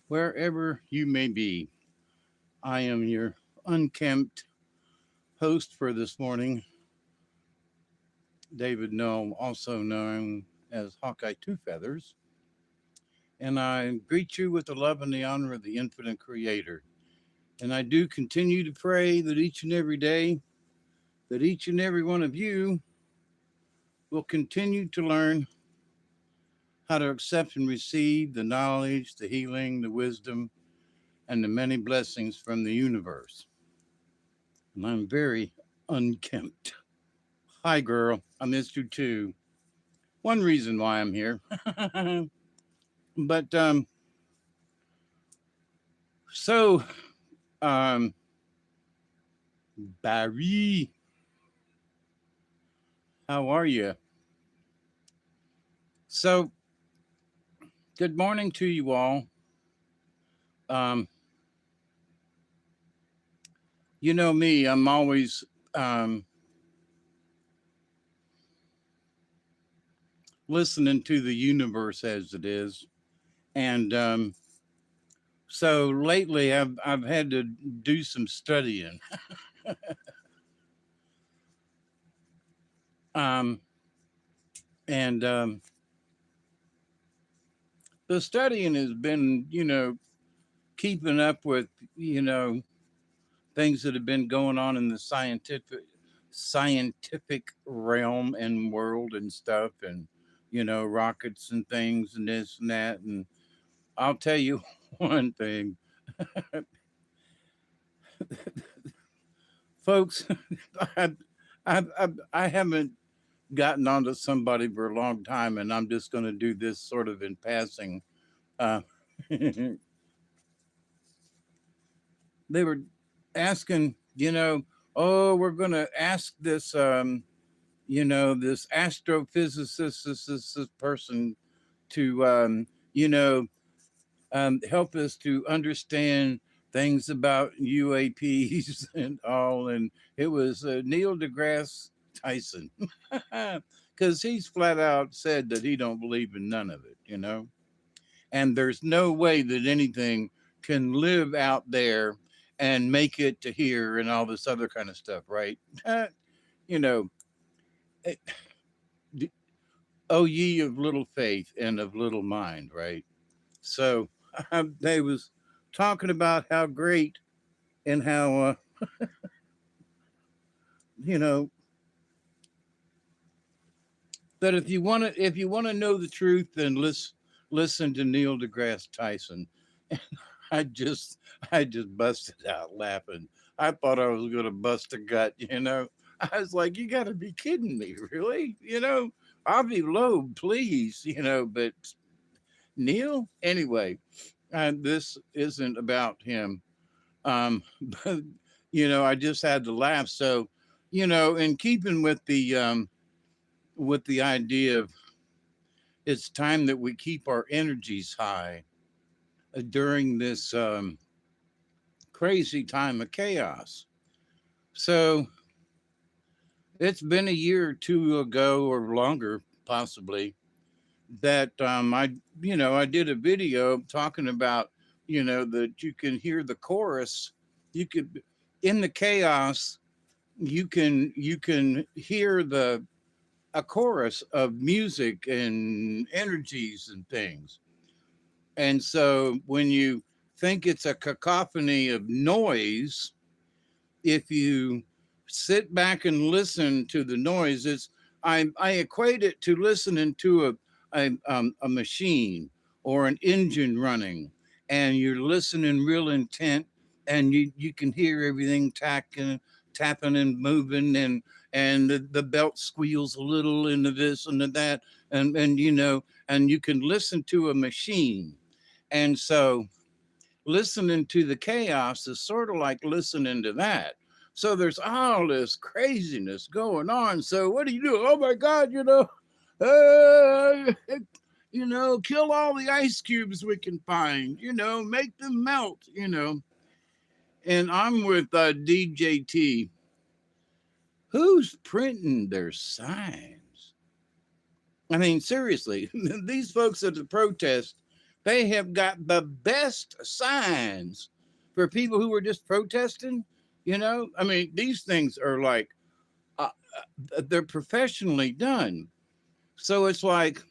wherever you may be. I am your unkempt host for this morning, David Null, also known as Hawkeye Two Feathers, and I greet you with the love and the honor of the infinite creator. And I do continue to pray that each and every day, that each and every one of you will continue to learn how to accept and receive the knowledge, the healing, the wisdom, and the many blessings from the universe. And I'm very unkempt. Hi, girl. I missed you too. One reason why I'm here. but so um, Barry, how are you? So good morning to you all. Um, you know me. I'm always um, listening to the universe as it is, and so lately I've had to do some studying. Um, and the studying has been, keeping up with, you know, things that have been going on in the scientific realm and world and stuff, and rockets and things and this and that. And I'll tell you one thing, folks. I, I haven't gotten onto somebody for a long time, and I'm just going to do this sort of in passing. Uh, they were asking, oh, we're going to ask this, this astrophysicist, this person to, you know, help us to understand things about UAPs and all. And it was Neil deGrasse Tyson, because he's flat out said that he don't believe in none of it. And there's no way that anything can live out there and make it to here and all this other kind of stuff, right? you know, eh, oh ye of little faith and of little mind, right? So they was talking about how great and how you know that if you want to know the truth, then listen to Neil deGrasse Tyson. I just I just busted out laughing. I thought I was gonna bust a gut. I was like, you gotta be kidding me, really? Avi Loeb, please, but Neil? Anyway, this isn't about him. But I just had to laugh. So, in keeping with the idea of it's time that we keep our energies high during this crazy time of chaos. So it's been a year or two ago or longer, possibly, that I did a video talking about, that you can hear the chorus. You could, in the chaos, you can hear the a chorus of music and energies and things. And so when you think it's a cacophony of noise, if you sit back and listen to the noise, I equate it to listening to a machine or an engine running, and you're listening real intent, and you can hear everything tapping and moving, and the belt squeals a little into this and to that, and you can listen to a machine. And so listening to the chaos is sort of like listening to that. So there's all this craziness going on. So what do you do? Oh my God, uh, kill all the ice cubes we can find, make them melt. And I'm with DJT. Who's printing their signs? I mean, seriously, these folks at the protest, They have got the best signs for people who are just protesting. I mean, these things are like, uh, they're professionally done. So it's like,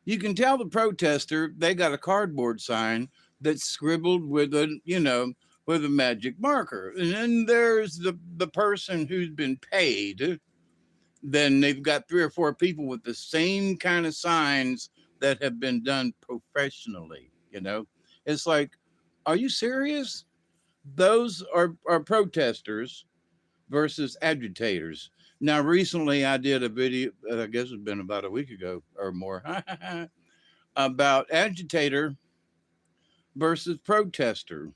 you can tell the protester they got a cardboard sign that's scribbled with a magic marker. And then there's the person who's been paid. Then they've got three or four people with the same kind of signs that have been done professionally. It's like, are you serious? Those are protesters versus agitators. Now, recently I did a video, I guess it's been about a week ago or more, about agitator versus protester.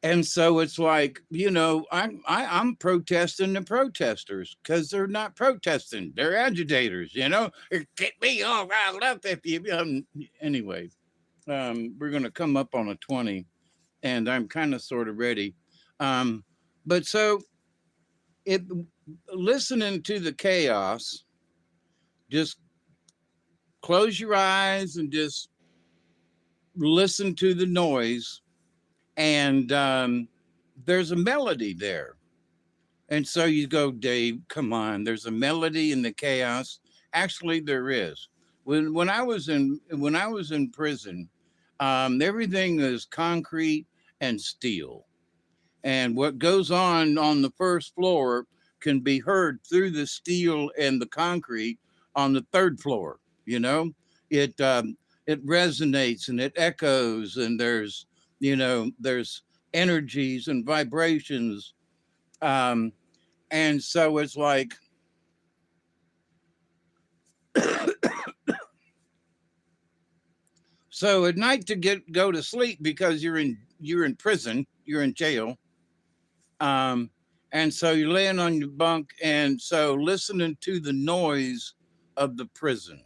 And so it's like, I'm protesting the protesters because they're not protesting; they're agitators. Get me all riled up if you. Anyway, we're gonna come up on a 20, and I'm kind of sort of ready. But so it listening to the chaos, just close your eyes and just listen to the noise, and there's a melody there. And so you go, Dave, come on, there's a melody in the chaos. Actually, there is. When I was in prison, everything is concrete and steel. And what goes on the first floor can be heard through the steel and the concrete on the third floor. It resonates and it echoes, and there's energies and vibrations. um, and so it's like, so at night to go to sleep, because you're in prison, you're in jail. um, and so you're laying on your bunk, and so listening to the noise of the prison,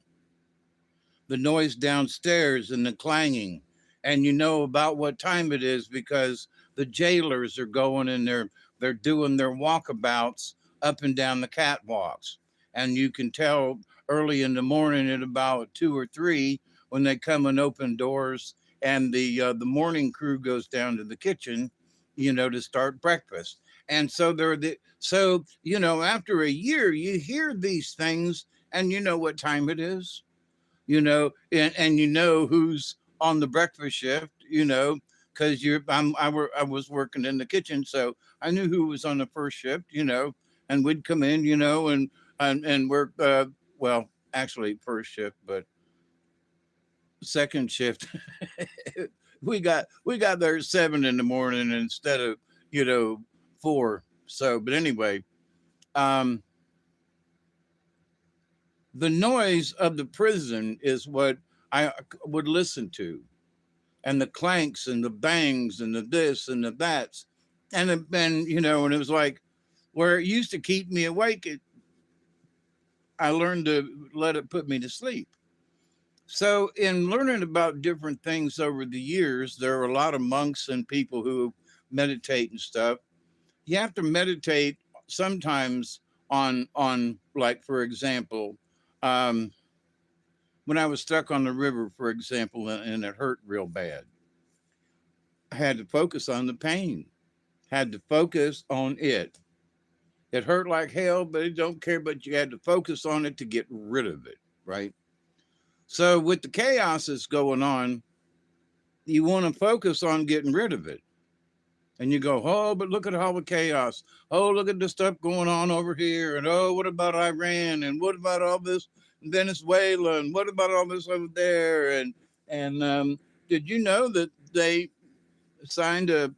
the noise downstairs and the clanging, and you know about what time it is because the jailers are going in there, they're doing their walkabouts up and down the catwalks. And you can tell early in the morning at about 2 or 3 when they come and open doors, and the morning crew goes down to the kitchen, to start breakfast. And so after a year you hear these things, and you know what time it is, and you know who's on the breakfast shift, because I was working in the kitchen, so I knew who was on the first shift, and we'd come in, and work. Well, actually, first shift, but second shift, we got there at 7 in the morning instead of 4. So, but anyway, um, the noise of the prison is what I would listen to, and the clanks and the bangs and the this and the that's, and it was like, where it used to keep me awake, I learned to let it put me to sleep. So in learning about different things over the years, there are a lot of monks and people who meditate and stuff. You have to meditate sometimes on like, for example, um, when I was stuck on the river, for example, and it hurt real bad, I had to focus on the pain, had to focus on it. It hurt like hell, but it don't care, but you had to focus on it to get rid of it, right? So with the chaos that's going on, you want to focus on getting rid of it. And you go, oh, but look at all the chaos. Oh, look at the stuff going on over here. And oh, what about Iran? And what about all this in Venezuela? And what about all this over there? And did you know that they signed an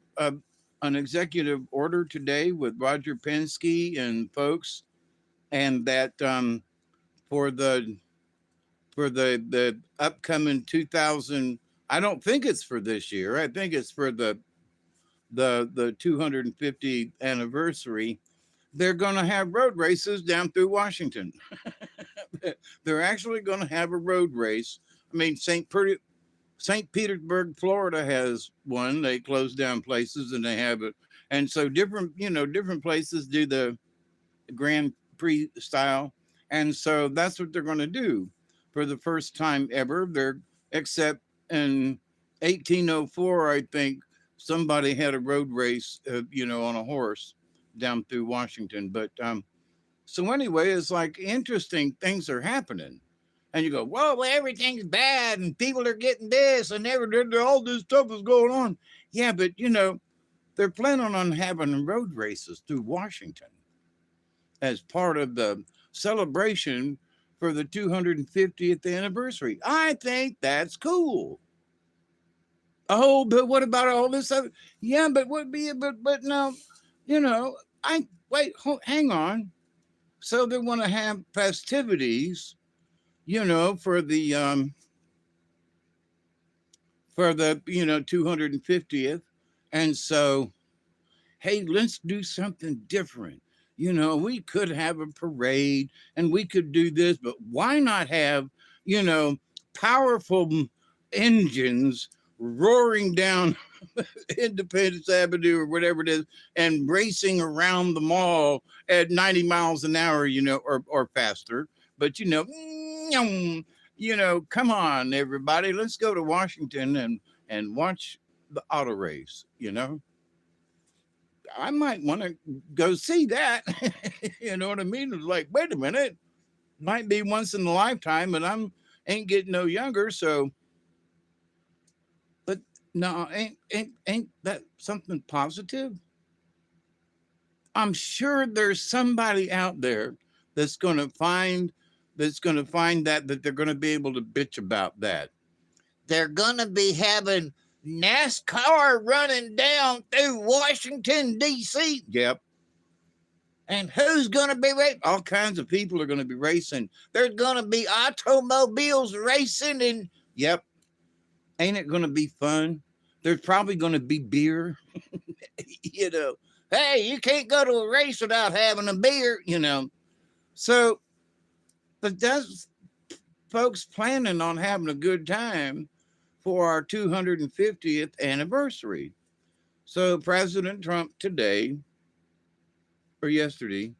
executive order today with Roger Penske and folks, and that for the for the upcoming 2000, I don't think it's for this year. I think it's for the 250th anniversary. They're going to have road races down through Washington. They're actually going to have a road race. I mean, St. Petersburg, Florida has one. They close down places and they have it. And so different places do the Grand Prix style. And so that's what they're going to do. for the first time ever. They're except in 1804, I think somebody had a road race, on a horse down through Washington. But so anyway, it's like interesting things are happening. And you go, whoa, well, everything's bad and people are getting this and all this stuff is going on. Yeah, but they're planning on having road races through Washington as part of the celebration for the 250th anniversary. I think that's cool. Oh, but what about all this other? Yeah, but what be it? But no, you know, I wait. Hang on. So they want to have festivities, for the 250th, and so hey, let's do something different. We could have a parade and we could do this, but why not have, you know, powerful engines roaring down Independence Avenue or whatever it is and racing around the mall at 90 miles an hour, or faster. But, come on, everybody, let's go to Washington and watch the auto race. I might want to go see that. You know what I mean? It's like, wait a minute, might be once in a lifetime, and I'm ain't getting no younger. So, but no, ain't that something positive? I'm sure there's somebody out there that's going to find that they're going to be able to bitch about that. They're going to be having NASCAR running down through Washington, D.C. Yep. And who's going to be racing? All kinds of people are going to be racing. There's going to be automobiles racing. And yep. Ain't it going to be fun? There's probably going to be beer. Hey, you can't go to a race without having a beer, So, but that's folks planning on having a good time for our 250th anniversary. So President Trump today or yesterday,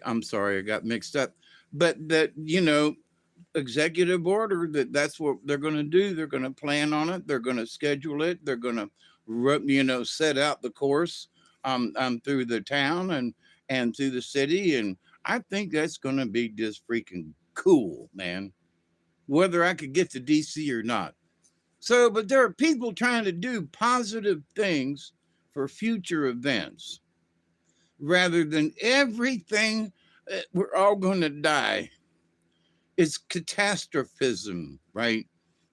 I'm sorry, I got mixed up, but that, executive order that's what they're going to do. They're going to plan on it. They're going to schedule it. They're going to, set out the course through the town and through the city. And I think that's going to be just freaking cool, man, whether I could get to DC or not. So, but there are people trying to do positive things for future events rather than everything. We're all going to die. It's catastrophism, right?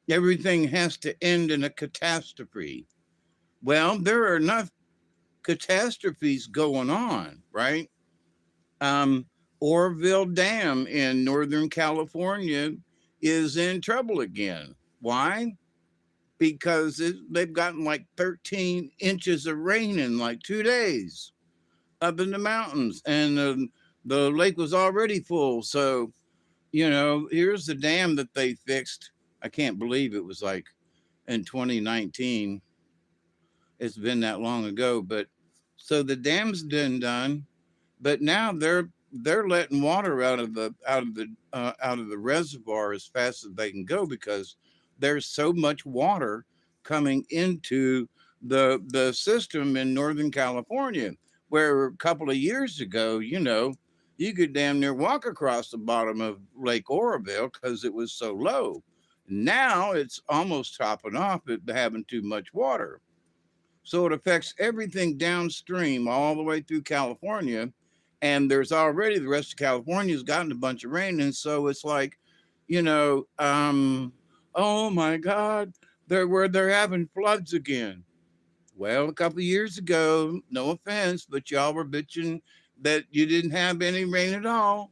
Everything has to end in a catastrophe. Well, there are enough catastrophes going on, right? Oroville Dam in Northern California is in trouble again. Why? Because they've gotten like 13 inches of rain in like 2 days up in the mountains, and the lake was already full. So, here's the dam that they fixed. I can't believe it was like in 2019. It's been that long ago, but so the dam's been done, but now they're letting water out of the reservoir as fast as they can go because there's so much water coming into the system in Northern California, where a couple of years ago, you could damn near walk across the bottom of Lake Oroville because it was so low. Now it's almost topping off at having too much water. So it affects everything downstream all the way through California. And there's already the rest of California's gotten a bunch of rain. And so it's like, oh my God, they're having floods again. Well, a couple of years ago, no offense, but y'all were bitching that you didn't have any rain at all.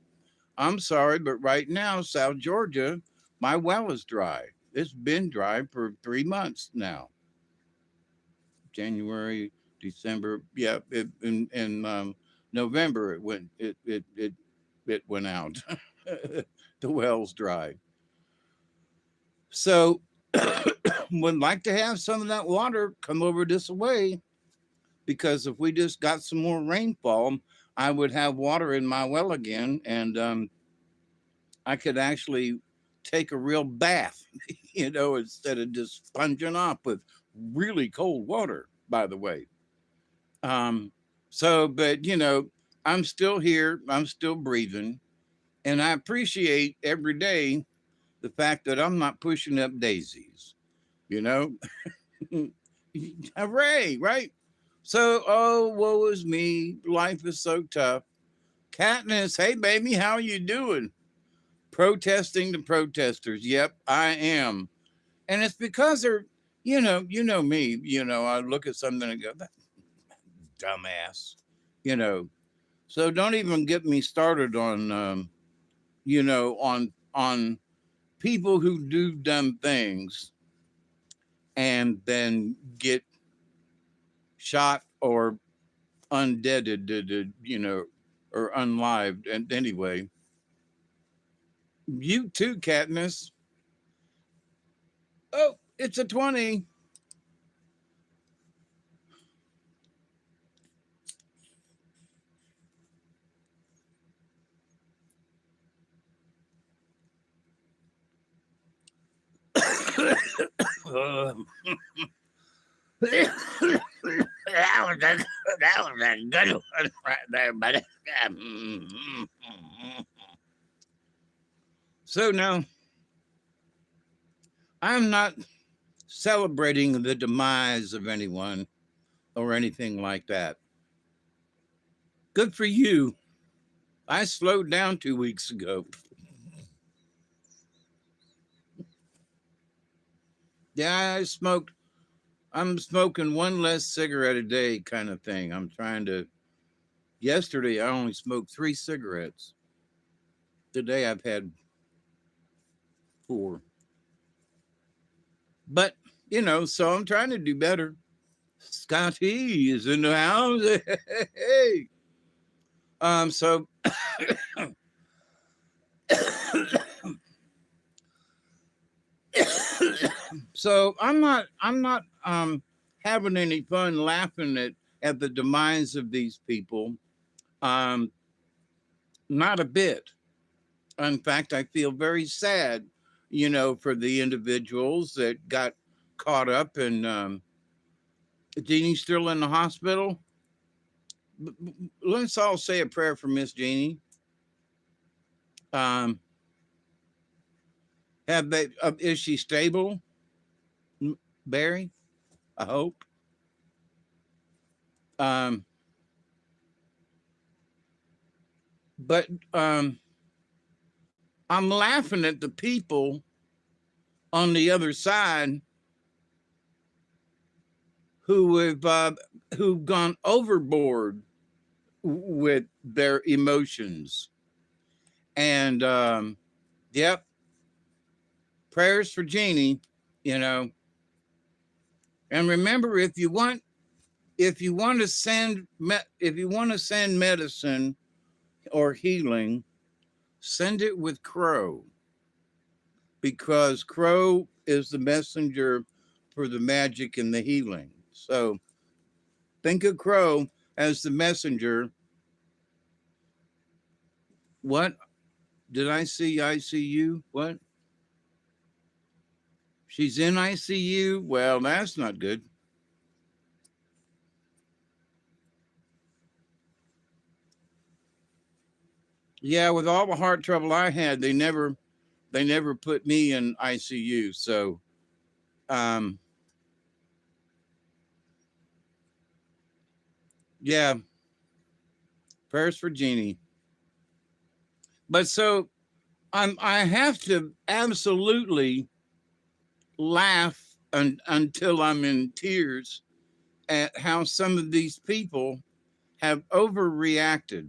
I'm sorry, but right now, South Georgia, my well is dry. It's been dry for 3 months now. January, December, yeah, in November it went out. The well's dry. So would like to have some of that water come over this way, because if we just got some more rainfall, I would have water in my well again, and I could actually take a real bath, instead of just sponging off with really cold water, by the way. Um, but I'm still here, I'm still breathing, and I appreciate every day the fact that I'm not pushing up daisies, you know? Hooray, right? So, oh, woe is me. Life is so tough. Katniss, hey, baby, how you doing? Protesting the protesters. Yep, I am. And it's because they're, me, I look at something and go, that dumbass, you know. So don't even get me started on, on people who do dumb things and then get shot or undeaded, or unlived. And anyway, you too, Katniss. Oh, it's a 20. That was a good one right there, buddy. So now, I'm not celebrating the demise of anyone or anything like that. Good for you. I slowed down 2 weeks ago. Yeah, I'm smoking one less cigarette a day kind of thing. I'm trying to. Yesterday, I only smoked 3 cigarettes. Today, I've had 4. But, so I'm trying to do better. Scotty is in the house. Hey. So I'm not having any fun laughing at the demise of these people. Um, Not a bit. In fact, I feel very sad, for the individuals that got caught up in Jeannie's still in the hospital. Let's all say a prayer for Miss Jeannie. Um, is she stable, Barry? I hope. Um, but I'm laughing at the people on the other side who've gone overboard with their emotions. And yep, prayers for Jeannie, you know. And remember, if you want to send medicine or healing, send it with Crow, because Crow is the messenger for the magic and the healing. So think of Crow as the messenger. What did I see? ICU? What? She's in ICU? Well, that's not good. Yeah, with all the heart trouble I had, they never put me in ICU. So um yeah, prayers for Jeannie. But so I have to absolutely laugh until I'm in tears at how some of these people have overreacted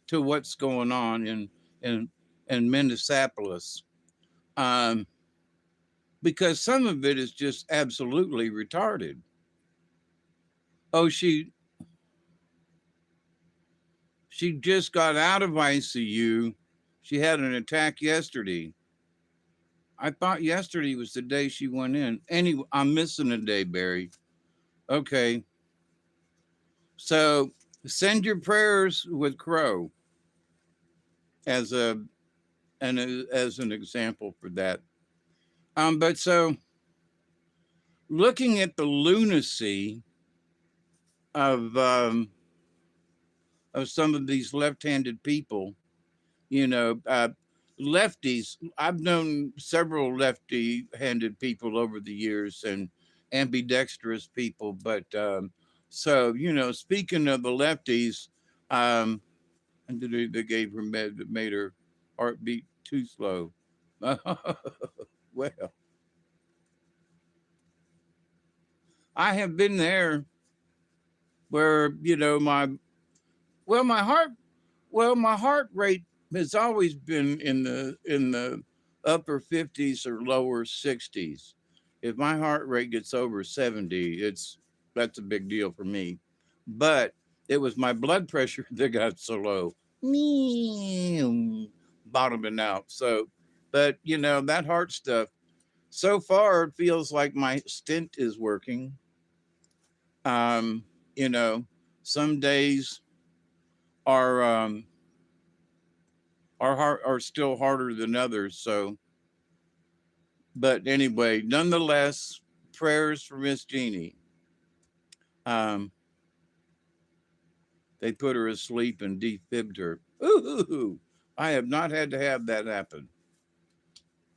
to what's going on in in Minneapolis. Um, because some of it is just absolutely retarded. Oh, she just got out of ICU. She had an attack yesterday. I thought yesterday was the day she went in. Anyway, I'm missing a day, Barry. Okay. So, send your prayers with Crow as a and as an example for that. But so looking at the lunacy of um, of some of these left-handed people, you know, lefties. I've known several lefty-handed people over the years and ambidextrous people, but so you know, speaking of the lefties, um, and they gave her med that made her heartbeat too slow. Well, I have been there where you know well my heart my heart rate has always been in the upper 50s or lower 60s. If my heart rate gets over 70, that's a big deal for me. But it was my blood pressure that got so low. Bottoming out. So, but you know, that heart stuff, so far it feels like my stent is working. Um, you know, some days are are still harder than others. So, but anyway, nonetheless, prayers for Miss Jeannie. Um, they put her asleep and defibbed her. Ooh, I have not had to have that happen.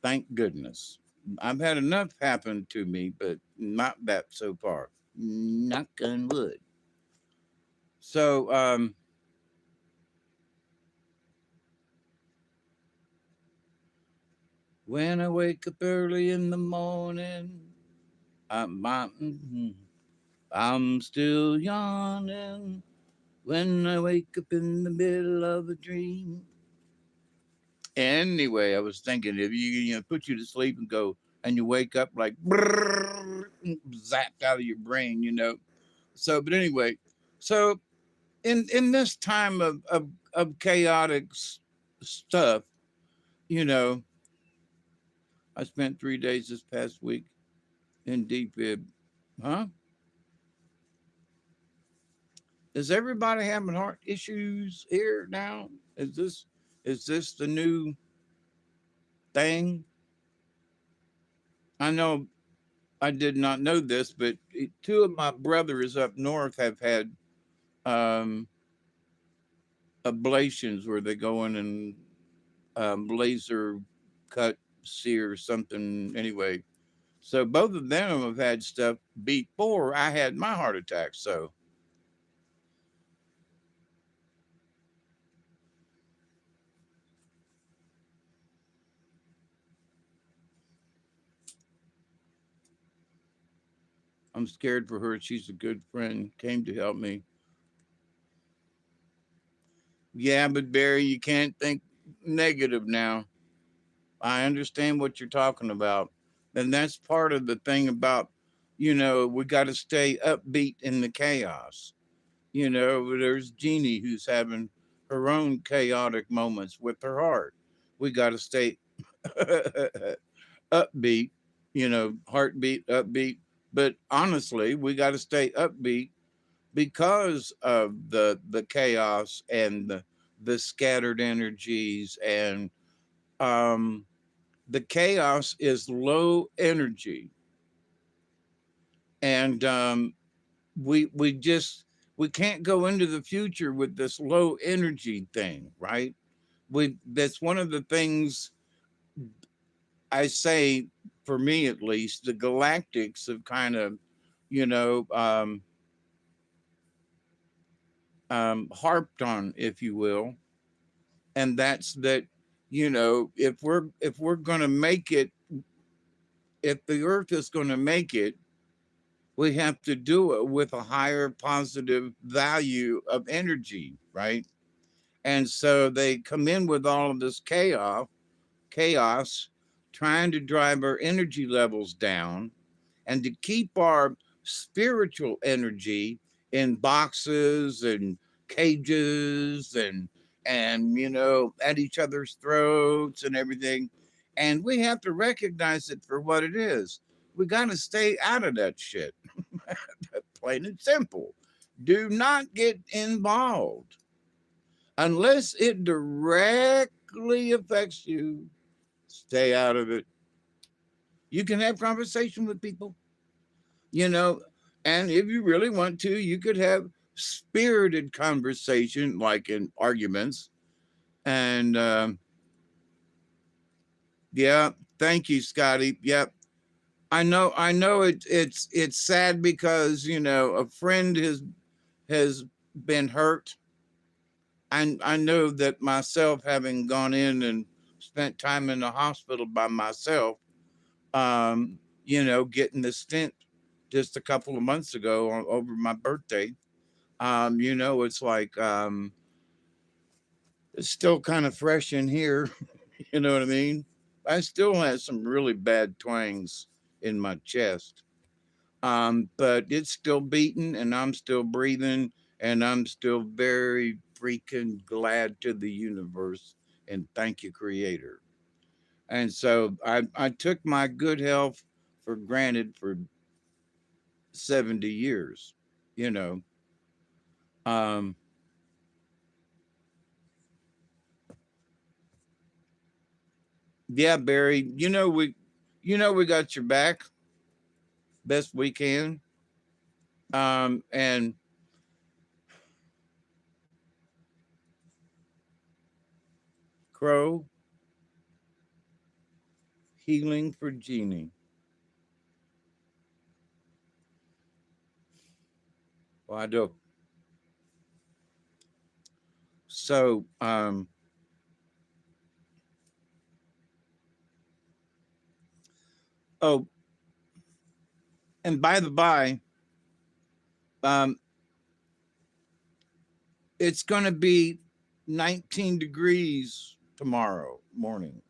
Thank goodness. I've had enough happen to me, but not that so far. Knock on wood. So, when I wake up early in the morning, I'm still yawning. When I wake up in the middle of a dream. Anyway, I was thinking if you know put you to sleep and go and you wake up like brrr, zapped out of your brain, you know. So, but anyway, so in this time of chaotic stuff, you know, I spent 3 days this past week in defib. Huh? Is everybody having heart issues here now? Is this the new thing? I know I did not know this, but two of my brothers up north have had um, ablations where they go in and laser cut, sear something. Anyway, so both of them have had stuff before I had my heart attack. So I'm scared for her. She's a good friend, came to help me. Yeah, but Barry, you can't think negative now. I understand what you're talking about. And that's part of the thing about, you know, we got to stay upbeat in the chaos. You know, there's Jeannie who's having her own chaotic moments with her heart. We got to stay upbeat, you know, heartbeat, upbeat. But honestly, we got to stay upbeat because of the chaos and the scattered energies and um the chaos is low energy and we just we can't go into the future with this low energy thing, right? We That's one of the things I say, for me at least, the galactics have kind of, you know, harped on, if you will, and that's that, you know, if we're going to make it, if the earth is going to make it, we have to do it with a higher positive value of energy, right? And so they come in with all of this chaos, trying to drive our energy levels down and to keep our spiritual energy in boxes and cages and you know at each other's throats and everything. And we have to recognize it for what it is. We got to stay out of that shit. Plain and simple. Do not get involved unless it directly directly affects you, stay out of it. You can have conversation with people, you know, and if you really want to, you could have spirited conversation, like in arguments. And yeah, thank you, Scotty. Yep. I know it's sad because, a friend has been hurt. And I know that myself, having gone in and spent time in the hospital by myself, getting the stent just a couple of months ago over my birthday. It's like, it's still kind of fresh in here. You know what I mean? I still have some really bad twangs in my chest. But it's still beating and I'm still breathing and I'm still very freaking glad to the universe and thank you, Creator. And so I took my good health for granted for 70 years, you know. Um, yeah, Barry, we got your back best we can. And Crow, healing for Jeannie. Well, I do. So, oh, and by the by, um, it's going to be 19 degrees tomorrow morning.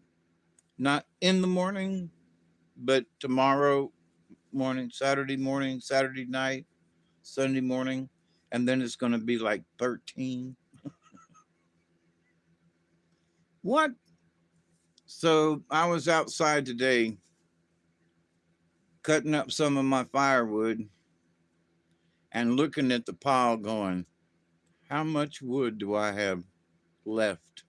Not in the morning, but tomorrow morning, Saturday night, Sunday morning. And then it's going to be like 13. What? So I was outside today cutting up some of my firewood and looking at the pile going, how much wood do I have left?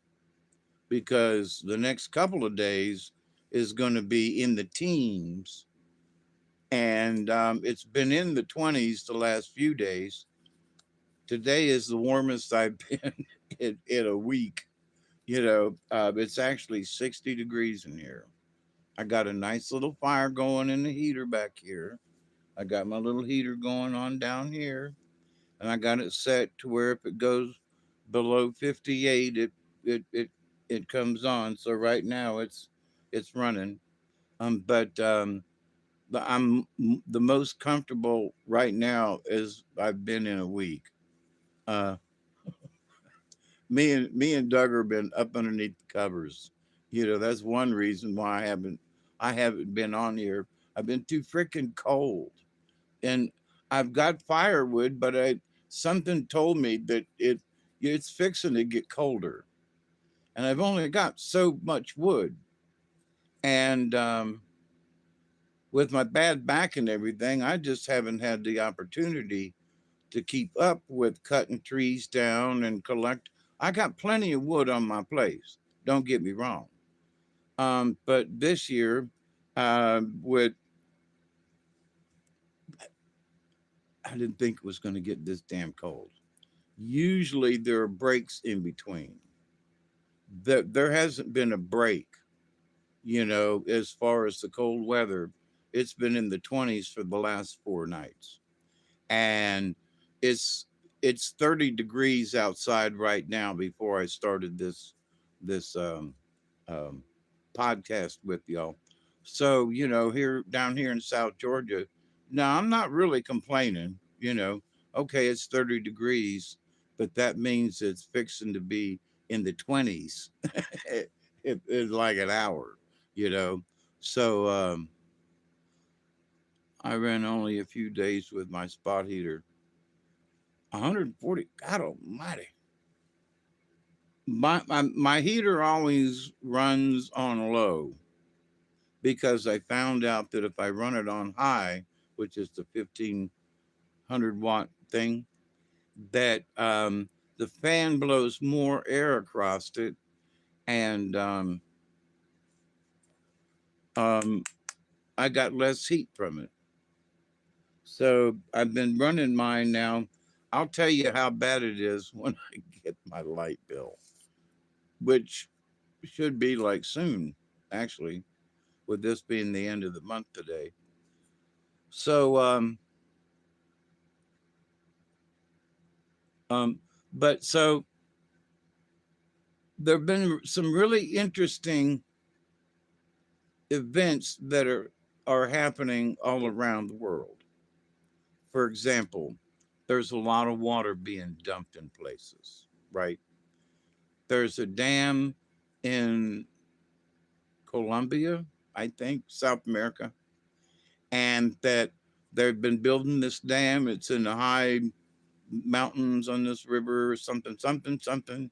Because the next couple of days is going to be in the teens. And it's been in the 20s the last few days. Today is the warmest I've been in a week. It's actually 60 degrees in here. I got a nice little fire going in the heater back here. I got my little heater going on down here, and I got it set to where if it goes below 58, it comes on. So right now it's running. But I'm the most comfortable right now as I've been in a week. Uh, me and Doug have been up underneath the covers. That's one reason why I haven't been on here. I've been too freaking cold, and I've got firewood, but something told me that it's fixing to get colder, and I've only got so much wood, and with my bad back and everything, I just haven't had the opportunity to keep up with cutting trees down and collect. I got plenty of wood on my place. Don't get me wrong. But this year, with I didn't think it was going to get this damn cold. Usually there are breaks in between. There hasn't been a break, as far as the cold weather. It's been in the 20s for the last 4 nights. And it's it's 30 degrees outside right now before I started this um, podcast with y'all. So here down here in South Georgia, now I'm not really complaining. Okay, it's 30 degrees, but that means it's fixing to be in the 20s in like an hour. You know, so I ran only a few days with my spot heater. 140. God Almighty. My heater always runs on low because I found out that if I run it on high, which is the 1500-watt thing, that the fan blows more air across it and um, I got less heat from it. So I've been running mine now. I'll tell you how bad it is when I get my light bill, which should be like soon, actually, with this being the end of the month today. So, um, but so there have been some really interesting events that are happening all around the world. For example, there's a lot of water being dumped in places, right? There's a dam in Colombia, I think, South America, and that they've been building this dam. It's in the high mountains on this river, something, something, something,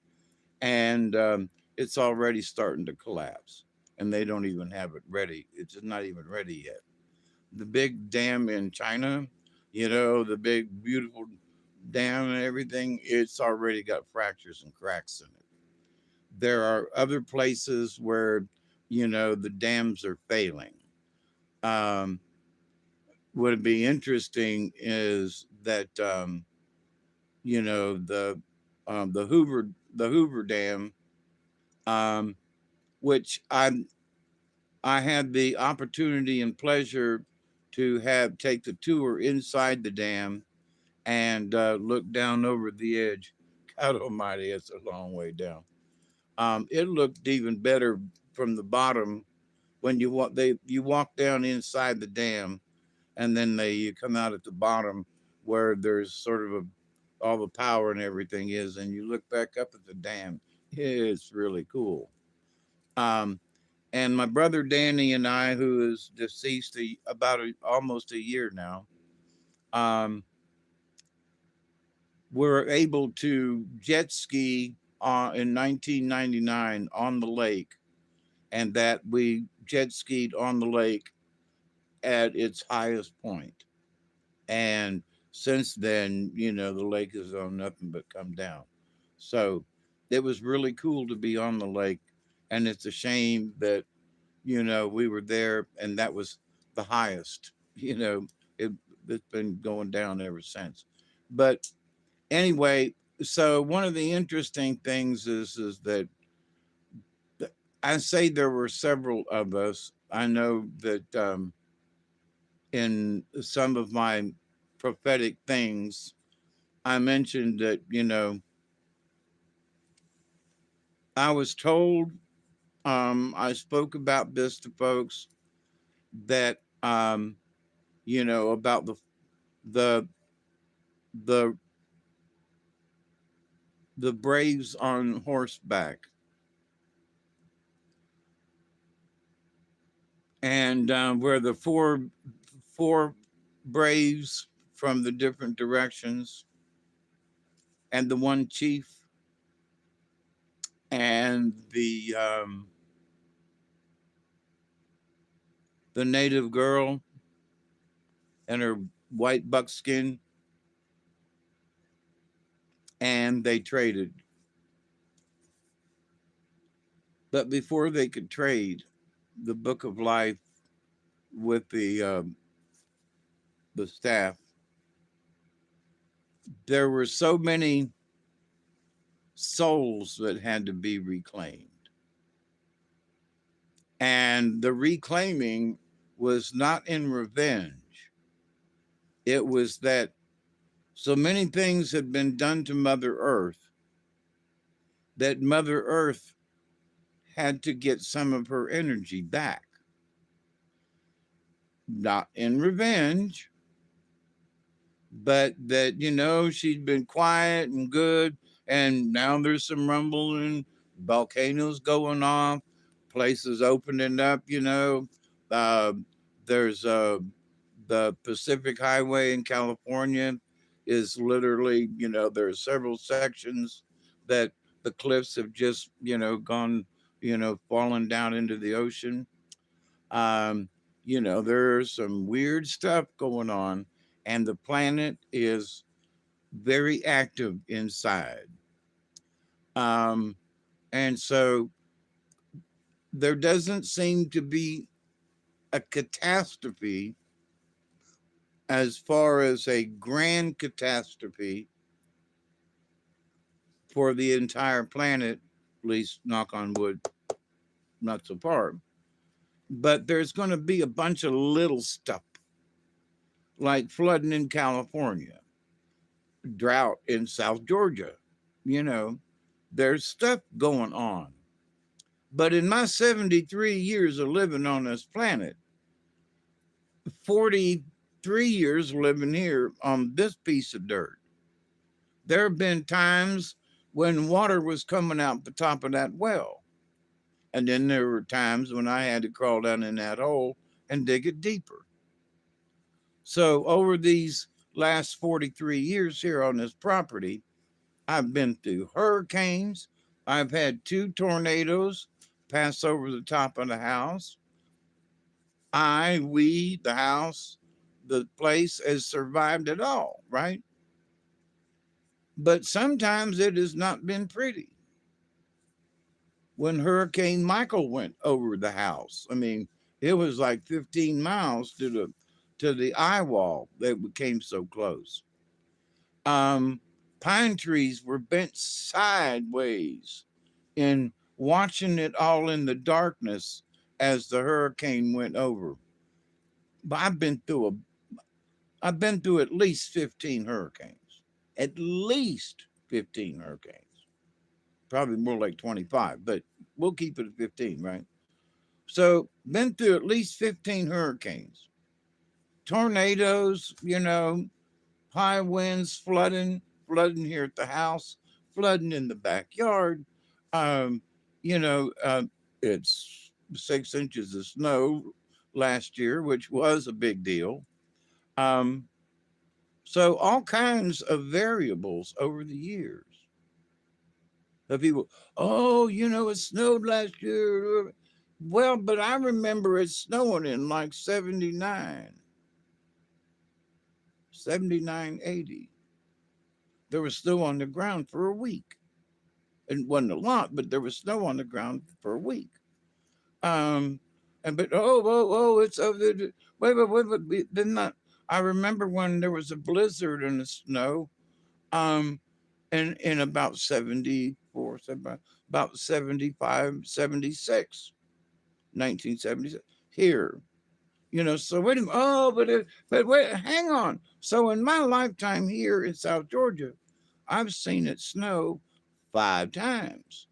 and it's already starting to collapse. And they don't even have it ready. It's not even ready yet. The big dam in China, the big, beautiful dam and everything, it's already got fractures and cracks in it. There are other places where, the dams are failing. Um, would be interesting is that the Hoover Dam, um, which I had the opportunity and pleasure to have take the tour inside the dam and look down over the edge. God Almighty, it's a long way down. It looked even better from the bottom when you walk down inside the dam, and then you come out at the bottom where there's sort of all the power and everything is, and you look back up at the dam. It's really cool. Um, and my brother Danny and I, who is deceased about almost a year now, um, were able to jet ski in 1999 on the lake, and that we jet skied on the lake at its highest point. And since then, the lake has done nothing but come down. So it was really cool to be on the lake. And it's a shame that, we were there and that was the highest. It, it's been going down ever since. But anyway, so one of the interesting things is that I say there were several of us. I know that in some of my prophetic things, I mentioned that, I was told, I spoke about this to folks that, about the, the, the Braves on horseback, and where the four Braves from the different directions, and the one chief, and the native girl and her white buckskin, and they traded. But before they could trade, the book of life with the staff, there were so many souls that had to be reclaimed. And the reclaiming was not in revenge. It was that so many things had been done to Mother Earth that Mother Earth had to get some of her energy back. Not in revenge, but that, she'd been quiet and good. And now there's some rumbling, volcanoes going off, places opening up, Uh, there's the Pacific Highway in California is literally, there are several sections that the cliffs have just, gone, fallen down into the ocean. Um, there's some weird stuff going on, and the planet is very active inside. Um, and so, there doesn't seem to be a catastrophe as far as a grand catastrophe for the entire planet, at least knock on wood, not so far. But there's going to be a bunch of little stuff like flooding in California, drought in South Georgia. You know, there's stuff going on. But in my 73 years of living on this planet, 43 years living here on this piece of dirt, there have been times when water was coming out the top of that well. And then there were times when I had to crawl down in that hole and dig it deeper. So over these last 43 years here on this property, I've been through hurricanes. I've had 2 tornadoes pass over the top of the house. The house, the place has survived it all, right? But sometimes it has not been pretty. When Hurricane Michael went over the house, I mean, it was like 15 miles to the eye wall that became so close. Pine trees were bent sideways in watching it all in the darkness as the hurricane went over. But I've been through at least 15 hurricanes. At least 15 hurricanes. Probably more like 25, but we'll keep it at 15, right? So, been through at least 15 hurricanes. Tornadoes, high winds, flooding here at the house, flooding in the backyard. Um, you know, uh, it's 6 inches of snow last year, which was a big deal. Um, so all kinds of variables over the years. The people, oh, it snowed last year. Well, but I remember it snowing in like 79, 80. There was snow on the ground for a week. It wasn't a lot, but there was snow on the ground for a week. Um, but it's wait, then not. I remember when there was a blizzard and the snow, um, in about 74, about 75, 76, 1976 here. So wait a minute. Oh, but wait, hang on. So in my lifetime here in South Georgia, I've seen it snow 5 times.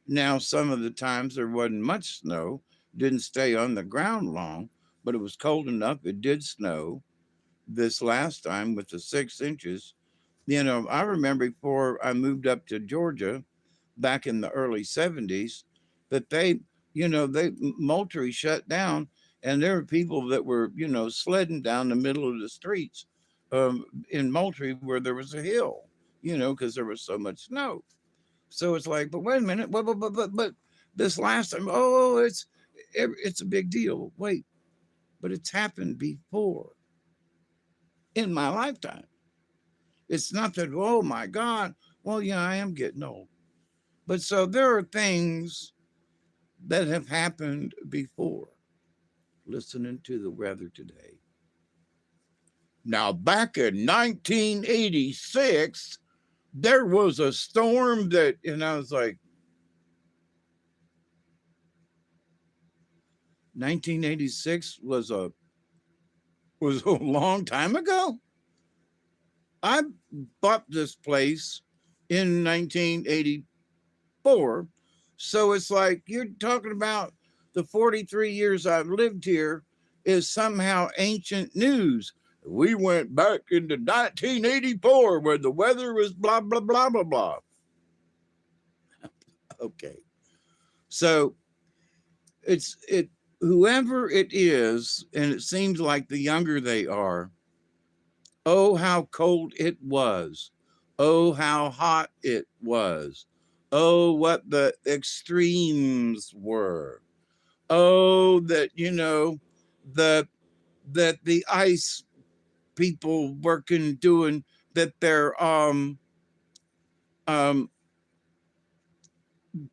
Now, some of the times there wasn't much snow, didn't stay on the ground long, but it was cold enough. It did snow this last time with the 6 inches. I remember before I moved up to Georgia back in the early 70s that Moultrie shut down, and there were people that were, sledding down the middle of the streets in Moultrie where there was a hill, because there was so much snow. So it's like, but wait a minute, but this last time, oh, it's a big deal. Wait, but it's happened before in my lifetime. It's not that, oh my God, well, yeah, I am getting old. But so there are things that have happened before. Listening to the weather today. Now, back in 1986, there was a storm and I was like, 1986 was a long time ago. I bought this place in 1984. So it's like you're talking about the 43 years I've lived here is somehow ancient news. We went back into 1984 where the weather was blah, blah, blah, blah, blah. Okay. So whoever it is, and it seems like the younger they are, oh, how cold it was. Oh, how hot it was. Oh, what the extremes were. Oh, that, that the ice people working, doing, that um,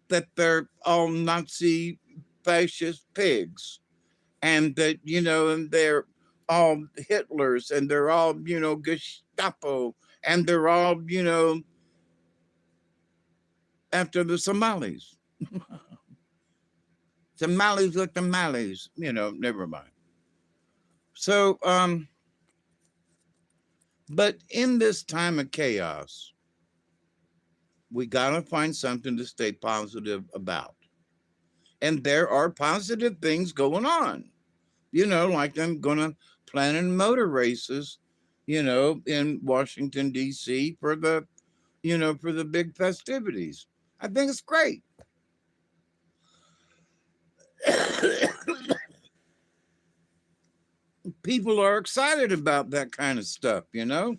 that they're all Nazi fascist pigs, and that, and they're all Hitlers, and they're all, Gestapo, and they're all, after the Somalis. Somalis with the Malis, never mind. So, but in this time of chaos, we got to find something to stay positive about. And there are positive things going on, like them going to planning motor races, in Washington, D.C. for the big festivities. I think it's great. People are excited about that kind of stuff. It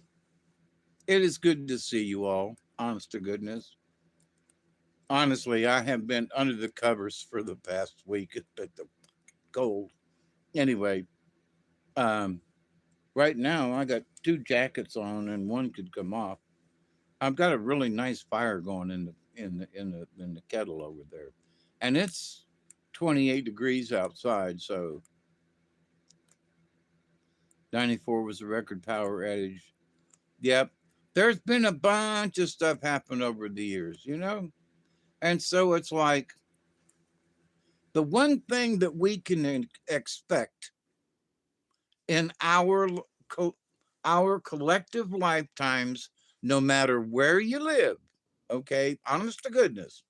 is good to see you all, honest to goodness. Honestly, I have been under the covers for the past week at the cold. Anyway, um, right now I got two jackets on and one could come off. I've got a really nice fire going in the kettle over there, and it's 28 degrees outside. So 94 was the record power outage. Yep, there's been a bunch of stuff happen over the years. And so it's like the one thing that we can expect in our collective lifetimes, no matter where you live, okay, honest to goodness,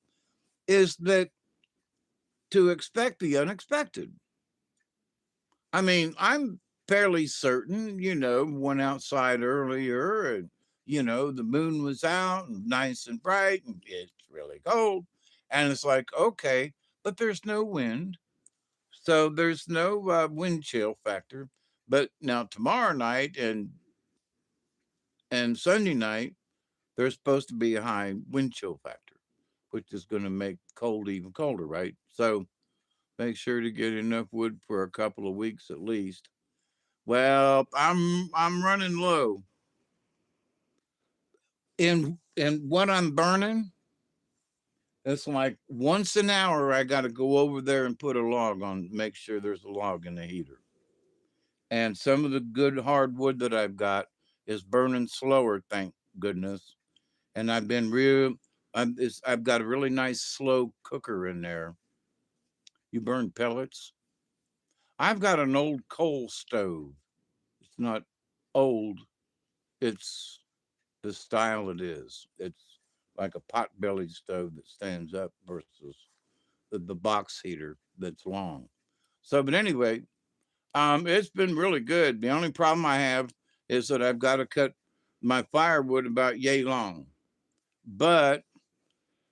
is that to expect the unexpected. I mean, I'm fairly certain, went outside earlier and, the moon was out and nice and bright and it's really cold. And it's like, okay, but there's no wind. So there's no wind chill factor. But now tomorrow night and Sunday night, there's supposed to be a high wind chill factor, which is going to make cold even colder, right? So make sure to get enough wood for a couple of weeks at least. Well, I'm running low in what I'm burning. It's like once an hour I got to go over there and put a log on, make sure there's a log in the heater. And some of the good hardwood that I've got is burning slower, thank goodness. And I've been I've got a really nice slow cooker in there. You burn pellets? I've got an old coal stove. It's not old. It's the style it is. It's like a pot-bellied stove that stands up versus the box heater that's long. So, but anyway, it's been really good. The only problem I have is that I've got to cut my firewood about yay long. But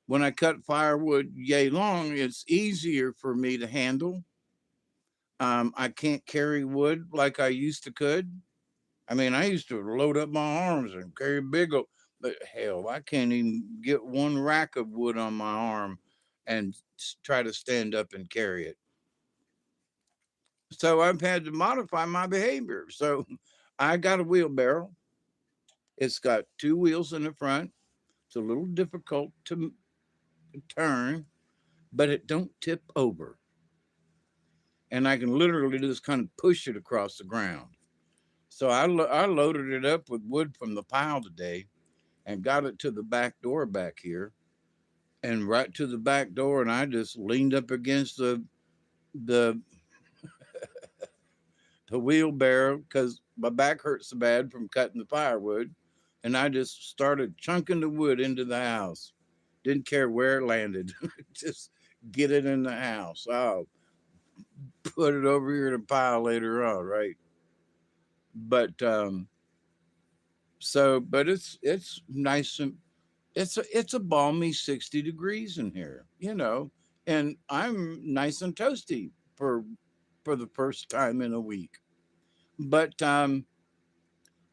when I cut firewood yay long, it's easier for me to handle. I can't carry wood like I used to could. I mean, I used to load up my arms and carry big, but hell, I can't even get one rack of wood on my arm and try to stand up and carry it. So I've had to modify my behavior. So I got a wheelbarrow. It's got two wheels in the front. It's a little difficult to turn, but it don't tip over. And I can literally just kind of push it across the ground. So I loaded it up with wood from the pile today and got it to the back door back here and right to the back door. And I just leaned up against the, the wheelbarrow because my back hurts so bad from cutting the firewood. And I just started chunking the wood into the house. Didn't care where it landed. Just get it in the house. I'll put it over here in a pile later on, right? But but it's nice and it's a balmy 60 degrees in here, and I'm nice and toasty for the first time in a week. But I'm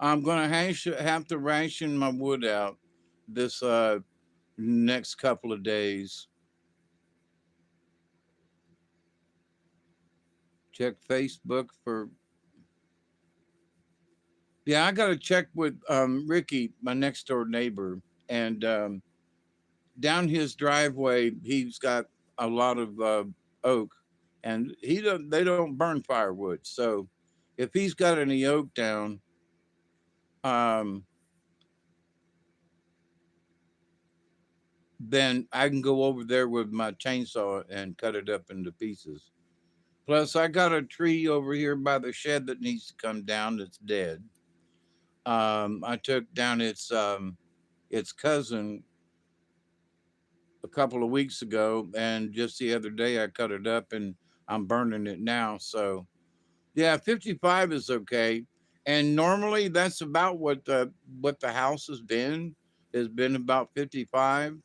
gonna have to ration my wood out this next couple of days. Check Facebook for yeah, I gotta check with Ricky, my next door neighbor, and down his driveway, he's got a lot of oak, and they don't burn firewood. So if he's got any oak down, um, then I can go over there with my chainsaw and cut it up into pieces. Plus, I got a tree over here by the shed that needs to come down that's dead. I took down its cousin a couple of weeks ago, and just the other day I cut it up and I'm burning it now. So yeah, 55 is okay, and normally that's about what the house has been about 55.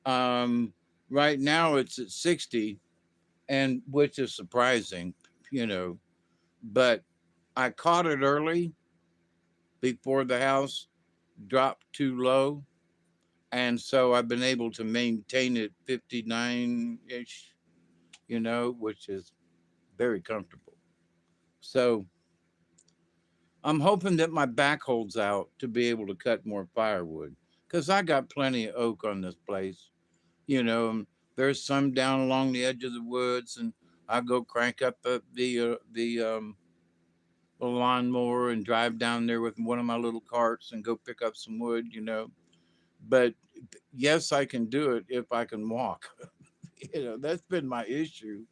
Um, right now it's at 60, and which is surprising, you know. But I caught it early before the house dropped too low, and so I've been able to maintain it 59 ish, which is very comfortable. So I'm hoping that my back holds out to be able to cut more firewood because I got plenty of oak on this place. And there's some down along the edge of the woods, and I go crank up the lawnmower and drive down there with one of my little carts and go pick up some wood. But yes, I can do it if I can walk. That's been my issue.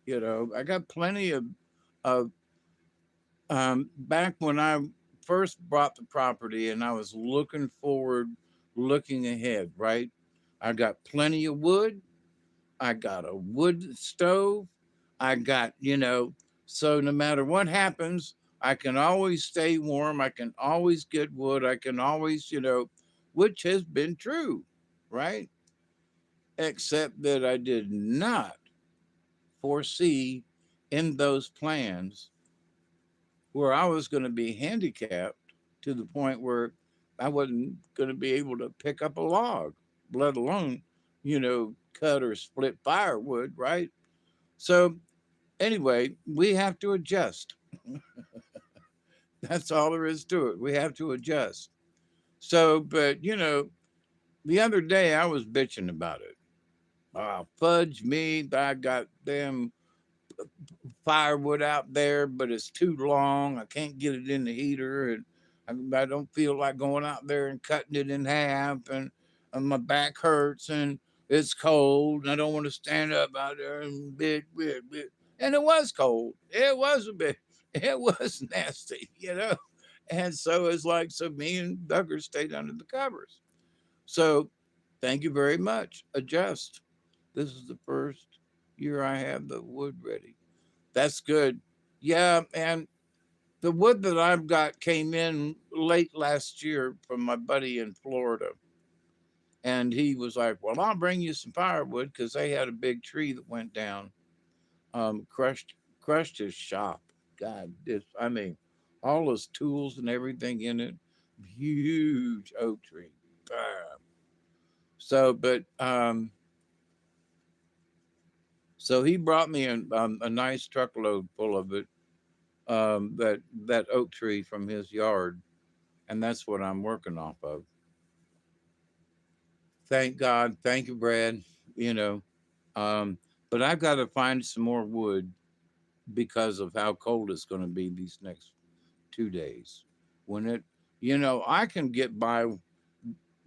I got plenty of back when I first bought the property and I was looking forward, looking ahead, right? I got plenty of wood. I got a wood stove. I got, so no matter what happens, I can always stay warm. I can always get wood. I can always, which has been true, right? Except that I did not foresee in those plans where I was going to be handicapped to the point where I wasn't going to be able to pick up a log, let alone, cut or split firewood, right? So, anyway, we have to adjust. That's all there is to it. We have to adjust. So, but, the other day I was bitching about it. Fudge me, I got them firewood out there, but it's too long. I can't get it in the heater, and I don't feel like going out there and cutting it in half, and my back hurts, and it's cold, and I don't want to stand up out there and bit. And it was cold. It was a bit. It was nasty. And so it's like, so me and Duggar stayed under the covers. So thank you very much. Adjust. This is the first year I have the wood ready. That's good. Yeah, and the wood that I've got came in late last year from my buddy in Florida. And he was like, "Well, I'll bring you some firewood," because they had a big tree that went down, crushed his shop. God, I mean, all his tools and everything in it. Huge oak tree. Ah. So, but so he brought me a nice truckload full of it, that oak tree from his yard, and that's what I'm working off of. Thank God, thank you, Brad. You know, um, but I've got to find some more wood because of how cold it's going to be these next 2 days. When I can get by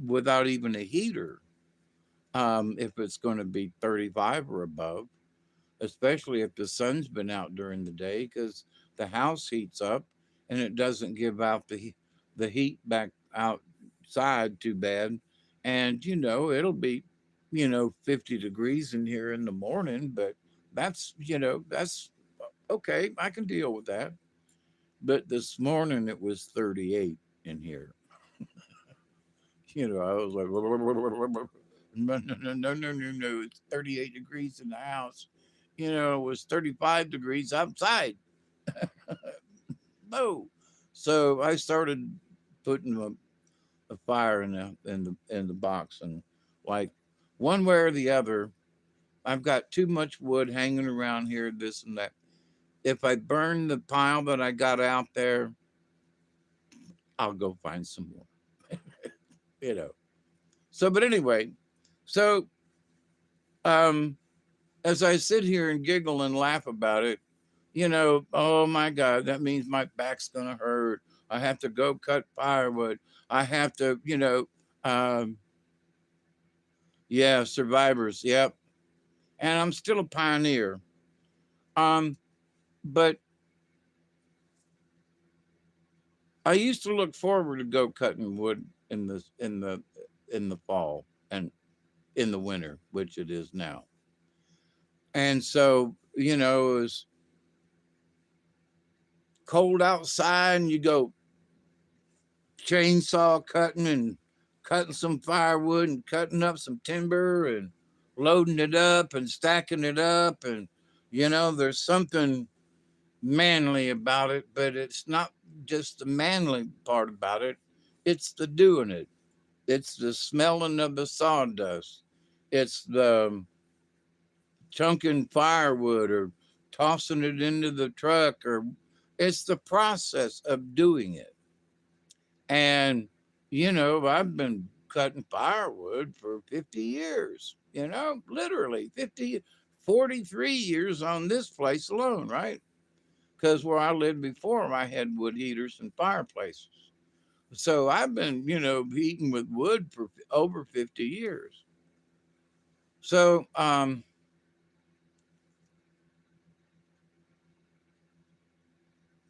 without even a heater, if it's going to be 35 or above, especially if the sun's been out during the day, because the house heats up and it doesn't give out the heat back outside too bad. And it'll be 50 degrees in here in the morning, but that's okay. I can deal with that. But this morning it was 38 in here. I was like, no, no, no, no, no, no, no. It's 38 degrees in the house. It was 35 degrees outside. No. So I started putting a fire in the box, and like one way or the other, I've got too much wood hanging around here, this and that. If I burn the pile that I got out there, I'll go find some more. you know. So, but anyway, so um, as I sit here and giggle and laugh about it, oh my God, that means my back's going to hurt. I have to go cut firewood. I have to, um, yeah, survivors. Yep. And I'm still a pioneer. Um, but I used to look forward to go cutting wood in the fall and in the winter, which it is now. And so, it was cold outside and you go chainsaw cutting and cutting some firewood and cutting up some timber and loading it up and stacking it up. And, there's something manly about it, but it's not just the manly part about it, it's the doing it. It's the smelling of the sawdust. It's the chunking firewood or tossing it into the truck, or it's the process of doing it. And, I've been cutting firewood for 50 years, literally 50, 43 years on this place alone, right? Because where I lived before, I had wood heaters and fireplaces. So I've been, heating with wood for over 50 years. So,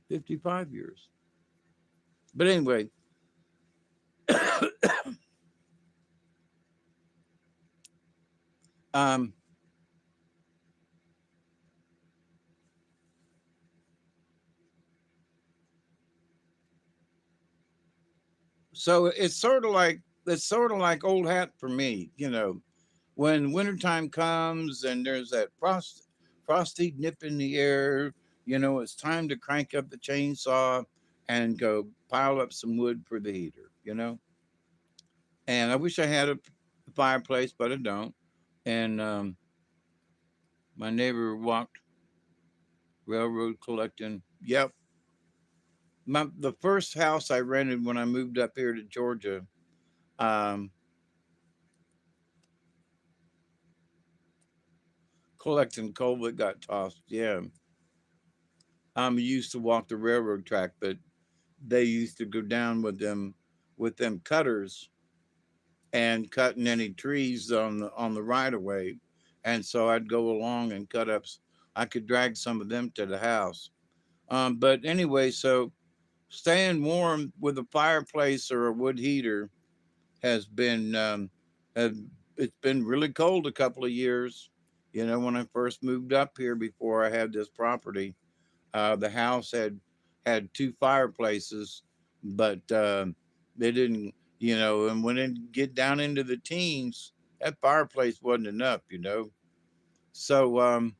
55 years. But anyway, um, so it's sort of like old hat for me, when wintertime comes and there's that frosty nip in the air, it's time to crank up the chainsaw and go pile up some wood for the heater. And I wish I had a fireplace, but I don't. And my neighbor walked railroad collecting. Yep. The first house I rented when I moved up here to Georgia, um, collecting coal that got tossed. Yeah. Used to walk the railroad track, but they used to go down with them cutters and cutting any trees on the right of way. And so I'd go along and cut up. I could drag some of them to the house. But anyway, so staying warm with a fireplace or a wood heater has been have, it's been really cold a couple of years. When I first moved up here before I had this property, the house had two fireplaces, but they didn't, and when it get down into the teens, that fireplace wasn't enough. So,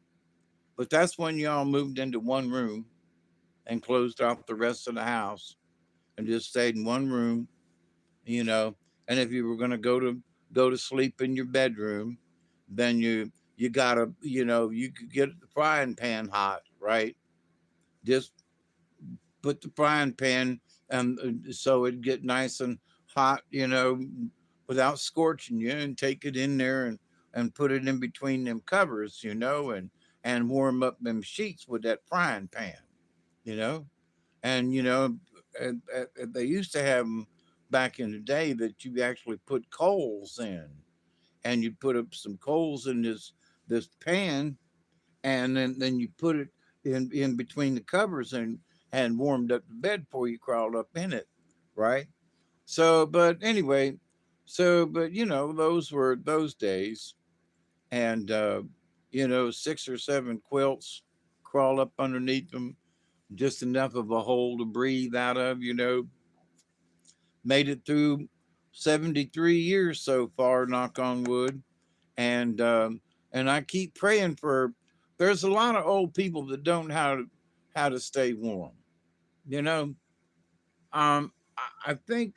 but that's when y'all moved into one room and closed off the rest of the house and just stayed in one room, you know. And if you were going to go to sleep in your bedroom, then you gotta, you could get the frying pan hot, right? Just put the frying pan and so it'd get nice and hot, without scorching you, and take it in there and put it in between them covers, and warm up them sheets with that frying pan, you know. And they used to have them back in the day that you actually put coals in, and you put up some coals in this pan, and then you put it in between the covers and warmed up the bed before you crawled up in it, right? So, but anyway, but those were those days, and 6 or 7 quilts crawl up underneath them, just enough of a hole to breathe out of. Made it through 73 years so far, knock on wood, and I keep praying for. There's a lot of old people that don't know how to stay warm. You know, I think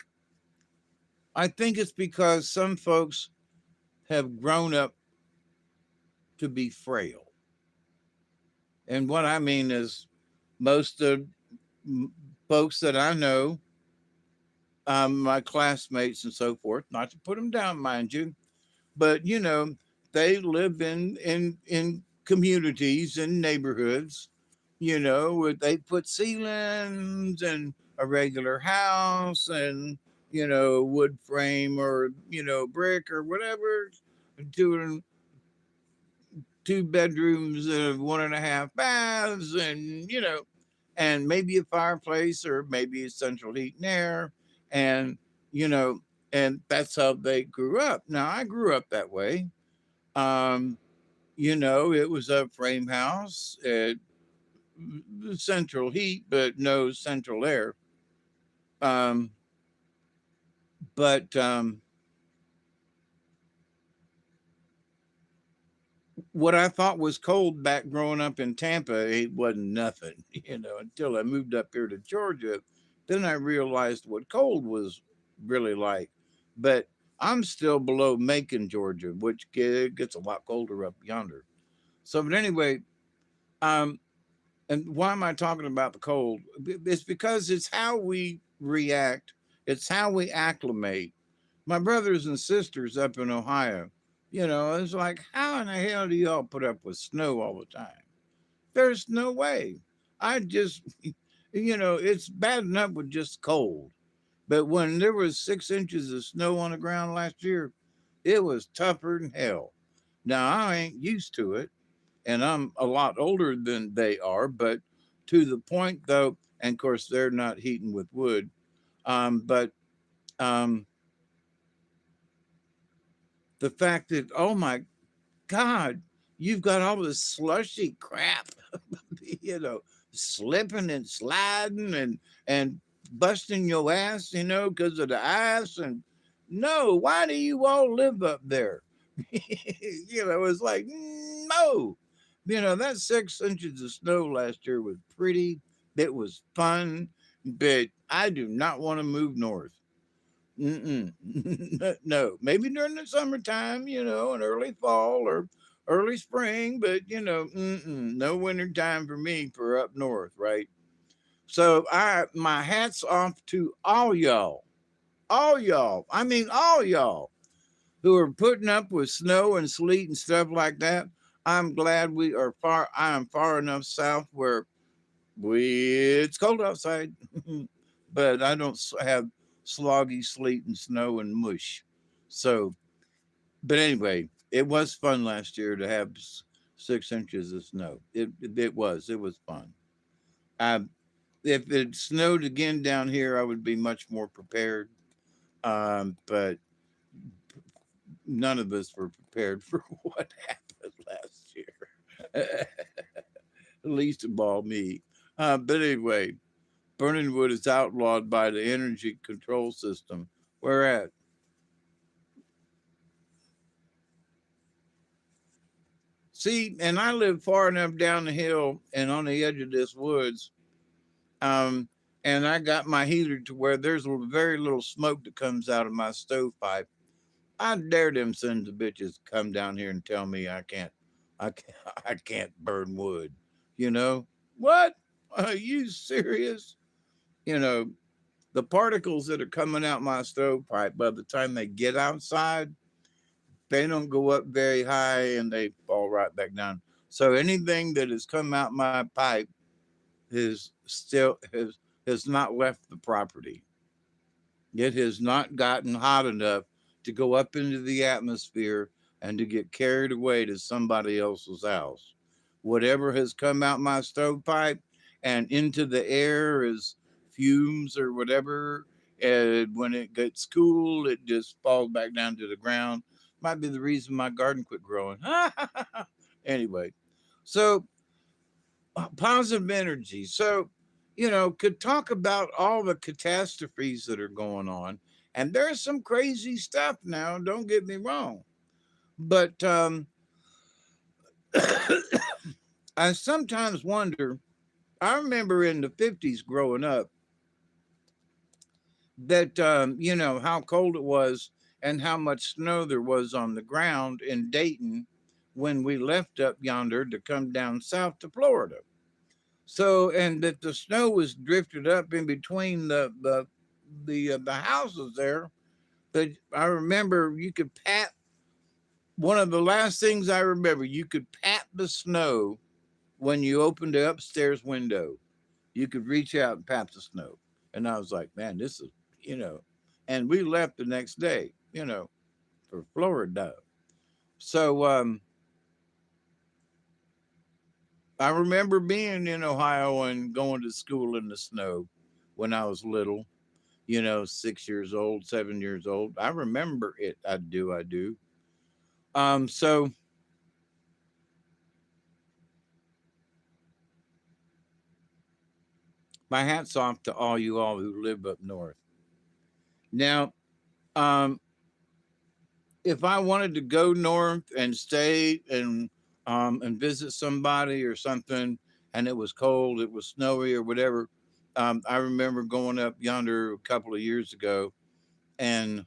it's because some folks have grown up to be frail, and what I mean is most of folks that I know, my classmates and so forth. Not to put them down, mind you, but they live in communities and neighborhoods, where they put ceilings and a regular house and wood frame or brick or whatever, doing 2 bedrooms and 1.5 baths, and and maybe a fireplace or maybe a central heat and air, and you know and that's how they grew up. Now I grew up that way. um it was a frame house, central heat but no central air. um but what I thought was cold back growing up in Tampa, it wasn't nothing, until I moved up here to Georgia. Then I realized what cold was really like. But I'm still below Macon, Georgia, which gets a lot colder up yonder. So, but anyway, um, and why am I talking about the cold? It's because it's how we react, it's how we acclimate. My brothers and sisters up in Ohio, it's like, how in the hell do y'all put up with snow all the time? There's no way. I just, it's bad enough with just cold. But when there was 6 inches of snow on the ground last year, it was tougher than hell. Now I ain't used to it, and I'm a lot older than they are, but to the point though, and of course they're not heating with wood. But um, the fact that, oh my God, you've got all this slushy crap, you know, slipping and sliding and busting your ass, because of the ice. And no, why do you all live up there? It's like, no. That 6 inches of snow last year was pretty. It was fun, but I do not want to move north. Mm-mm. No, maybe during the summertime, and early fall or early spring, but no winter time for me for up north, right? So my hats off to all y'all. I mean, all y'all who are putting up with snow and sleet and stuff like that. I'm glad we are far. I am far enough south where it's cold outside, but I don't have sloggy sleet and snow and mush. So, but anyway, it was fun last year to have 6 inches of snow. It was fun. I, if it snowed again down here, I would be much more prepared. But none of us were prepared for what happened last year. Least of all me. But anyway, burning wood is outlawed by the Energy Control System. Where at? See, and I live far enough down the hill and on the edge of this woods, um, and I got my heater to where there's very little smoke that comes out of my stovepipe. I dare them sons of bitches come down here and tell me I can't, I can't burn wood. You know what? Are you serious? You know the particles that are coming out my stovepipe by the time they get outside, they don't go up very high and they fall right back down. So anything that has come out my pipe has not left the property. It has not gotten hot enough to go up into the atmosphere and to get carried away to somebody else's house. Whatever has come out my stovepipe and into the air as fumes or whatever, and when it gets cool, it just falls back down to the ground. Might be the reason my garden quit growing. Anyway, so positive energy. So, could talk about all the catastrophes that are going on. And there's some crazy stuff now, don't get me wrong. But I sometimes wonder, I remember in the 50s growing up that, how cold it was and how much snow there was on the ground in Dayton when we left up yonder to come down south to Florida. So, and that the snow was drifted up in between the houses there. But I remember you could pat one of the last things I remember, you could pat the snow when you opened the upstairs window. You could reach out and pat the snow. And I was like, man, this is, you know, and we left the next day, for Florida. So I remember being in Ohio and going to school in the snow when I was little, 6 years old, 7 years old. I remember it. I do. So my hat's off to all you all who live up north. Now, um, if I wanted to go north and stay and visit somebody or something, and it was cold, it was snowy or whatever, I remember going up yonder a couple of years ago, and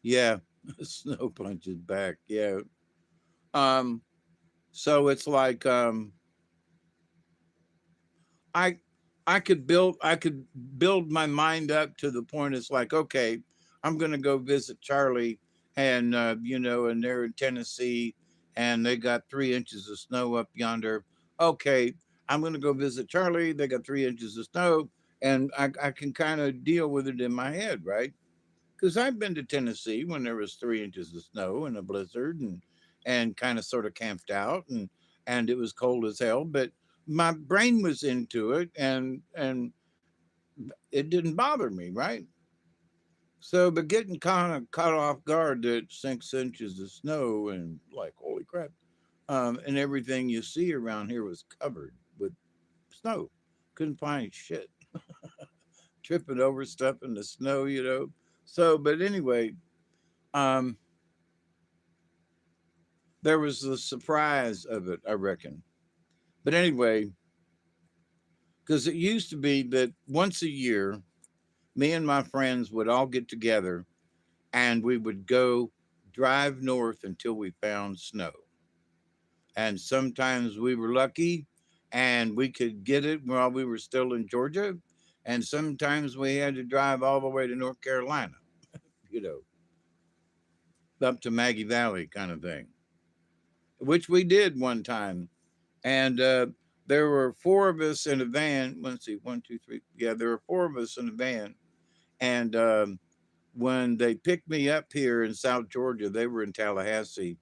yeah, snow punches back. Yeah. Um, so it's like I I could build my mind up to the point it's like, okay, I'm gonna go visit Charlie and and they're in Tennessee and they got 3 inches of snow up yonder. Okay, I'm gonna go visit Charlie, they got 3 inches of snow, and I can kind of deal with it in my head, right? Because I've been to Tennessee when there was 3 inches of snow and a blizzard and kind of sort of camped out and it was cold as hell, but my brain was into it and it didn't bother me, right? So, but getting kind of caught off guard that 6 inches of snow and like holy crap, and everything you see around here was covered with snow. Couldn't find shit. Tripping over stuff in the snow. So, but anyway, um, there was the surprise of it, I reckon. But anyway, because it used to be that once a year, me and my friends would all get together and we would go drive north until we found snow. And sometimes we were lucky and we could get it while we were still in Georgia. And sometimes we had to drive all the way to North Carolina, you know, up to Maggie Valley kind of thing, which we did one time. And there were four of us in a van. Let's see, one, two, three. Yeah, there were four of us in a van. And when they picked me up here in South Georgia, they were in Tallahassee.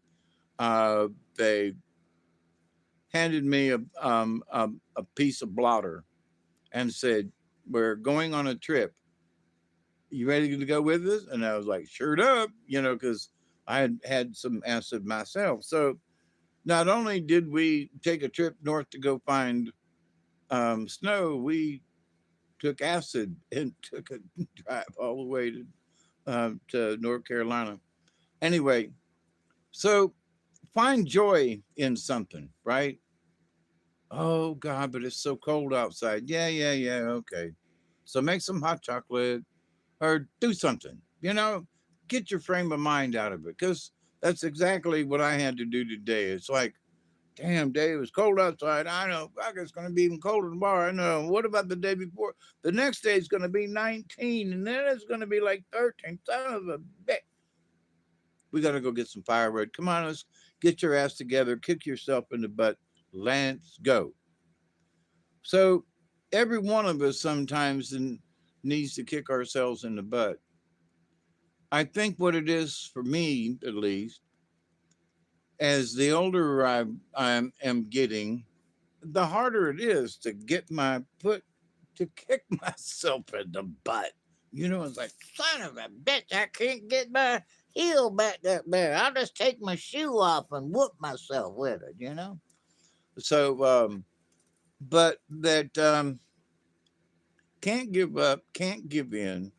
They handed me a piece of blotter and said, "We're going on a trip. You ready to go with us?" And I was like, "Sure up," because I had had some acid myself. So not only did we take a trip north to go find snow, we took acid and took a drive all the way to North Carolina. Anyway, so find joy in something, right? Oh God, but it's so cold outside. Yeah, yeah, yeah. Okay. So make some hot chocolate or do something, get your frame of mind out of it. Because that's exactly what I had to do today. It's like, damn, Dave, it was cold outside. I know. I guess it's going to be even colder tomorrow. I know. What about the day before? The next day is going to be 19, and then it's going to be like 13. Son of a bitch. We got to go get some firewood. Come on, let's get your ass together, kick yourself in the butt. Let's go. So, every one of us sometimes needs to kick ourselves in the butt. I think what it is for me, at least, as the older I am getting, the harder it is to get my foot to kick myself in the butt. It's like, son of a bitch, I can't get my heel back up there. I'll just take my shoe off and whoop myself with it. So, but that can't give up, can't give in.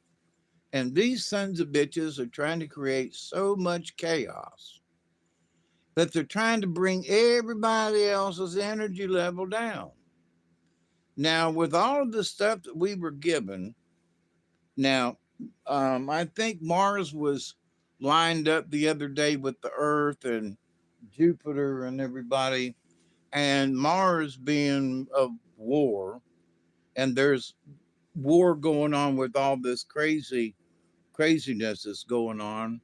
And these sons of bitches are trying to create so much chaos that they're trying to bring everybody else's energy level down. Now, with all of the stuff that we were given, now, I think Mars was lined up the other day with the Earth and Jupiter and everybody, and Mars being of war, and there's war going on with all this craziness that's going on.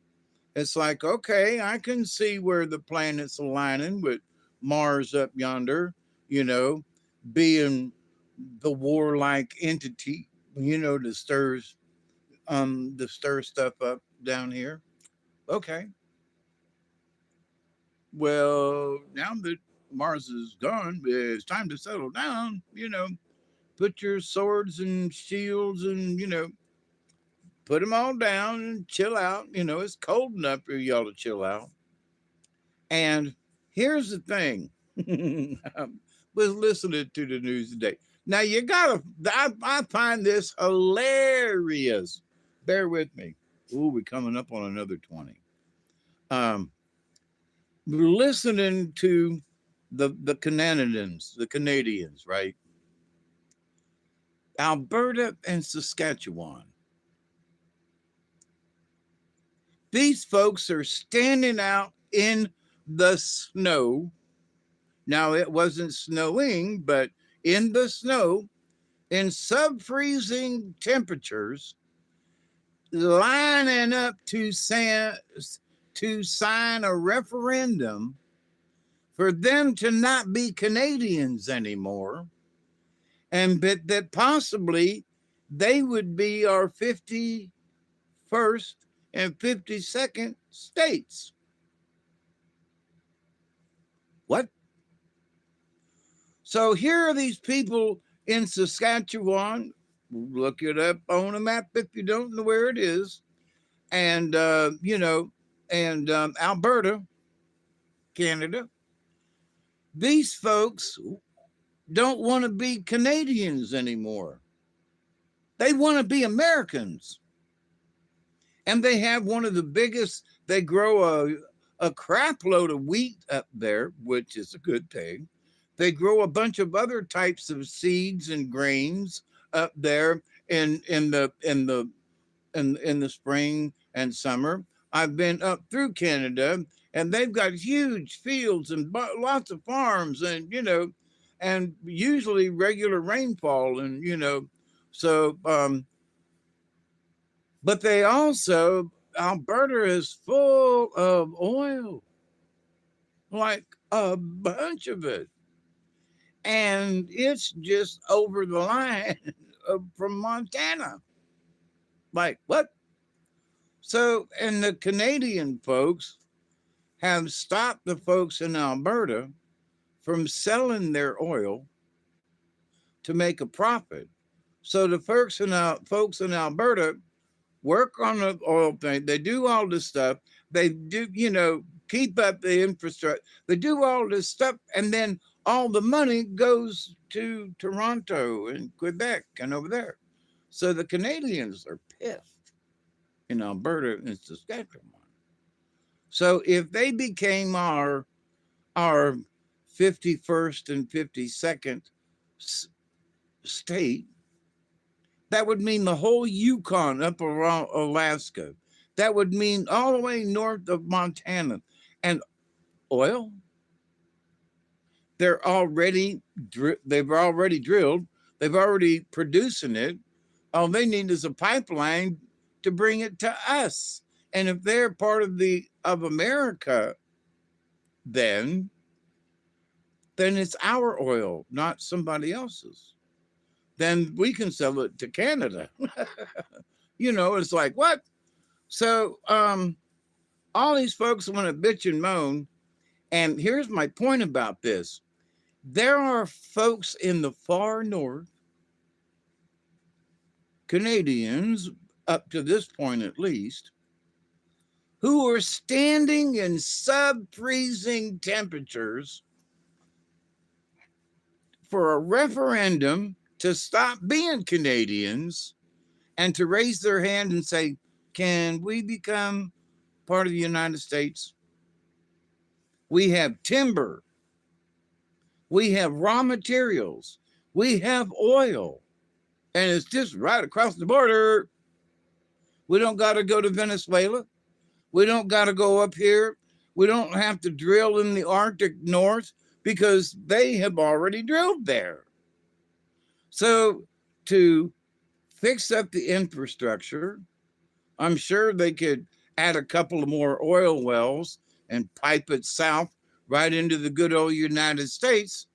It's like, okay, I can see where the planets aligning with Mars up yonder, you know, being the warlike entity, to stir stuff up down here. Okay. Well, now that Mars is gone, it's time to settle down, put your swords and shields and, put them all down and chill out. It's cold enough for y'all to chill out. And here's the thing. I was listening to the news today. Now I find this hilarious. Bear with me. Ooh, we're coming up on another 20. Um, we're listening to the Canadians, right? Alberta and Saskatchewan. These folks are standing out in the snow. Now, it wasn't snowing, but in the snow, in sub-freezing temperatures, lining up to sign a referendum for them to not be Canadians anymore, and that possibly they would be our 51st and 52nd states. What? So here are these people in Saskatchewan. Look it up on a map if you don't know where it is. And, Alberta, Canada. These folks don't want to be Canadians anymore. They want to be Americans. And they have one of the biggest, they grow a crap load of wheat up there, which is a good thing. They grow a bunch of other types of seeds and grains up there in the spring and summer. I've been up through Canada, and they've got huge fields and lots of farms, and usually regular rainfall, and so. But they also, Alberta is full of oil, like a bunch of it. And it's just over the line from Montana. Like, what? So, and the Canadian folks have stopped the folks in Alberta from selling their oil to make a profit. So the folks in Alberta work on the oil thing. They do all this stuff. They do, keep up the infrastructure. They do all this stuff, and then all the money goes to Toronto and Quebec and over there. So the Canadians are pissed in Alberta and Saskatchewan. So if they became our 51st and 52nd state, that would mean the whole Yukon up around Alaska. That would mean all the way north of Montana. And oil, they've already drilled. They've already producing it. All they need is a pipeline to bring it to us. And if they're part of America, then it's our oil, not somebody else's. Then we can sell it to Canada. It's like, what? So all these folks want to bitch and moan. And here's my point about this. There are folks in the far north, Canadians, up to this point at least, who are standing in sub-freezing temperatures for a referendum to stop being Canadians and to raise their hand and say, can we become part of the United States? We have timber. We have raw materials. We have oil. And it's just right across the border. We don't got to go to Venezuela. We don't got to go up here. We don't have to drill in the Arctic North because they have already drilled there. So to fix up the infrastructure, I'm sure they could add a couple of more oil wells and pipe it south right into the good old United States.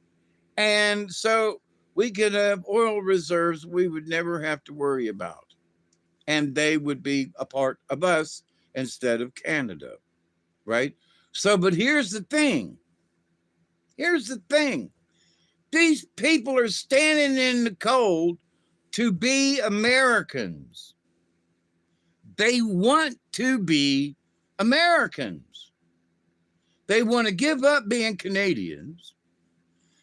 And so we could have oil reserves we would never have to worry about. And they would be a part of us instead of Canada, right? So, but here's the thing. Here's the thing. These people are standing in the cold to be Americans. They want to be Americans. They want to give up being Canadians.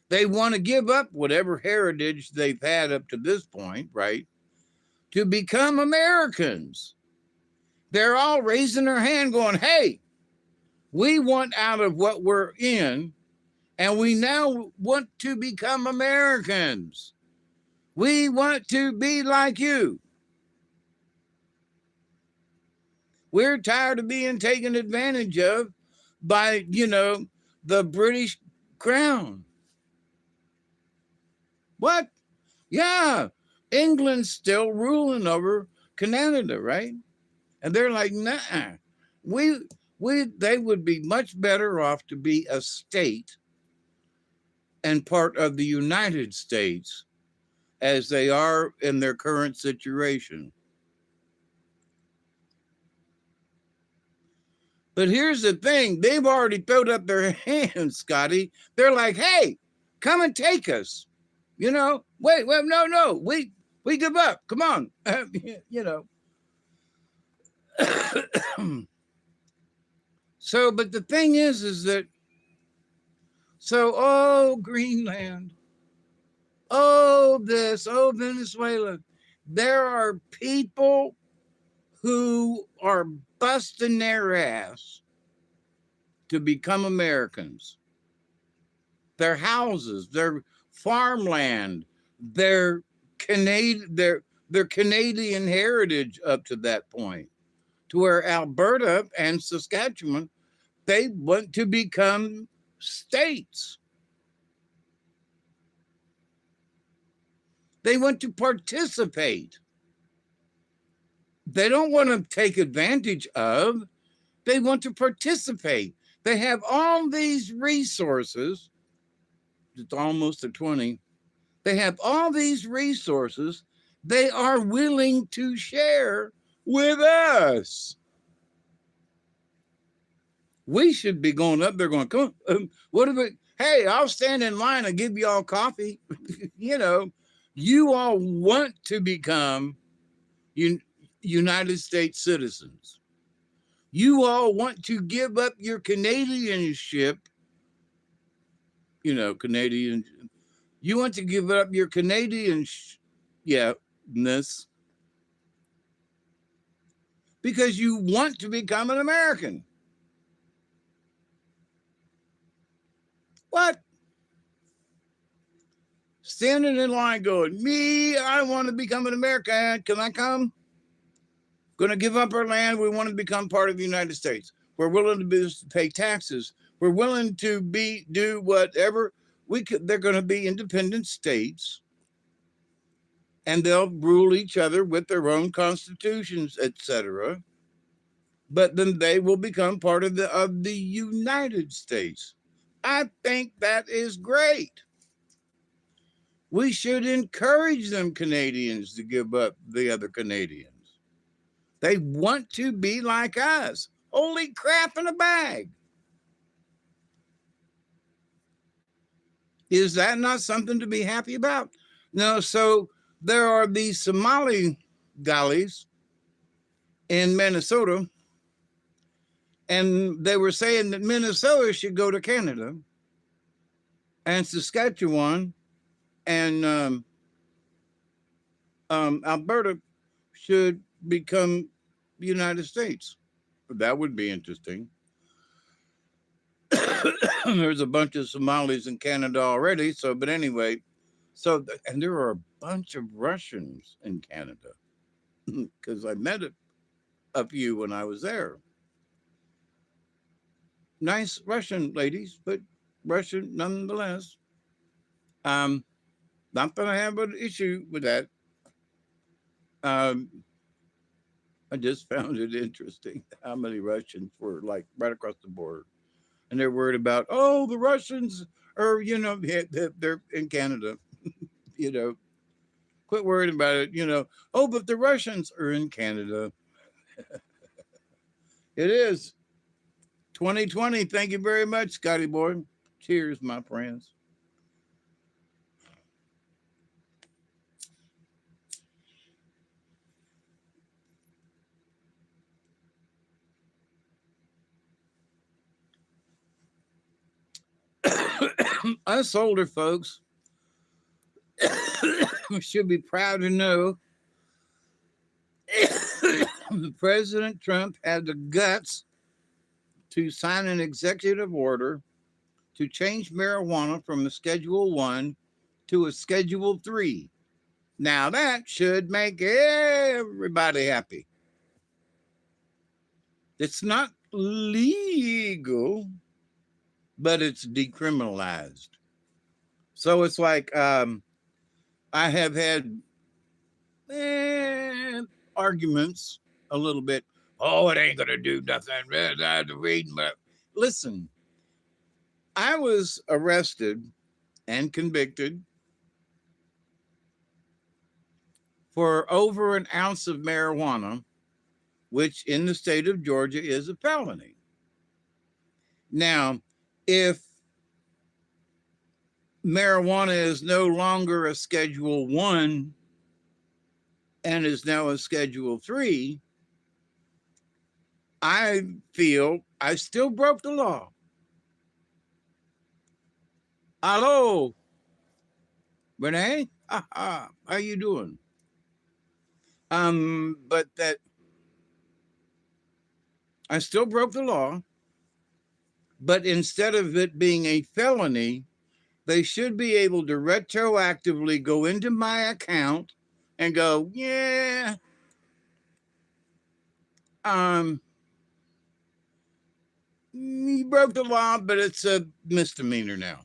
They want to give up whatever heritage they've had up to this point, right? To become Americans. They're all raising their hand going, hey, we want out of what we're in, and we now want to become Americans. We want to be like you. We're tired of being taken advantage of by, the British crown. What? Yeah, England's still ruling over Canada, right? And they're like, nah, they would be much better off to be a state and part of the United States as they are in their current situation. But here's the thing. They've already thrown up their hands, Scotty. They're like, hey, come and take us. Wait, no. We give up. Come on. So, but the thing is that, Greenland, Venezuela, there are people who are busting their ass to become Americans. Their houses, their farmland, their Canadian heritage up to that point, to where Alberta and Saskatchewan, they want to become states. They want to participate. They don't want to take advantage of. They want to participate. They have all these resources. It's almost a 20. They have all these resources they are willing to share with us. We should be going up there going, come on, hey, I'll stand in line and give you all coffee. You all want to become United States citizens. You all want to give up your Canadianship, Canadian. You want to give up your Canadianness because you want to become an American. What? Standing in line going, I want to become an American. Can I come? Going to give up our land. We want to become part of the United States. We're willing to pay taxes. We're willing to do whatever we could. They're going to be independent states, and they'll rule each other with their own constitutions, etc. But then they will become part of the United States. I think that is great. We should encourage them Canadians to give up the other Canadians. They want to be like us. Holy crap in a bag. Is that not something to be happy about? No, so there are these Somali galleys in Minnesota, and they were saying that Minnesota should go to Canada, and Saskatchewan and Alberta should become the United States. That would be interesting. There's a bunch of Somalis in Canada already. But anyway, and there are a bunch of Russians in Canada because I met a few when I was there. Nice Russian ladies, but Russian nonetheless. Not that I have an issue with that. I just found it interesting how many Russians were like right across the board, and they're worried about, oh, the Russians are, they're in Canada, you know, quit worrying about it, oh, but the Russians are in Canada. It is 2020. Thank you very much, Scotty boy. Cheers, my friends. Us older folks should be proud to know President Trump had the guts to sign an executive order to change marijuana from a Schedule 1 to a Schedule 3. Now that should make everybody happy. It's not legal, but it's decriminalized. So it's like I have had arguments a little bit. Oh, it ain't gonna do nothing. But listen, I was arrested and convicted for over an ounce of marijuana, which in the state of Georgia is a felony. Now, if marijuana is no longer a Schedule 1 and is now a Schedule 3, I feel I still broke the law. Hello, Renee? How you doing? But that I still broke the law, but instead of it being a felony, they should be able to retroactively go into my account and go, yeah, you broke the law, but it's a misdemeanor now.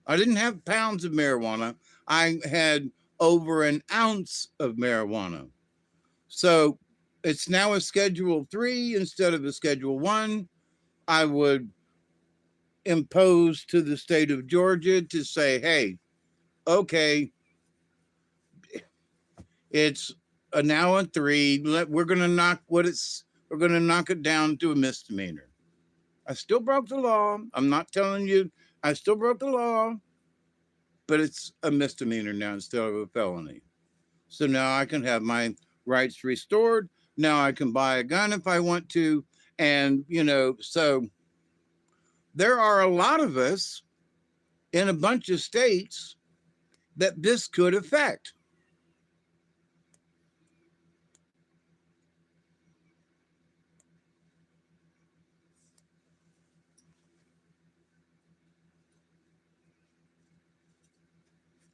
I didn't have pounds of marijuana. I had over an ounce of marijuana. So it's now a Schedule 3 instead of a Schedule 1. I would impose to the state of Georgia to say, hey, okay, it's now a 3. We're going to knock it down to a misdemeanor. I still broke the law. I'm not telling you I still broke the law, but it's a misdemeanor now instead of a felony. So now I can have my rights restored. Now I can buy a gun if I want to. And, so there are a lot of us in a bunch of states that this could affect.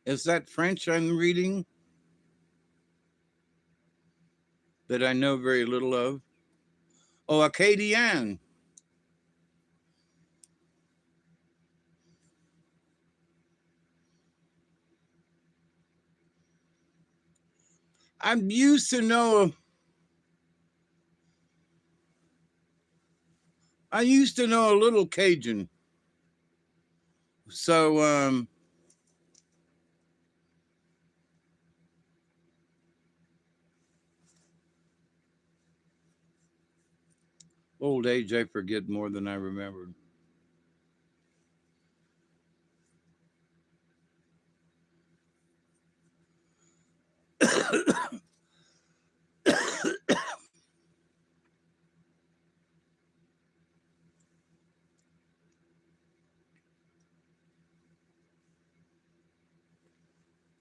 Is that French I'm reading that I know very little of? Oh, Acadian. I used to know a little Cajun. So old age, I forget more than I remembered.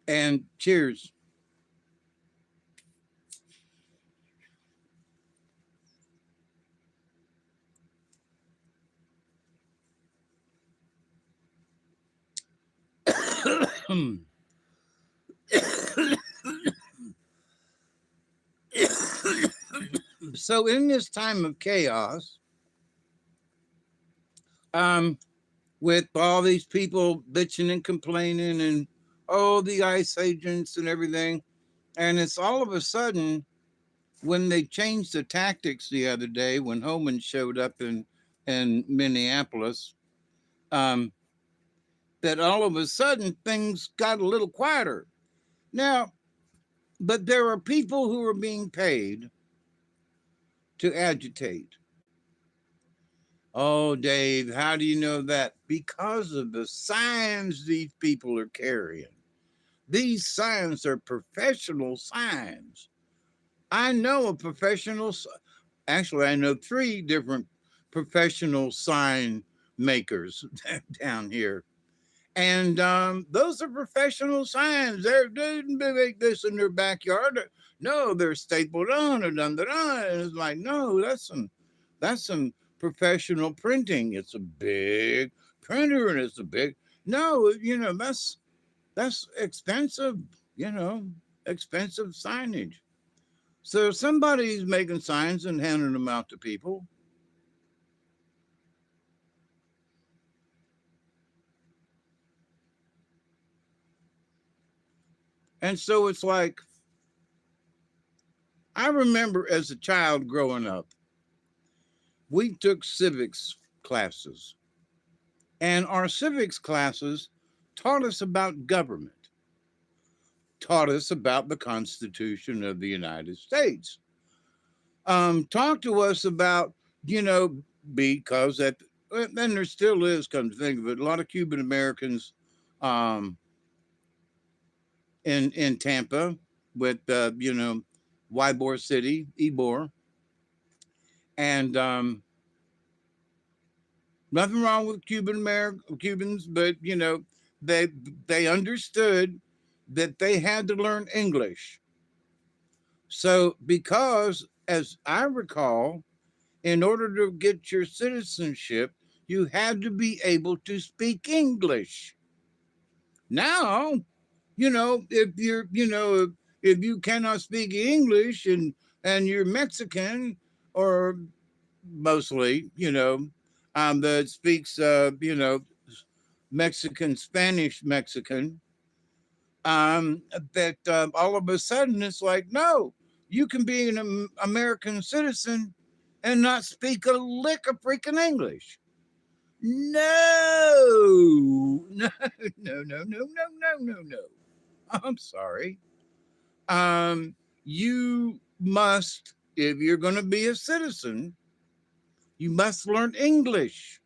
And cheers. So in this time of chaos, with all these people bitching and complaining and the ICE agents and everything, and it's all of a sudden when they changed the tactics the other day, when Homan showed up in Minneapolis, um, that all of a sudden things got a little quieter. Now, but there are people who are being paid to agitate. Oh, Dave, how do you know that? Because of the signs these people are carrying. These signs are professional signs. I know a professional, actually, I know 3 different professional sign makers down here. And those are professional signs. They didn't make this in their backyard. No, they're stapled on or done that on. And it's like, no, that's some professional printing. It's a big printer and it's a big no, that's expensive, you know, expensive signage. So somebody's making signs and handing them out to people. And so it's like, I remember as a child growing up, we took civics classes, and our civics classes taught us about government, taught us about the Constitution of the United States, talked to us about, you know, because at and there still is, come to think of it, a lot of Cuban Americans um, in Tampa with Ybor City, Ybor, and nothing wrong with Cubans, but they they understood that they had to learn English. So because, as I recall, in order to get your citizenship, you had to be able to speak English. Now, if if you cannot speak English and you're Mexican, or mostly, that speaks, Mexican, Spanish Mexican, that all of a sudden it's like, no, you can be an American citizen and not speak a lick of freaking English. No, no, no, no, no, no, no, no, no. I'm sorry. You must, if you're going to be a citizen, you must learn English.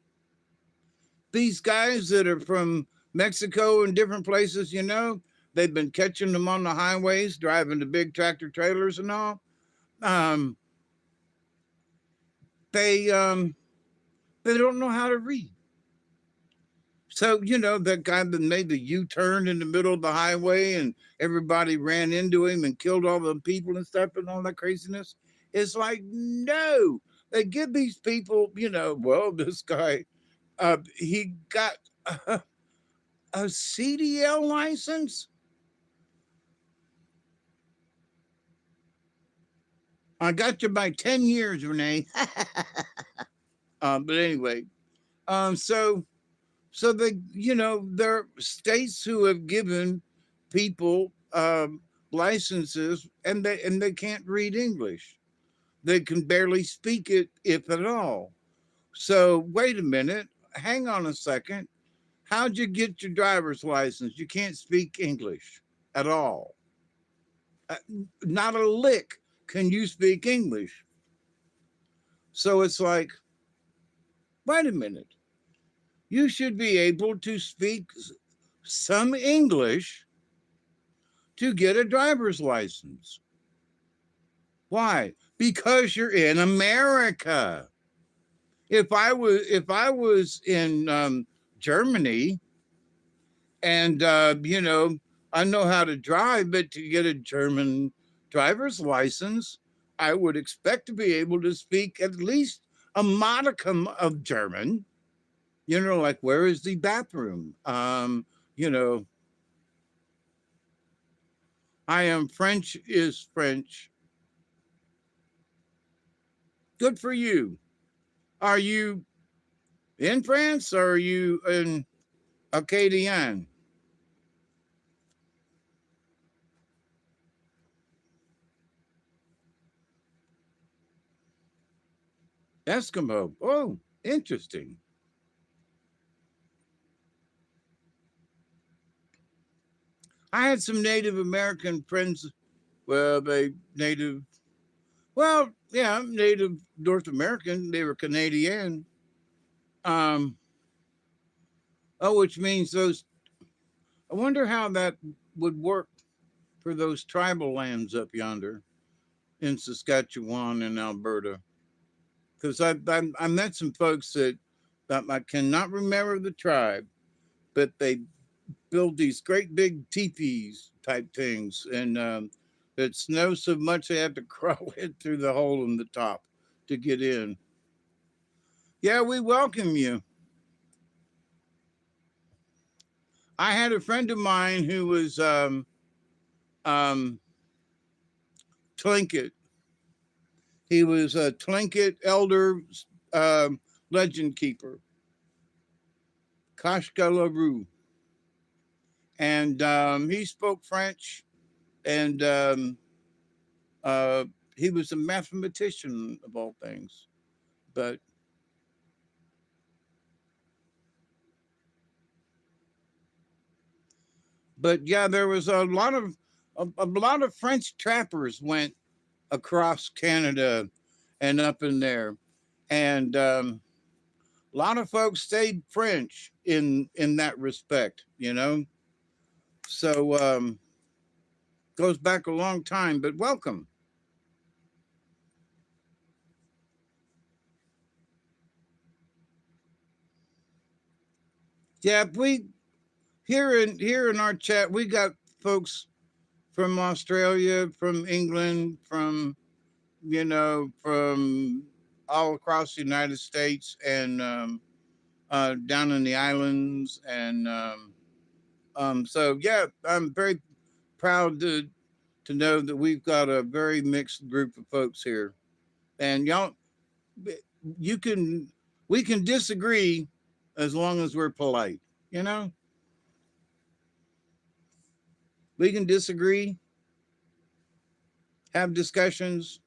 These guys that are from Mexico and different places, they've been catching them on the highways, driving the big tractor trailers and all. Um, they don't know how to read. So, that guy that made the U-turn in the middle of the highway and everybody ran into him and killed all the people and stuff and all that craziness. It's like, no, they give these people, well, this guy, he got a CDL license. I got you by 10 years, Renee. But anyway, so they, there are states who have given people licenses, and they can't read English. They can barely speak it, if at all. So wait a minute, hang on a second. How'd you get your driver's license? You can't speak English at all. Uh, Not a lick can you speak English. So it's like, wait a minute. You should be able to speak some English to get a driver's license. Why? Because you're in America. If I was in Germany, and I know how to drive, but to get a German driver's license, I would expect to be able to speak at least a modicum of German. Like, where is the bathroom? You know, I am French is French. Good for you. Are you in France or are you in Acadian? Eskimo. Oh, interesting. I had some Native American friends. Well, Native North American. They were Canadian. Um, which means those. I wonder how that would work for those tribal lands up yonder in Saskatchewan and Alberta. Because I met some folks that I cannot remember the tribe, but they build these great big teepees type things, and it snows so much they have to crawl in through the hole in the top to get in. Yeah, we welcome you. I had a friend of mine who was um, Tlingit. He was a Tlingit elder legend keeper, Kashkalaroo. And he spoke French, and uh, he was a mathematician of all things. But yeah, there was a lot of French trappers went across Canada and up in there, and a lot of folks stayed French in that respect, you know. So goes back a long time, but welcome. Yeah, we here in our chat we got folks from Australia, from England, from from all across the United States and down in the islands, and so yeah, I'm very proud to know that we've got a very mixed group of folks here, and y'all, you can we can disagree as long as we're polite, you know. We can disagree, have discussions.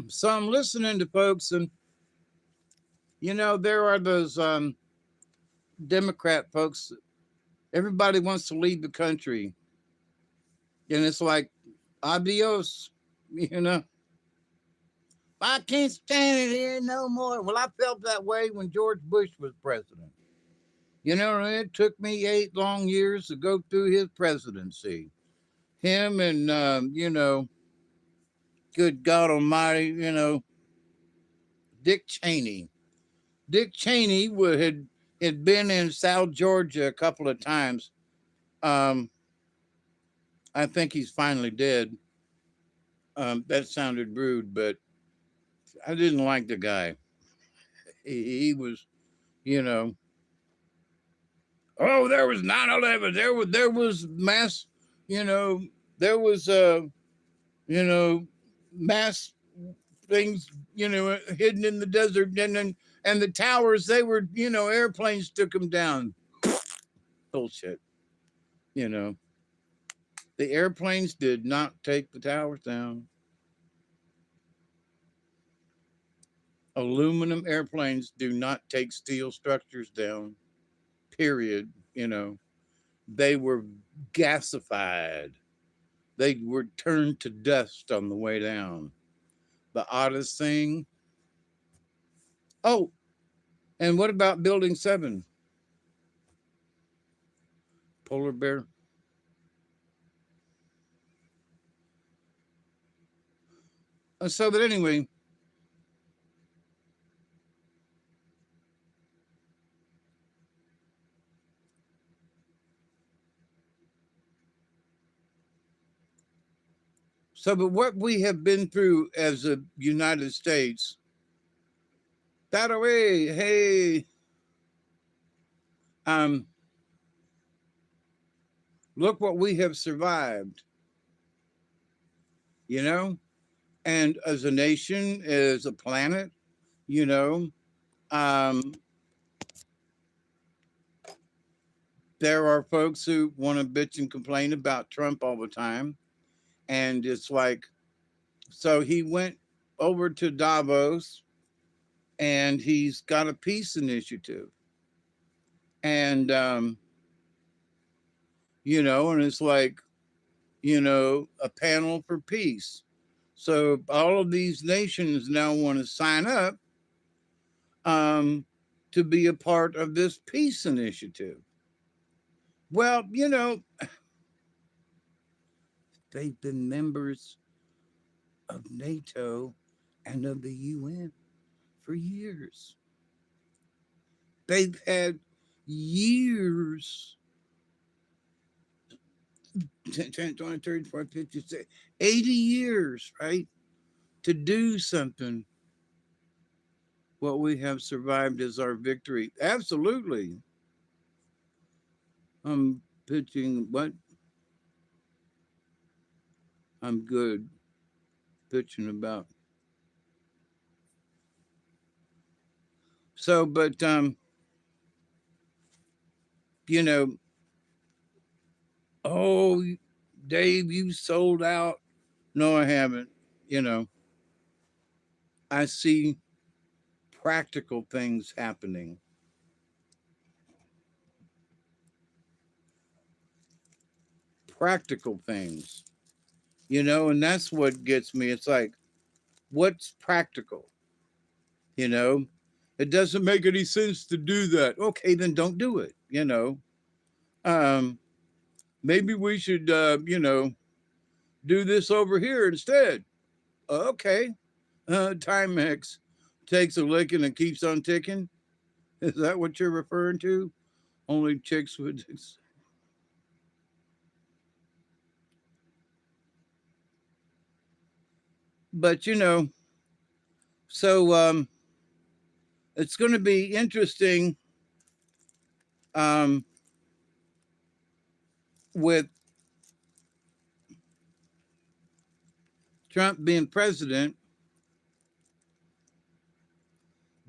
So I'm listening to folks, and there are those Democrat folks. Everybody wants to leave the country, and it's like adios. You know, I can't stand it here no more. Well, I felt that way when George Bush was president. It took me 8 long years to go through his presidency. Him and good God Almighty, Dick Cheney. Dick Cheney had been in South Georgia a couple of times. Um, I think he's finally dead. That sounded rude, but I didn't like the guy. He was, you know, oh, there was 9/11. There was mass, you know, there was you know, mass things, hidden in the desert, and the towers. They were, airplanes took them down. Bullshit. You know, the airplanes did not take the towers down. Aluminum airplanes do not take steel structures down. Period. They were gasified. They were turned to dust on the way down. The oddest thing. Oh, and what about Building 7? Polar bear. But anyway, but what we have been through as a United States that away. Hey, um, look what we have survived, you know, and as a nation, as a planet, you know, um, there are folks who want to bitch and complain about Trump all the time. And it's like, so he went over to Davos and he's got a peace initiative. And, and it's like, a panel for peace. So all of these nations now want to sign up um, to be a part of this peace initiative. Well, they've been members of NATO and of the UN for years. They've had years 10, 20, 30, 40, 50, 80 years, right? To do something. What we have survived is our victory. Absolutely. I'm pitching what? I'm good pitching about. So, but, you know, oh, Dave, you sold out. No, I haven't. You know, I see practical things happening. Practical things, and that's what gets me. It's like, what's practical? You know, it doesn't make any sense to do that. Okay, then don't do it. Um, maybe we should, do this over here instead. Okay. Timex takes a licking and keeps on ticking. Is that what you're referring to? Only chicks would. But so it's going to be interesting um, with Trump being president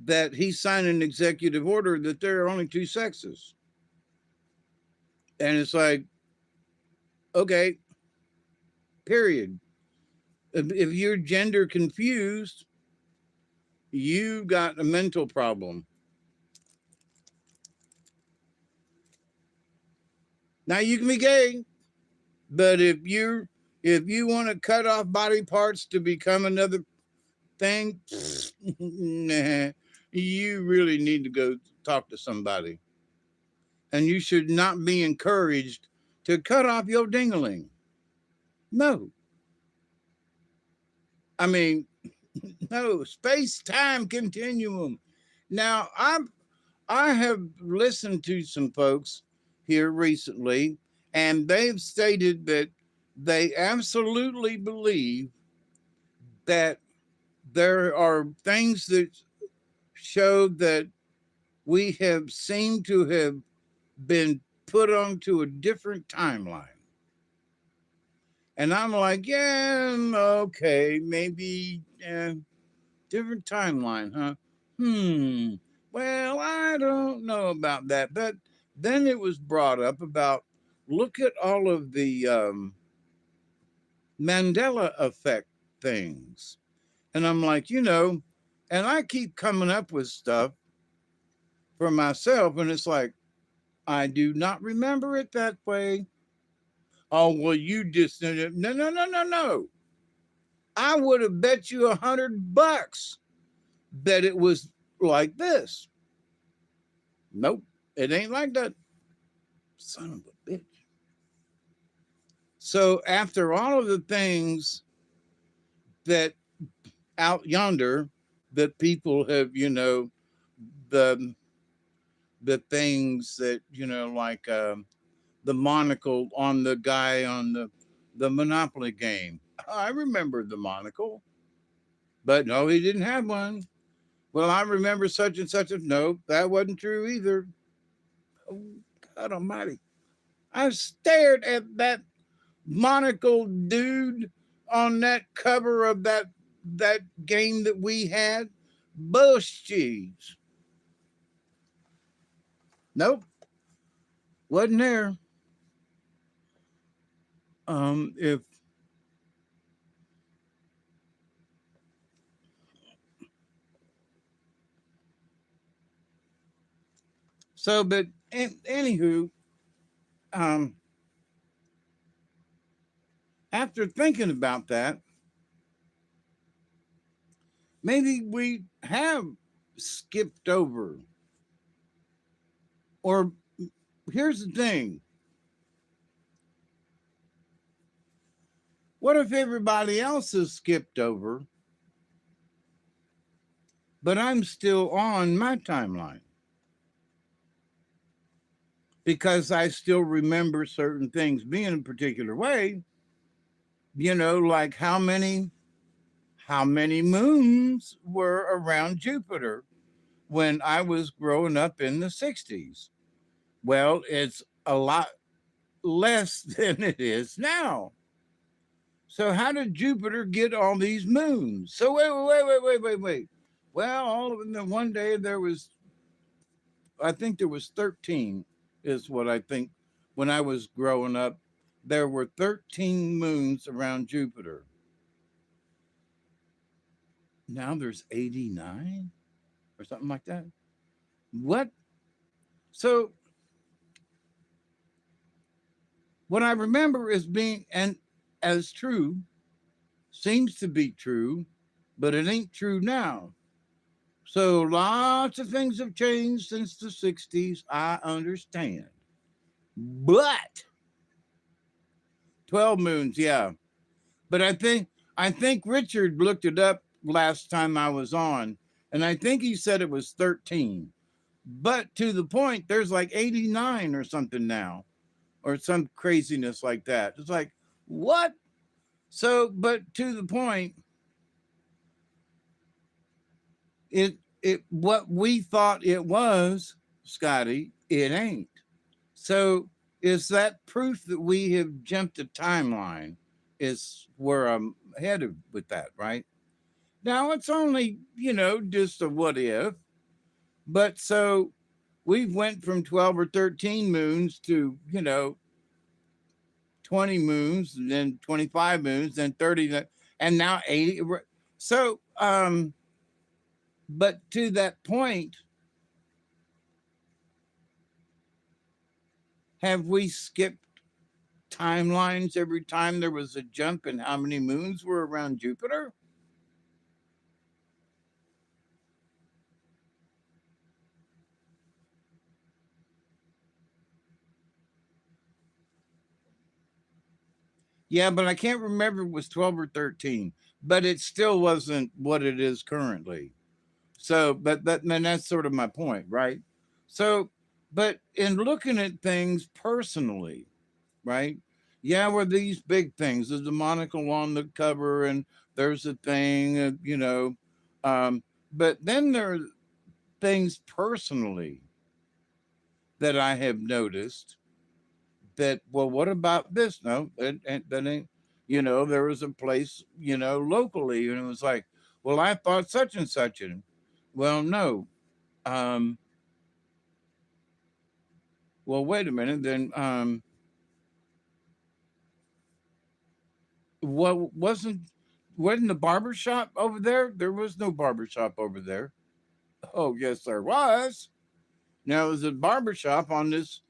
that he signed an executive order that there are only two sexes. And it's like, okay, period. If you're gender confused, you got a mental problem. Now you can be gay, but if you want to cut off body parts to become another thing, nah, you really need to go talk to somebody. And you should not be encouraged to cut off your dingaling. No. I mean, no, space-time continuum. Now, I have listened to some folks here recently, and they've stated that they absolutely believe that there are things that show that we have seemed to have been put onto a different timeline. And I'm like, yeah, okay, maybe different timeline, huh? Well, I don't know about that. But then it was brought up about look at all of the Mandela effect things. And I'm like, and I keep coming up with stuff for myself. And it's like, I do not remember it that way. Oh, well, you just, no, no, no, no, no. I would have bet you $100 that it was like this. Nope, it ain't like that. Son of a bitch. So after all of the things that out yonder that people have, the things that, like the monocle on the guy on the Monopoly game. I remember the monocle, but no, he didn't have one. Well, I remember such and such. No, that wasn't true either. Oh, God Almighty! I stared at that monocled dude on that cover of that game that we had. Bush cheese. Nope, wasn't there. If so, but anywho, um, after thinking about that, maybe we have skipped over. Or here's the thing: what if everybody else has skipped over, but I'm still on my timeline because I still remember certain things being a particular way? Like how many moons were around Jupiter when I was growing up in the 60s? Well, it's a lot less than it is now. So how did Jupiter get all these moons? So wait. Well, all of them, one day I think there was 13 is what I think. When I was growing up, there were 13 moons around Jupiter. Now there's 89 or something like that. What? So what I remember is being, and as true, seems to be true, but it ain't true now. So lots of things have changed since the 60s. I understand. But 12 moons, yeah. But I think Richard looked it up last time I was on, and I think he said it was 13. But to the point, there's like 89 or something now, or some craziness like that. It's like, what? So, but to the point, it what we thought it was, Scotty, it ain't. So is that proof that we have jumped a timeline? Is where I'm headed with that, right? Now it's only, just a what if, but so we went from 12 or 13 moons to, 20 moons, and then 25 moons, then 30, and now 80. So, but to that point, have we skipped timelines every time there was a jump in how many moons were around Jupiter? Yeah, but I can't remember if it was 12 or 13, but it still wasn't what it is currently. So, but and that's sort of my point, right? So, but in looking at things personally, right? Yeah, were these big things? There's a monocle on the cover, and there's a thing, um, but then there are things personally that I have noticed that, well, what about this? No, that ain't, there was a place, locally, and it was like, well, I thought such and such. And, well, no. Um, well, wait a minute. Then, what wasn't the barber shop over there? There was no barber shop over there. Oh, yes, there was. Now there's a barber shop on this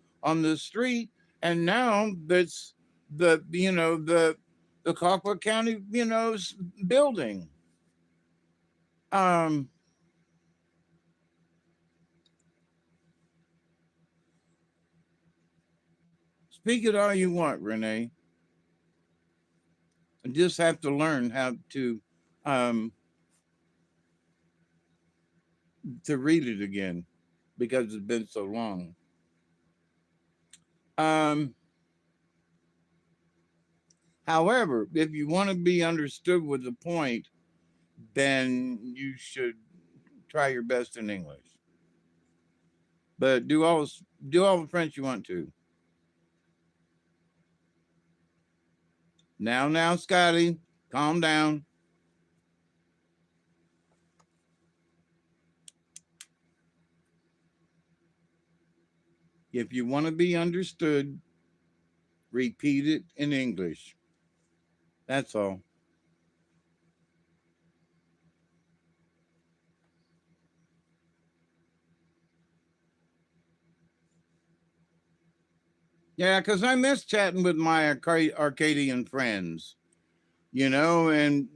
street, and now that's the Colquitt County building. Um, Speak it all you want, Renee. You just have to learn how um, to read it again because it's been so long. Um, However, if you want to be understood with the point, then you should try your best in English. But do all the French you want to. Now, Scotty, calm down. If you want to be understood, repeat it in English. That's all. Yeah, because I miss chatting with my Arcadian friends, and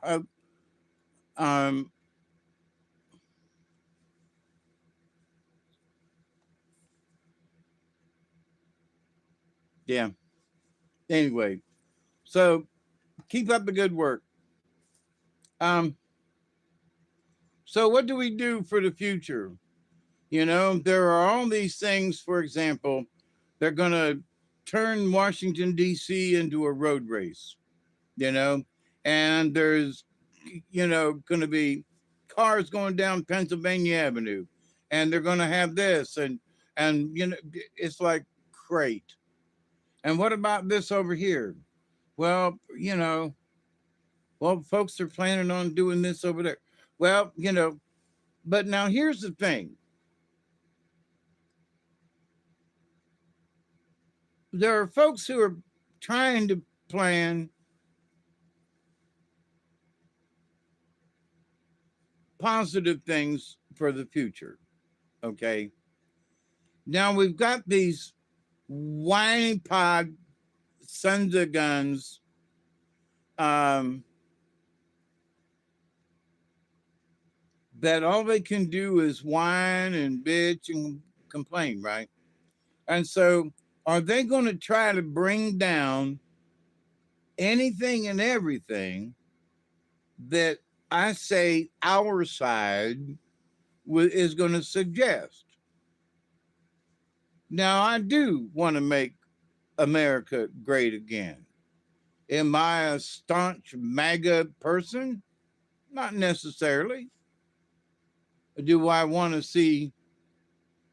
I, um, yeah. Anyway, so keep up the good work. Um, so what do we do for the future? There are all these things. For example, they're going to turn Washington D.C. into a road race. You know, and there's going to be cars going down Pennsylvania Avenue, and they're going to have this, and it's like great. And what about this over here? Well, folks are planning on doing this over there. Well, but now here's the thing. There are folks who are trying to plan positive things for the future. Okay. Now we've got these whiny pod sons of guns, um, that all they can do is whine and bitch and complain, right? And so, are they going to try to bring down anything and everything that I say our side is going to suggest? Now, I do want to make America great again. Am I a staunch MAGA person? Not necessarily. Do I want to see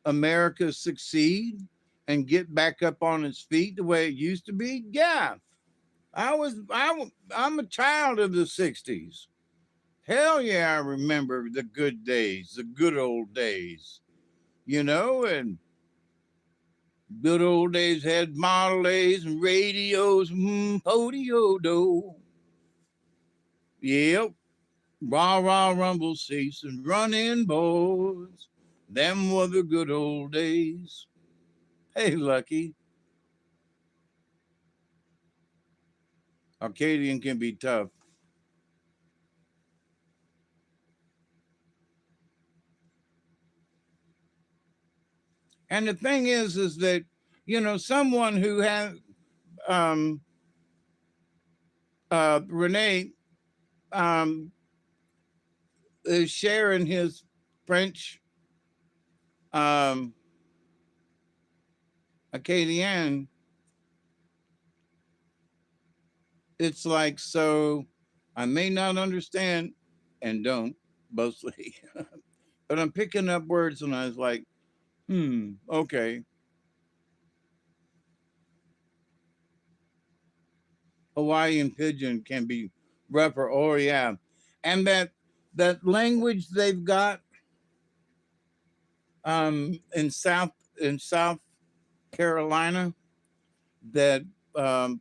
America succeed and get back up on its feet the way it used to be? Yeah. I'm a child of the 60s. Hell yeah, I remember the good days, the good old days. And good old days had Model A's and radios, podio do. Yep. Rah rah rumble seats and running boys. Them were the good old days. Hey, Lucky. Arcadian can be tough. And the thing is that, someone who has, um, Renee, um, is sharing his French, um, Acadian. It's like, so I may not understand and don't mostly, but I'm picking up words and I was like, okay. Hawaiian pidgin can be rougher. Oh yeah, and that language they've got, in South Carolina, that,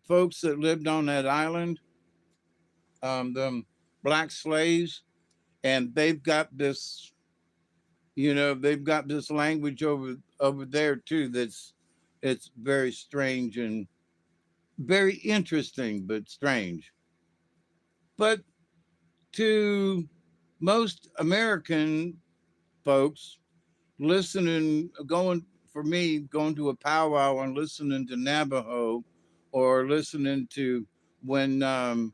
folks that lived on that island, the black slaves, and they've got this language over there too. It's very strange and very interesting, but strange. But to most American folks, going to a powwow and listening to Navajo, or listening to when um,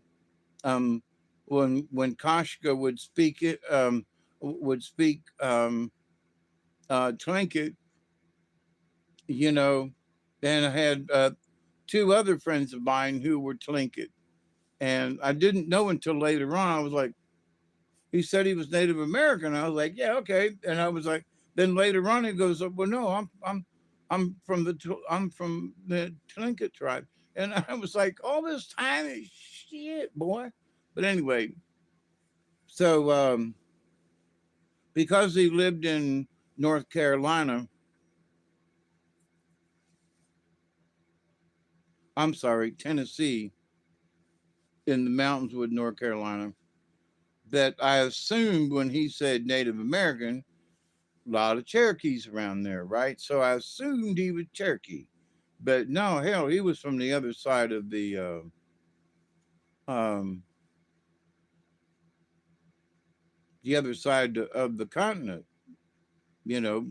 when Kashka would speak Tlingit, you know, and I had, two other friends of mine who were Tlingit, and I didn't know until later on. I was like, he said he was Native American. I was like, yeah, okay. And I was like, then later on he goes, well, no, I'm from the Tlingit tribe. And I was like, all this time is shit, boy. But anyway, so because he lived in North Carolina, I'm sorry, Tennessee, in the mountains with North Carolina, that I assumed when he said Native American, a lot of Cherokees around there, right? So I assumed he was Cherokee. But no, hell, he was from the other side of um, the other side of the continent,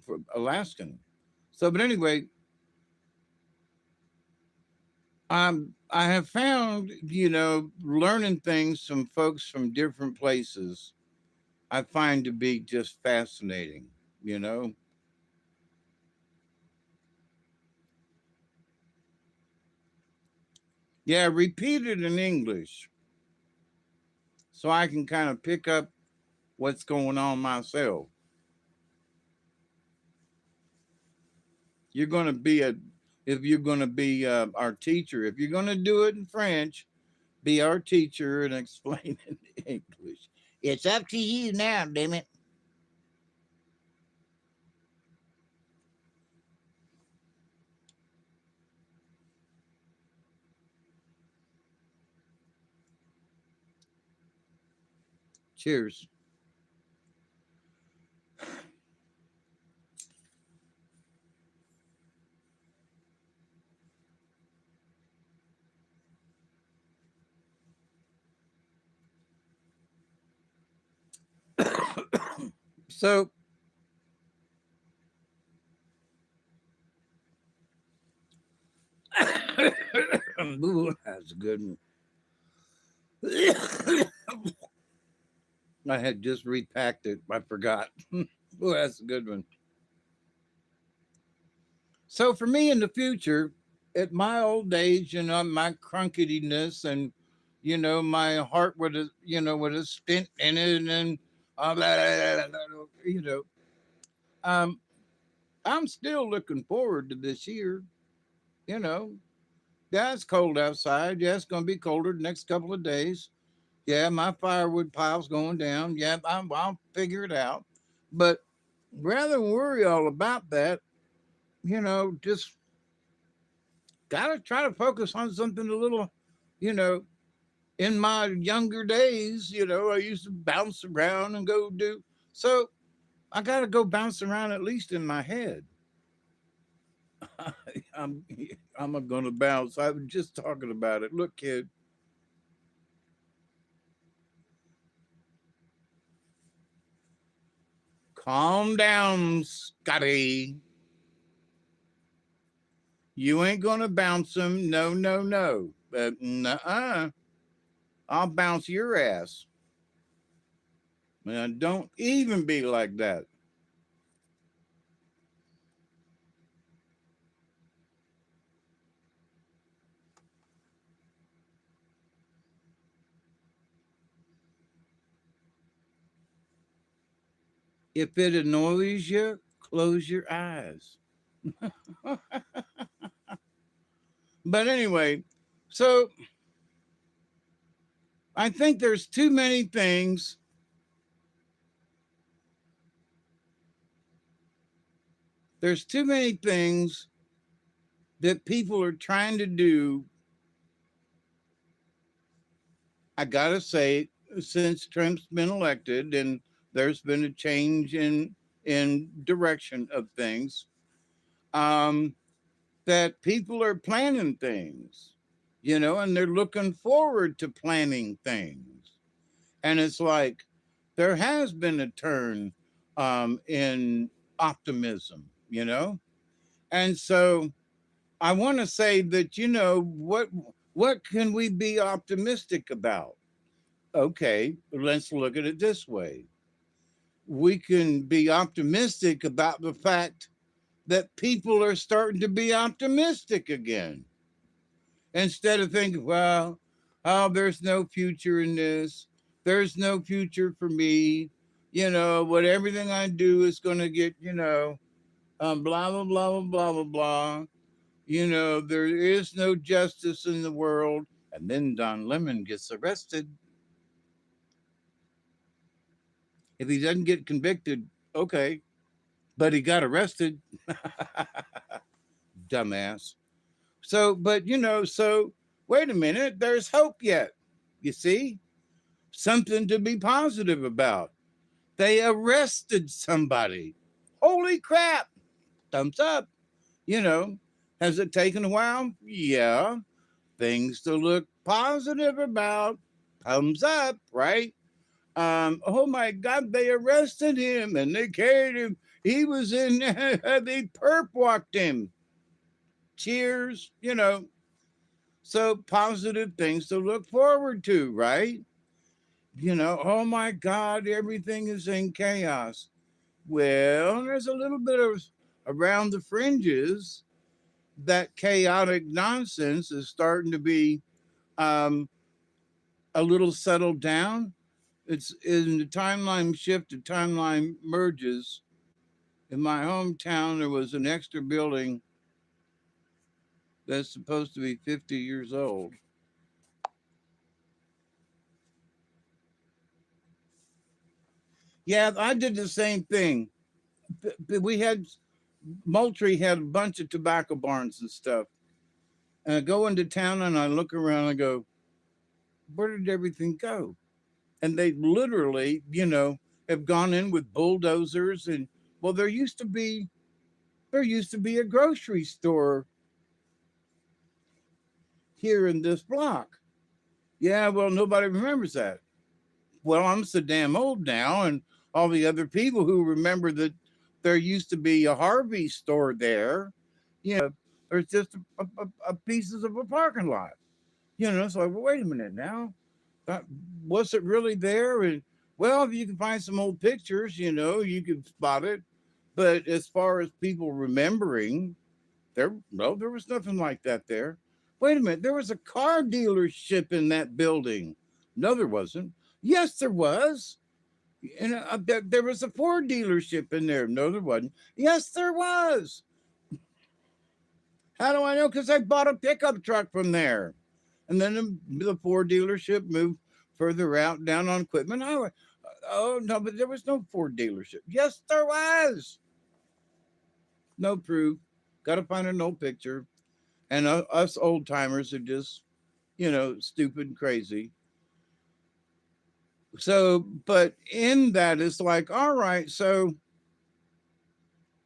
from Alaskan. So, but anyway, I have found, learning things from folks from different places, I find to be just fascinating, you know. Yeah, repeat it in English so I can kind of pick up what's going on myself. You're going to be if you're going to be our teacher, if you're going to do it in French, be our teacher and explain it in English. It's up to you now, damn it. Cheers. So, ooh, that's a good one. I had just repacked it. I forgot. Oh, that's a good one. So for me in the future, at my old age, my crunkettiness and my heart with a stint in it and all that, um, I'm still looking forward to this year. You know, yeah, it's cold outside. Yeah, it's going to be colder the next couple of days. Yeah, my firewood pile's going down. Yeah, I'll figure it out. But rather than worry all about that, just gotta try to focus on something a little, you know, in my younger days, I used to bounce around and go do. So I gotta go bounce around at least in my head. I'm I'm gonna bounce. I was just talking about it. Look, kid, calm down, Scotty. You ain't gonna bounce him. No, no, no. Nuh-uh. I'll bounce your ass. Don't even be like that. If it annoys you, close your eyes. But anyway, so I think there's too many things that people are trying to do. I gotta say, since Trump's been elected and there's been a change in direction of things, um, that people are planning things, and they're looking forward to planning things. And it's like there has been a turn in optimism, and so I want to say that what can we be optimistic about? Okay, let's look at it this way. We can be optimistic about the fact that people are starting to be optimistic again instead of thinking, well, oh, there's no future in this. There's no future for me. What everything I do is going to get, blah, blah, blah, blah, blah, blah, blah. There is no justice in the world. And then Don Lemon gets arrested. If he doesn't get convicted, okay. But he got arrested. Dumbass. So wait a minute, there's hope yet. You see? Something to be positive about. They arrested somebody. Holy crap. Thumbs up. You know, has it taken a while? Yeah. Things to look positive about. Thumbs up, right? Oh my God, they arrested him and they carried him. He was in, they perp walked him. Cheers, So positive things to look forward to, right? Oh my God, everything is in chaos. Well, there's a little bit of around the fringes that chaotic nonsense is starting to be um, a little settled down. It's in the timeline shift, the timeline merges. In my hometown, there was an extra building that's supposed to be 50 years old. Yeah, I did the same thing. We had Moultrie had a bunch of tobacco barns and stuff. And I go into town and I look around and I go, where did everything go? And they literally, have gone in with bulldozers and well, there used to be a grocery store here in this block. Yeah, well, nobody remembers that. Well, I'm so damn old now, and all the other people who remember that there used to be a Harvey store there, there's just a pieces of a parking lot. So well, wait a minute now. That, was it really there? And well, if you can find some old pictures, you can spot it. But as far as people remembering, there was nothing like that there. Wait a minute, there was a car dealership in that building. No, there wasn't. Yes, there was. There was a Ford dealership in there. No, there wasn't. Yes, there was. How do I know? Because I bought a pickup truck from there. And then the Ford dealership moved further out down on Quitman Highway. Oh, no, but there was no Ford dealership. Yes, there was. No proof. Got to find an old picture. And us old timers are just, stupid and crazy. So, but in that, it's like, all right, so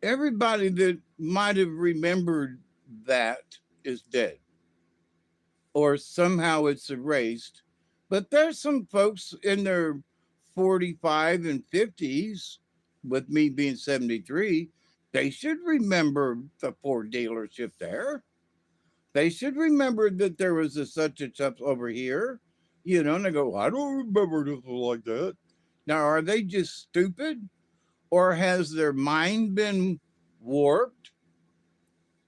everybody that might have remembered that is dead or somehow it's erased. But there's some folks in their 45 and 50s, with me being 73, they should remember the Ford dealership there. They should remember that there was a such and such over here, and they go, I don't remember this like that. Now, are they just stupid or has their mind been warped?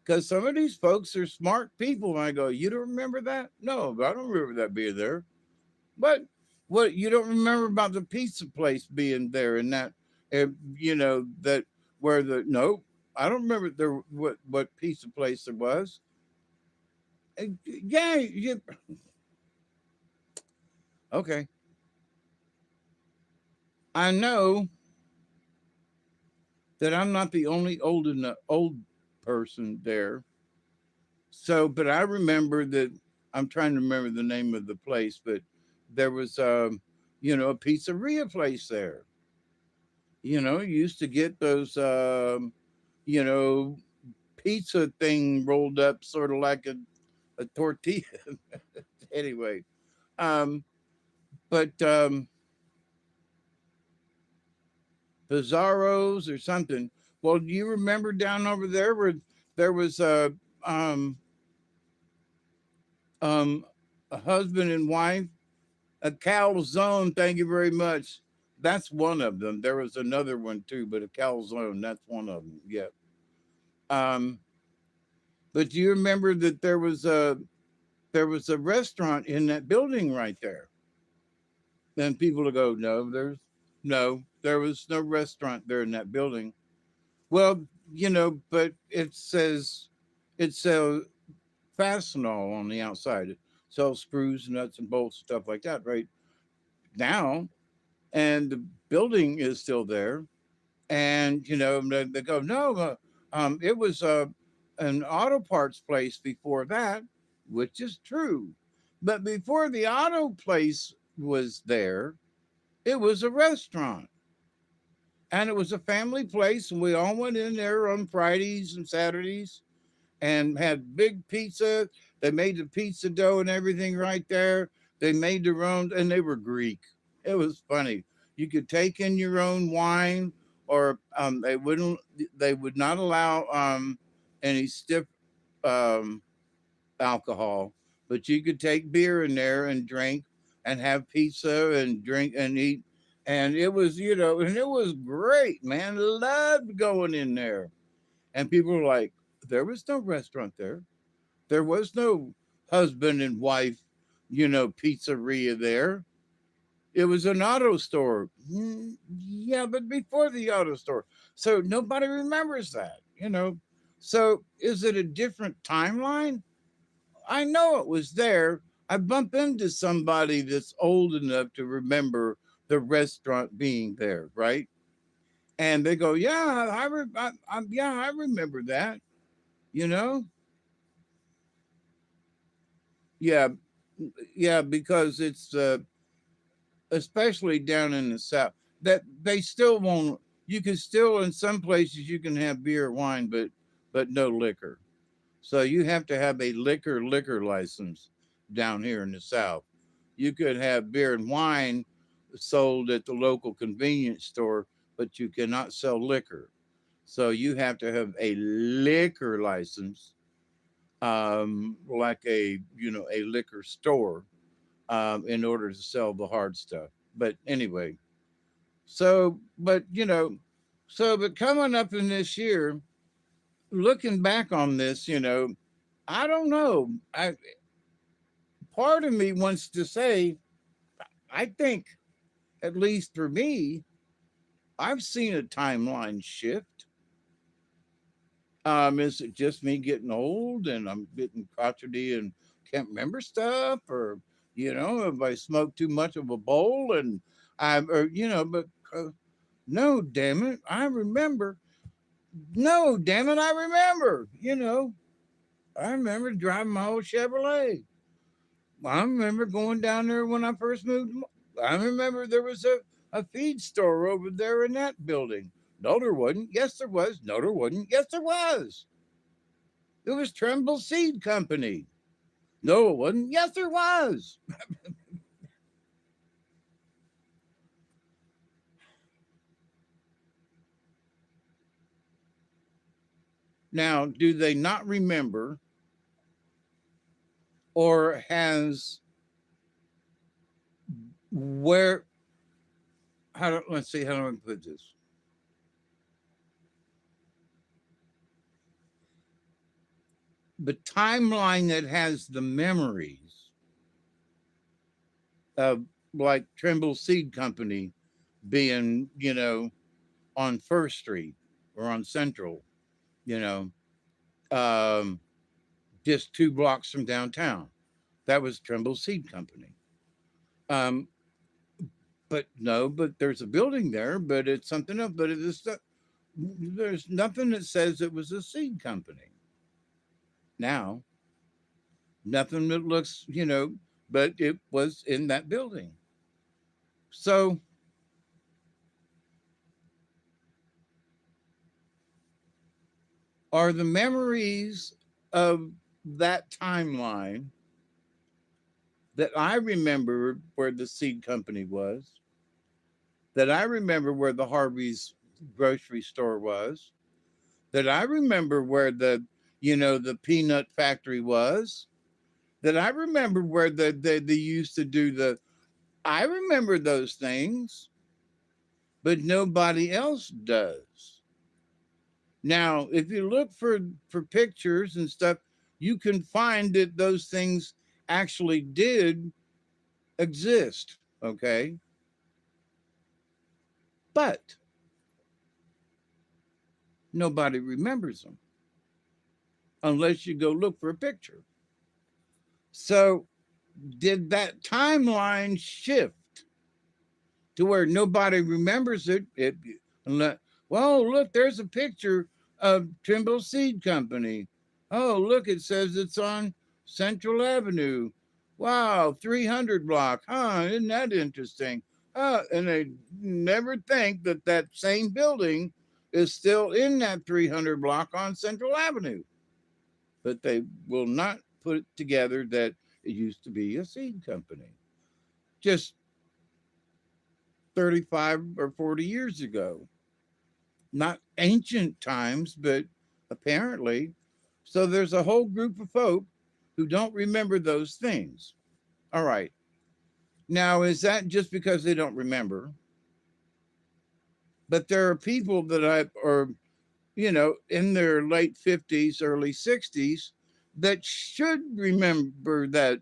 Because some of these folks are smart people. And I go, you don't remember that? No, I don't remember that being there. But what you don't remember about the pizza place being there and that, that where the no, I don't remember there what pizza place there was. Yeah, okay. I know that I'm not the only old person there. So, but I remember that I'm trying to remember the name of the place, but there was a pizzeria place there. You used to get those you know, pizza thing rolled up sort of like a tortilla. Anyway, um, but Bizarros or something. Well, do you remember down over there where there was um, um, a husband and wife, a calzone? Thank you very much. That's one of them. There was another one too, but a calzone. That's one of them. Yep. Um, but do you remember that there was a restaurant in that building right there? And people will go, no, there was no restaurant there in that building. Well, but it sells Fastenal on the outside. It sells screws, nuts, and bolts, stuff like that, right now. And the building is still there. And, they go, no, it was an auto parts place before that, which is true. But before the auto place was there, it was a restaurant, and it was a family place, and we all went in there on Fridays and Saturdays and had big pizza. They made the pizza dough and everything right there. They made their own, and they were Greek. It was funny. You could take in your own wine, or they would not allow any stiff um, alcohol, but you could take beer in there and drink and have pizza and drink and eat. And it was, and it was great, man. Loved going in there. And people were like, there was no restaurant there. There was no husband and wife, pizzeria there. It was an auto store. Yeah, but before the auto store. So nobody remembers that. So is it a different timeline? I know it was there. I bump into somebody that's old enough to remember the restaurant being there, right? And they go, "Yeah, yeah, I remember that." You know, yeah, yeah, because it's especially down in the south that they still won't. You can still in some places you can have beer or wine, but no liquor. So you have to have a liquor license down here in the South. You could have beer and wine sold at the local convenience store, but you cannot sell liquor. So you have to have a liquor license, like a liquor store, in order to sell the hard stuff. But anyway, but coming up in this year, looking back on this, I don't know. Part of me wants to say, I think, at least for me, I've seen a timeline shift. Is it just me getting old and I'm getting crotchety and can't remember stuff, or if I smoke too much of a bowl and but no, damn it, I remember. No, damn it, I remember. I remember driving my old Chevrolet. I remember going down there when I first moved. I remember there was a feed store over there in that building. No, there wasn't. Yes, there was. No, there wasn't. Yes, there was. It was Tremble Seed Company. No, it wasn't. Yes, there was. Now, do they not remember, or has where? Let's see. How do I put this? The timeline that has the memories of, like, Tremble Seed Company being, on First Street or on Central, you know, um, just 2 blocks from downtown. That was Tremble Seed Company. Um, but no, but there's a building there, but it's something else. But there's nothing that says it was a seed company. Now, nothing that looks, but it was in that building. So are the memories of that timeline that I remember where the seed company was, that I remember where the Harvey's grocery store was, that I remember where the peanut factory was, that I remember where they used to do I remember those things, but nobody else does. Now, if you look for pictures and stuff, you can find that those things actually did exist. Okay. But nobody remembers them unless you go look for a picture. So, did that timeline shift to where nobody remembers it? Well, look, there's a picture of Trimble Seed Company. Oh, look, it says it's on Central Avenue. Wow, 300 block. Huh, isn't that interesting? And they never think that that same building is still in that 300 block on Central Avenue. But they will not put it together that it used to be a seed company just 35 or 40 years ago. Not ancient times, but apparently. So there's a whole group of folk who don't remember those things. All right. Now, is that just because they don't remember? But there are people that are, in their late 50s, early 60s that should remember that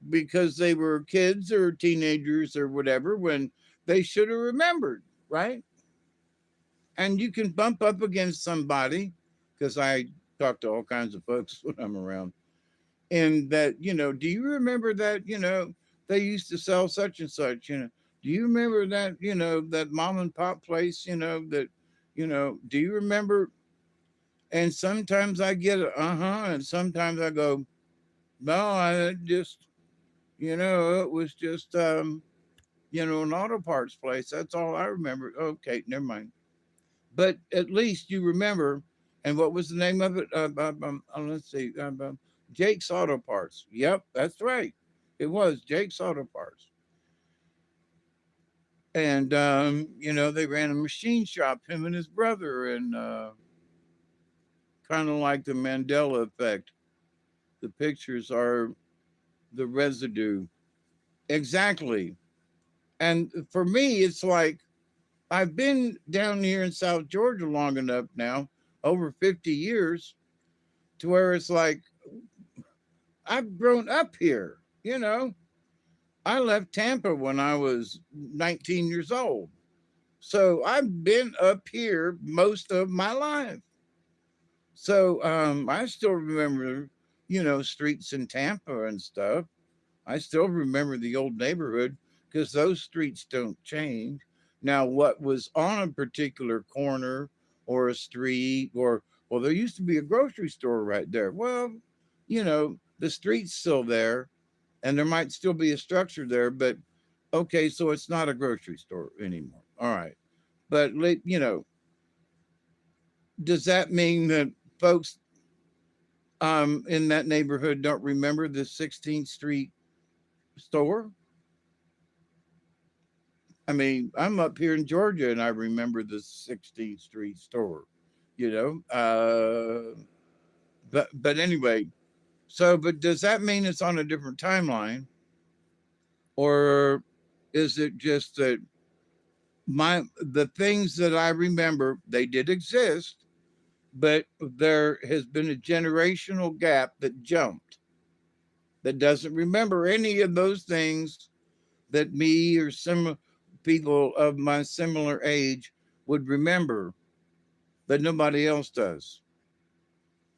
because they were kids or teenagers or whatever when they should have remembered, right? And you can bump up against somebody, because I talk to all kinds of folks when I'm around, and that, do you remember that, they used to sell such and such, do you remember that, that mom and pop place, that, do you remember? And sometimes I get a and sometimes I go, no, I just, it was just, an auto parts place. That's all I remember. Okay, never mind. But at least you remember. And what was the name of it? Let's see. Jake's Auto Parts. Yep, that's right. It was Jake's Auto Parts. And, they ran a machine shop, him and his brother, and kind of like the Mandela effect. The pictures are the residue. Exactly. And for me, it's like I've been down here in South Georgia long enough now, over 50 years, to where it's like I've grown up here. I left Tampa when I was 19 years old. So I've been up here most of my life. So I still remember, streets in Tampa and stuff. I still remember the old neighborhood because those streets don't change. Now, what was on a particular corner or a street, or, well, there used to be a grocery store right there. Well, the street's still there and there might still be a structure there, but okay, so it's not a grocery store anymore. All right. But, does that mean that folks in that neighborhood don't remember the 16th Street store? I mean, I'm up here in Georgia and I remember the 16th Street store, you know. But anyway, so but does that mean it's on a different timeline, or is it just that the things that I remember, they did exist, but there has been a generational gap that jumped, that doesn't remember any of those things that me or some people of my similar age would remember, but nobody else does.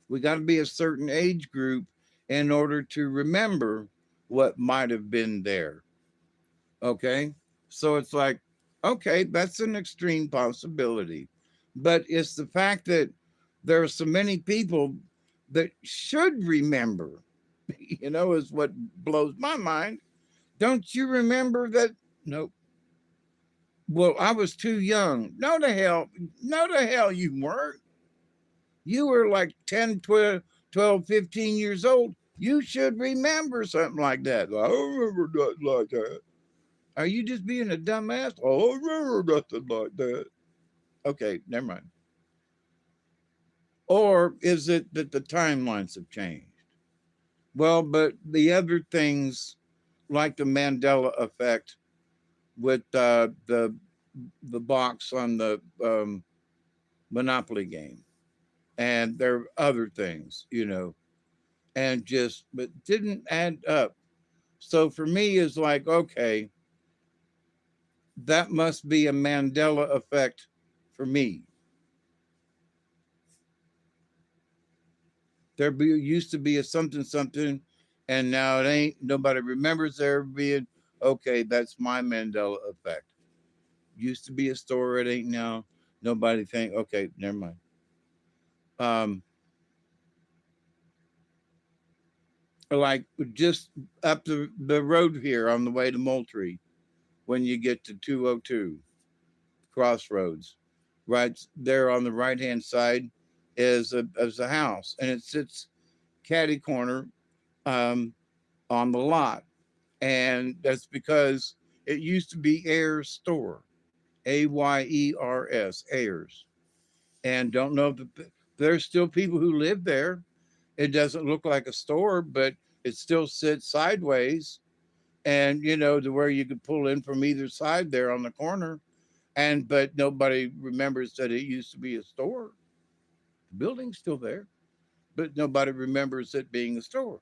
We got to be a certain age group in order to remember what might have been there. Okay. So it's like, okay, that's an extreme possibility. But it's the fact that there are so many people that should remember, is what blows my mind. Don't you remember that? Nope. Well, I was too young. No, the hell you weren't. You were like 10, 12, 15 years old. You should remember something like that. I don't remember nothing like that. Are you just being a dumbass? I don't remember nothing like that. Okay, never mind. Or is it that the timelines have changed? Well, but the other things like the Mandela effect with the box on the Monopoly game, and there are other things, and just but didn't add up. So for me, it's like, okay, That must be a Mandela effect for me. Used to be a something something, and now it ain't. Nobody remembers there being. Okay, that's my Mandela effect. Used to be a store, it ain't now. Nobody think. Okay, never mind. Um, like just up the road here on the way to Moultrie, when you get to 202 Crossroads, right there on the right hand side is a house, and it sits catty corner um, on the lot, and that's because it used to be Ayers Store, Ayers, Ayers, and don't know if there's still people who live there. It doesn't look like a store, but it still sits sideways, and to where you could pull in from either side there on the corner, and but nobody remembers that it used to be a store. The building's still there, but nobody remembers it being a store.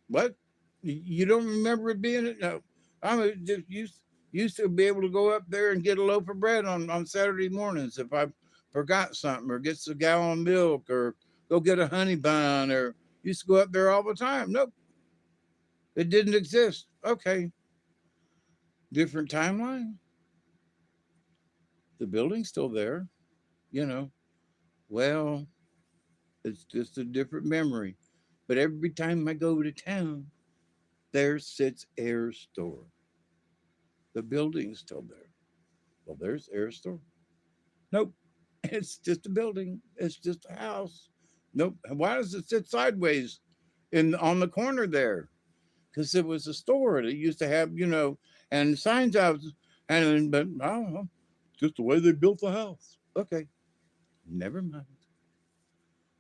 What? You don't remember it being it? No. I'm just used to be able to go up there and get a loaf of bread on Saturday mornings if I forgot something, or get a gallon of milk, or go get a honey bun, or used to go up there all the time. Nope, it didn't exist. Okay, different timeline. The building's still there, you know. Well, it's just a different memory. But every time I go to town, there sits Air Store. The building's still there. Well, there's Air Store. Nope. It's just a building. It's just a house. Nope. Why does it sit sideways in on the corner there? Because it was a store that used to have, and signs out, and but I don't know, just the way they built the house. Okay, never mind.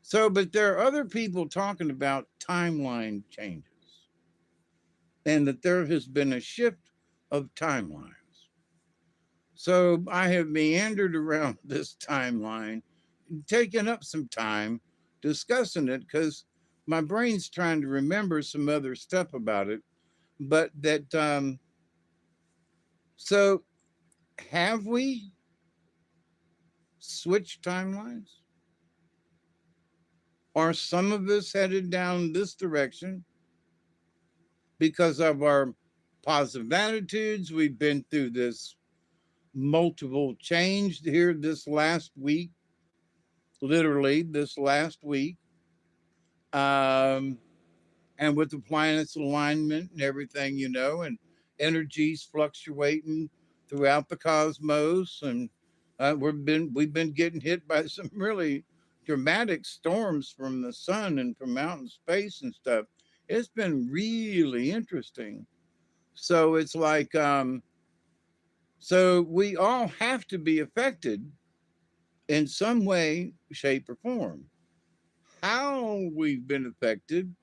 So, but there are other people talking about timeline changes, and that there has been a shift of timelines. So I have meandered around this timeline, taking up some time discussing it because my brain's trying to remember some other stuff about it. But so have we switched timelines? Are some of us headed down this direction because of our positive attitudes? We've been through this multiple change here this last week, literally this last week. Um, and with the planets alignment and everything, and energies fluctuating throughout the cosmos, and we've been getting hit by some really dramatic storms from the sun and from outer space and stuff. It's been really interesting. So it's like, so we all have to be affected in some way, shape, or form. How we've been affected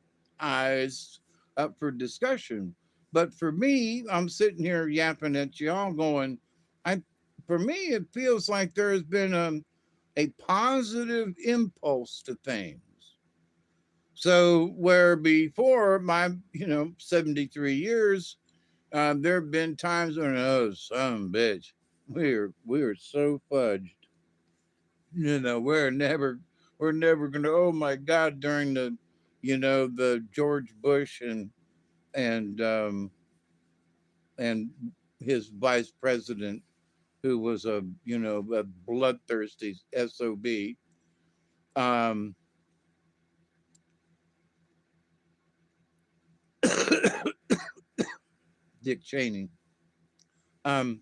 is up for discussion. But for me, I'm sitting here yapping at y'all going, I for me, it feels like there's been a positive impulse to things. So where before my, 73 years, there have been times when, oh, some bitch, we're so fudged. We're never gonna. Oh my God! During the George Bush and his vice president, who was a bloodthirsty sob, um, Dick Cheney. Um,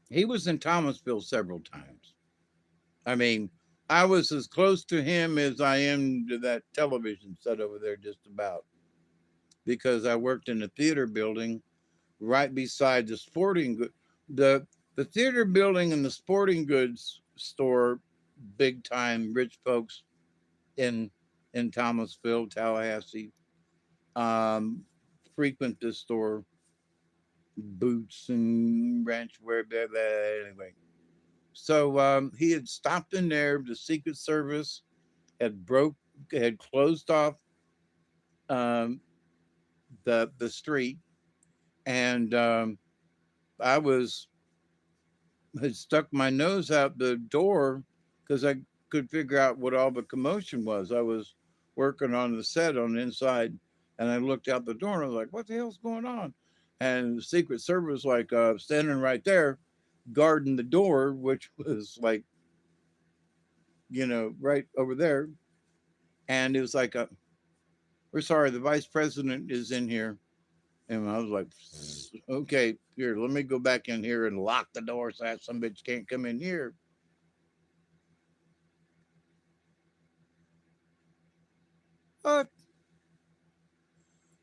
he was in Thomasville several times. I mean, I was as close to him as I am to that television set over there, just about, because I worked in a theater building right beside the sporting good the theater building and the sporting goods store. Big time rich folks in Thomasville, Tallahassee, um, frequent this store. Boots and ranch wear, blah, blah, anyway. So he had stopped in there. The Secret Service had closed off um, the street, and I had stuck my nose out the door because I could figure out what all the commotion was. I was working on the set on the inside, and I looked out the door and I was like, "What the hell's going on?" And the Secret Service like standing right there, guarding the door, which was like right over there. And it was like, "We're sorry, the vice president is in here." And I was like, "Okay, here, let me go back in here and lock the door so that some bitch can't come in here." But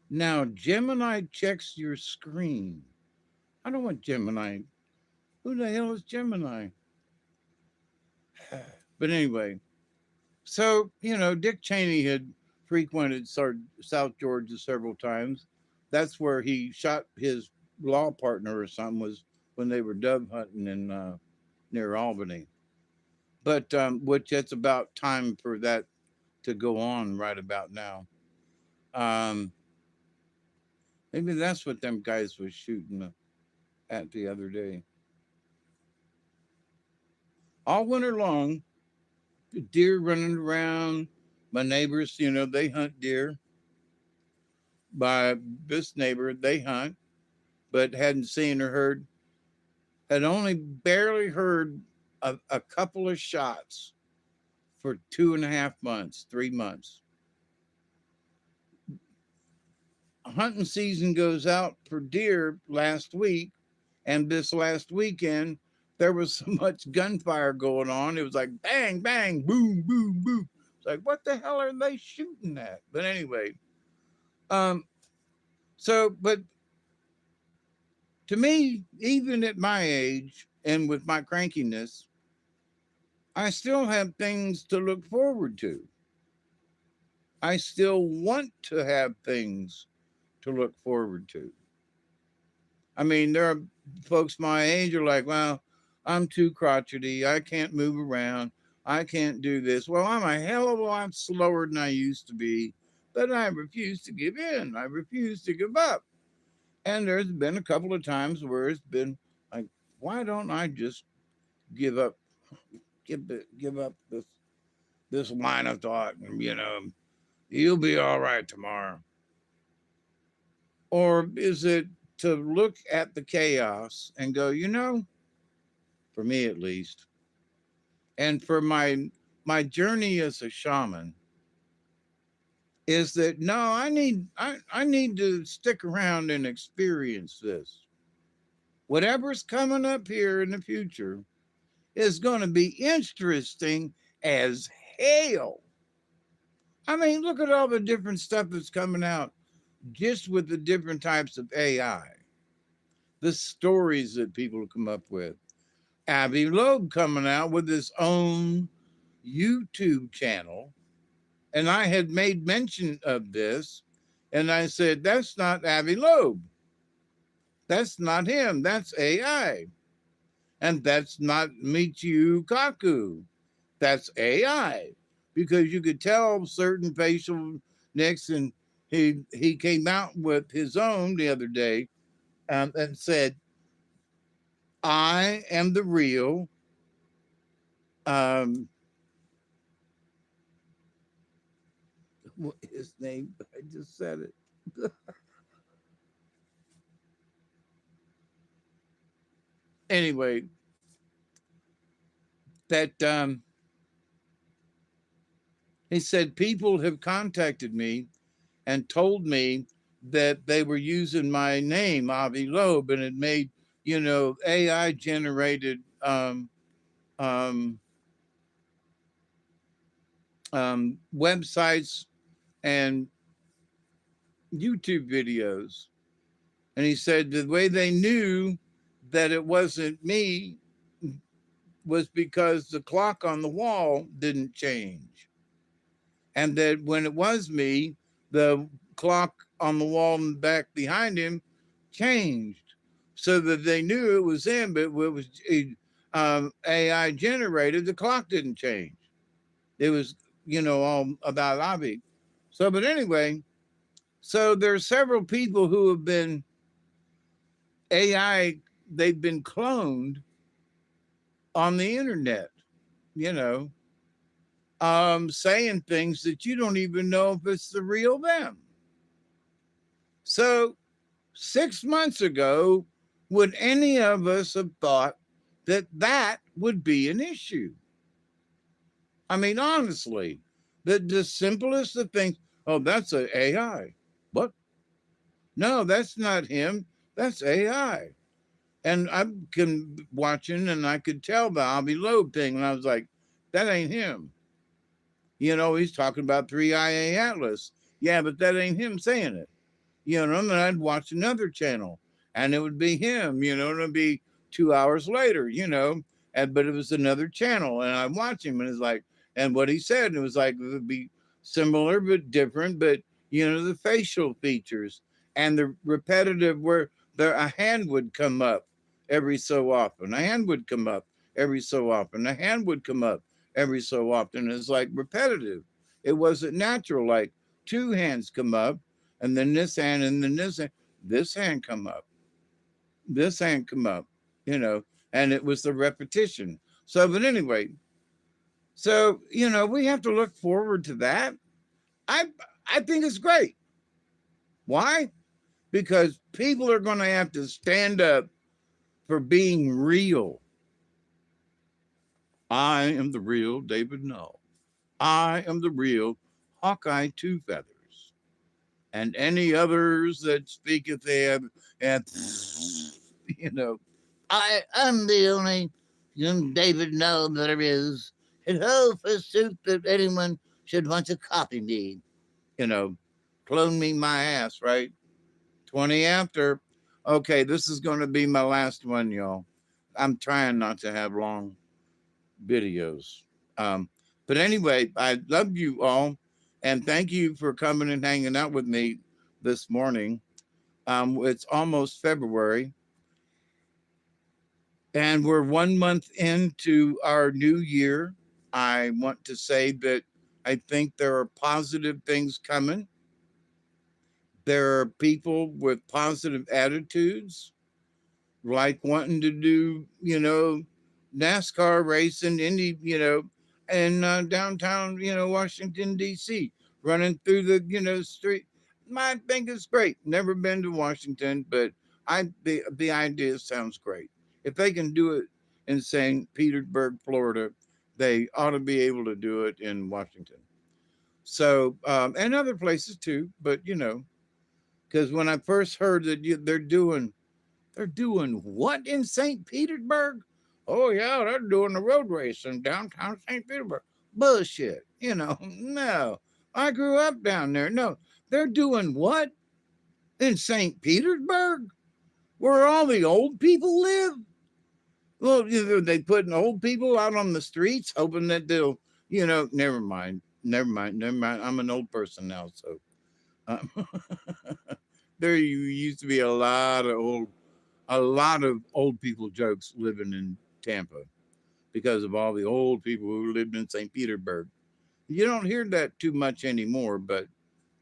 now Gemini checks your screen. I don't want Gemini. Who the hell is Gemini? But anyway, so, Dick Cheney had frequented South Georgia several times. That's where he shot his law partner or something, was when they were dove hunting in near Albany. But which it's about time for that to go on right about now. Um, Maybe that's what them guys was shooting at the other day. All winter long, deer running around. My neighbors, they hunt deer. By this neighbor, they hunt, but hadn't seen or heard, had only barely heard a couple of shots for 2.5 months, 3 months. Hunting season goes out for deer last week, and this last weekend, there was so much gunfire going on. It was like bang, bang, boom, boom, boom. It's like, what the hell are they shooting at? But anyway, um, but to me, even at my age and with my crankiness, I still have things to look forward to. I still want to have things to look forward to. I mean, there are folks my age are like, well, I'm too crotchety. I can't move around. I can't do this. Well, I'm a hell of a lot slower than I used to be, but I refuse to give in. I refuse to give up. And there's been a couple of times where it's been like, why don't I just give up, give up this line of thought, and you'll be all right tomorrow? Or is it to look at the chaos and go, for me at least, and for my journey as a shaman, is that no, I need to stick around and experience this. Whatever's coming up here in the future is going to be interesting as hell. I mean, look at all the different stuff that's coming out just with the different types of AI, the stories that people come up with. Avi Loeb coming out with his own YouTube channel. And I had made mention of this. And I said, that's not Avi Loeb. That's not him. That's AI. And that's not Michio Kaku. That's AI. Because you could tell certain facial nicks, and he came out with his own the other day, and said, I am the real what his name? I just said it. Anyway, that he said people have contacted me and told me that they were using my name, Avi Loeb, and it made AI generated um, websites and YouTube videos. And he said the way they knew that it wasn't me was because the clock on the wall didn't change. And that when it was me, the clock on the wall in the back behind him changed, so that they knew it was him, but it was AI generated. The clock didn't change. It was, all about Avi. So, but anyway, so there's several people who have been AI they've been cloned on the internet, you know, saying things that you don't even know if it's the real them. So 6 months ago, would any of us have thought that that would be an issue? I mean, honestly, the simplest of things. Oh, that's an AI. What? No, that's not him. That's AI. And I'm watching, and I could tell the Avi Loeb thing, and I was like, that ain't him. You know, he's talking about 3IA Atlas. Yeah, but that ain't him saying it. You know, and then I'd watch another channel, and it would be him, you know, and it'd be 2 hours later, you know, but it was another channel, and I'd watch him, and it's like, and what he said, and it was like, it would be similar but different, but, you know, the facial features and the repetitive where a hand would come up every so often, a hand would come up every so often, a hand would come up every so often. It's like repetitive. It wasn't natural, like two hands come up, and then this hand, and then this hand come up, this hand come up, you know, and it was the repetition. So, but anyway, so you know, we have to look forward to that. I I think it's great. Why? Because people are going to have to stand up for being real. I am the real David Null. I am the real Hawkeye Two Feathers. And any others that speaketh they and you know, I'm the only young David Null there is. And oh, forsooth that anyone should want to copy me. You know, clone me my ass, right? 20 after. Okay, this is going to be my last one, y'all. I'm trying not to have long videos. Um, but anyway, I love you all. And thank you for coming and hanging out with me this morning. It's almost February. And we're 1 month into our new year. I want to say that I think there are positive things coming. There are people with positive attitudes, like wanting to do, you know, NASCAR racing, any, you know, and downtown, you know, Washington, D.C., running through the, you know, street. I think it's great. Never been to Washington, but the idea sounds great. If they can do it in St. Petersburg, Florida, they ought to be able to do it in Washington. So, and other places too, but you know, because when I first heard that they're doing what in St. Petersburg? Oh, yeah, they're doing the road race in downtown St. Petersburg. Bullshit. You know, no. I grew up down there. No, they're doing what in St. Petersburg? Where all the old people live? Well, you know, they putting old people out on the streets hoping that they'll, you know, never mind. Never mind. Never mind. I'm an old person now, so. Um, there used to be a lot of old people jokes living in Tampa because of all the old people who lived in St. Petersburg. You don't hear that too much anymore, but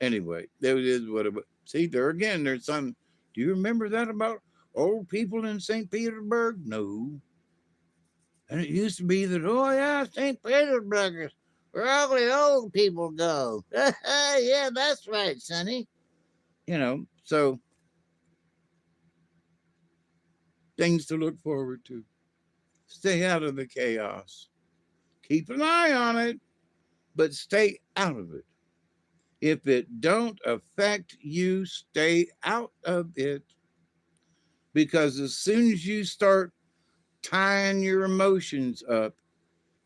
anyway, that is what it was. See, there again, there's some. Do you remember that about old people in St. Petersburg? No. And it used to be that, oh, yeah, St. Petersburg is where all the old people go. Yeah, that's right, Sonny. You know, so things to look forward to. Stay out of the chaos. Keep an eye on it, but stay out of it. If it don't affect you, stay out of it. Because as soon as you start tying your emotions up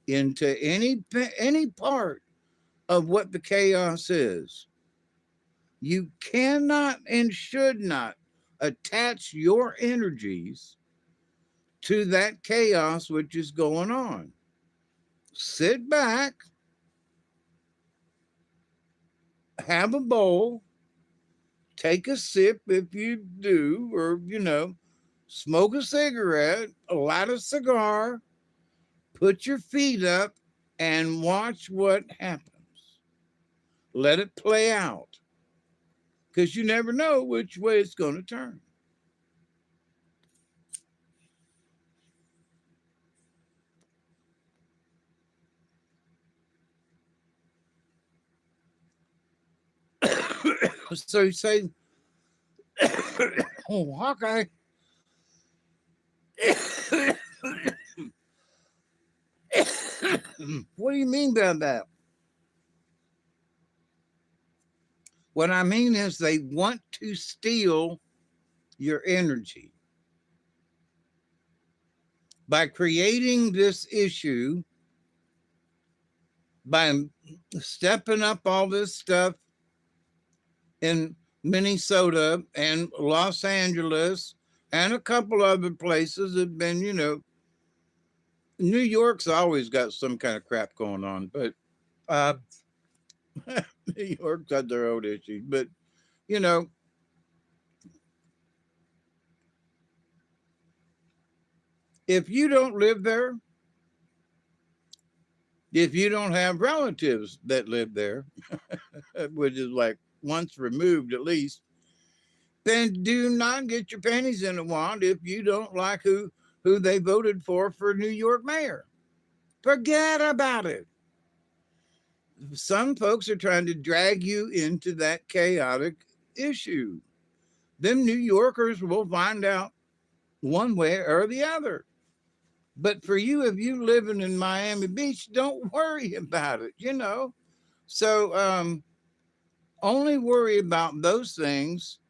into any part of what the chaos is, you cannot and should not attach your energies to that chaos which is going on. Sit back, have a bowl, take a sip if you do, or, you know, smoke a cigarette, light a cigar, put your feet up, and watch what happens. Let it play out, because you never know which way it's going to turn. So you say, oh, Hawkeye, what do you mean by that? What I mean is they want to steal your energy by creating this issue, by stepping up all this stuff in Minnesota and Los Angeles and a couple other places have been, New York's always got some kind of crap going on, but uh, New York's got their own issues. But, you know, if you don't live there, if you don't have relatives that live there, which is like once removed at least, then do not get your panties in a wad if you don't like who they voted for New York mayor. Forget about it. Some folks are trying to drag you into that chaotic issue. Them New Yorkers will find out one way or the other. But for you, if you living in Miami Beach, don't worry about it. So only worry about those things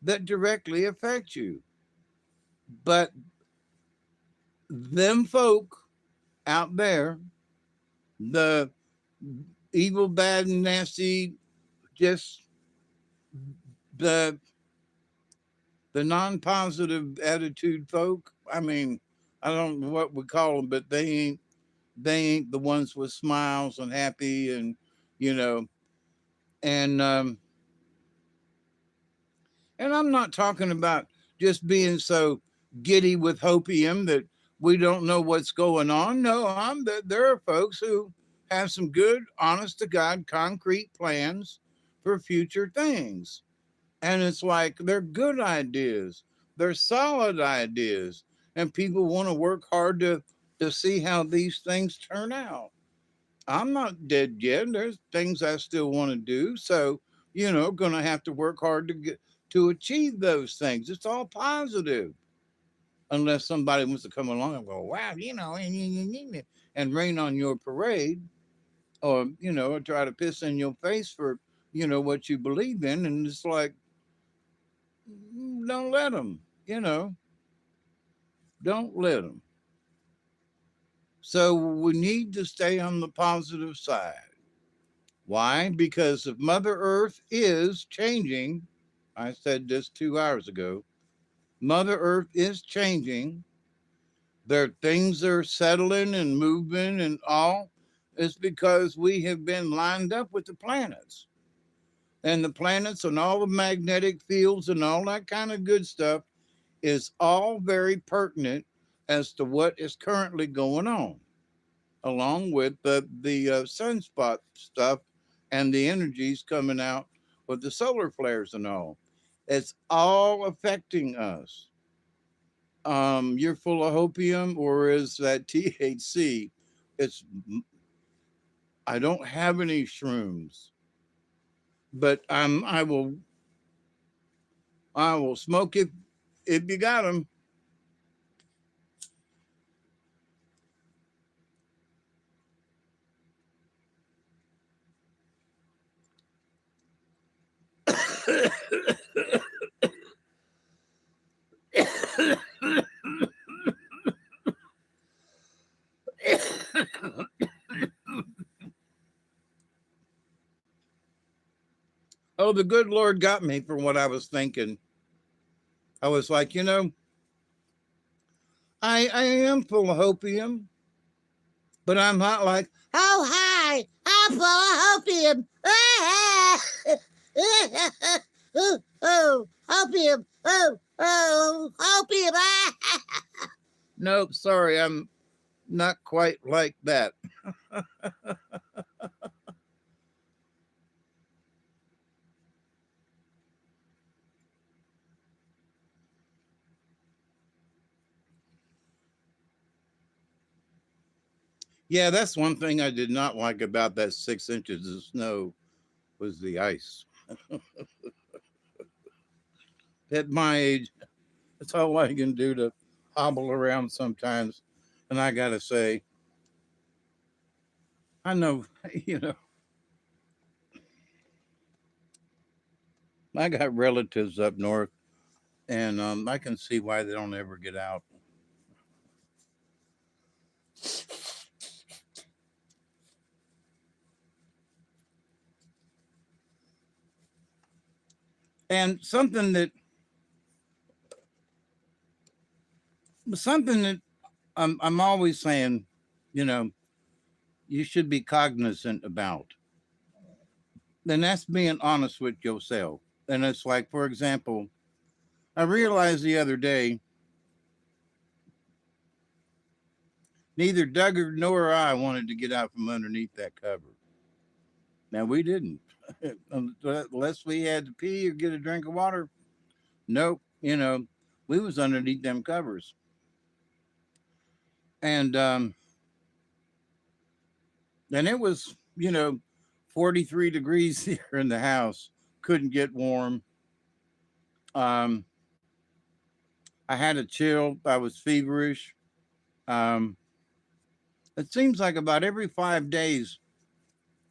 that directly affect you. But them folk out there, the evil, bad, and nasty, just the non-positive attitude folk. I mean, I don't know what we call them, but they ain't the ones with smiles and happy and you know and and I'm not talking about just being so giddy with hopium that we don't know what's going on. No, there are folks who have some good, honest to God, concrete plans for future things. And it's like they're good ideas, they're solid ideas, and people want to work hard to see how these things turn out. I'm not dead yet. There's things I still want to do. So, gonna have to work hard to achieve those things. It's all positive. Unless somebody wants to come along and go, wow, and rain on your parade, or try to piss in your face for what you believe in. And it's like, don't let them, don't let them. So we need to stay on the positive side. Why? Because if Mother Earth is changing, I said this 2 hours ago, Mother Earth is changing. There things are settling and moving and all. It's because we have been lined up with the planets. And the planets and all the magnetic fields and all that kind of good stuff is all very pertinent as to what is currently going on, along with the sunspot stuff and the energies coming out with the solar flares and all. It's all affecting us. You're full of hopium, or is that THC? It's I don't have any shrooms, but I will smoke it if you got them. Oh, the good Lord got me for what I was thinking. I was like, I am full of hopium, but I'm not like, oh, hi, I'm full of hopium. Oh, hopium. Oh, hopium. Nope, sorry, I'm not quite like that. Yeah, that's one thing I did not like about that 6 inches of snow was the ice. At my age, that's all I can do to hobble around sometimes. And I got to say, I know, you know, I got relatives up north, and I can see why they don't ever get out. And something that I'm always saying, you know, you should be cognizant about. Then that's being honest with yourself. And it's like, for example, I realized the other day, neither Doug nor I wanted to get out from underneath that cover. Now we didn't, unless we had to pee or get a drink of water. Nope, you know, we was underneath them covers, and then it was, 43 degrees here in the house. Couldn't get warm. Um, I had a chill. I was feverish. Um, it seems like about every 5 days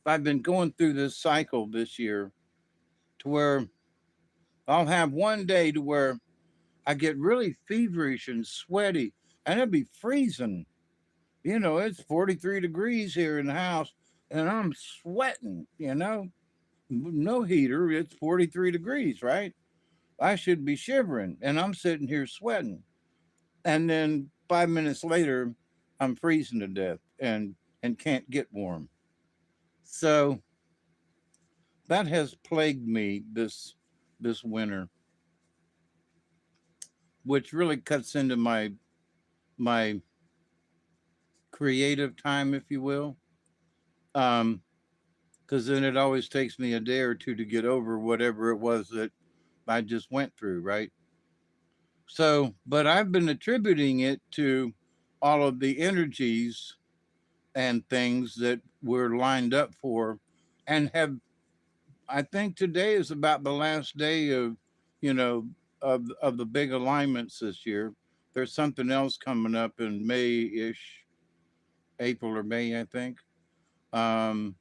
I've been going through this cycle this year, to where I'll have one day to where I get really feverish and sweaty, and it'll be freezing. It's 43 degrees here in the house, and I'm sweating. No heater. It's 43 degrees, right? I should be shivering, and I'm sitting here sweating. And then 5 minutes later, I'm freezing to death and can't get warm. So that has plagued me this winter, which really cuts into my creative time, if you will. Um, because then it always takes me a day or two to get over whatever it was that I just went through, right? So, but I've been attributing it to all of the energies and things that we're lined up for, and have, I think today is about the last day of, you know, of the big alignments this year. There's something else coming up in May-ish, April or May, I think. Um,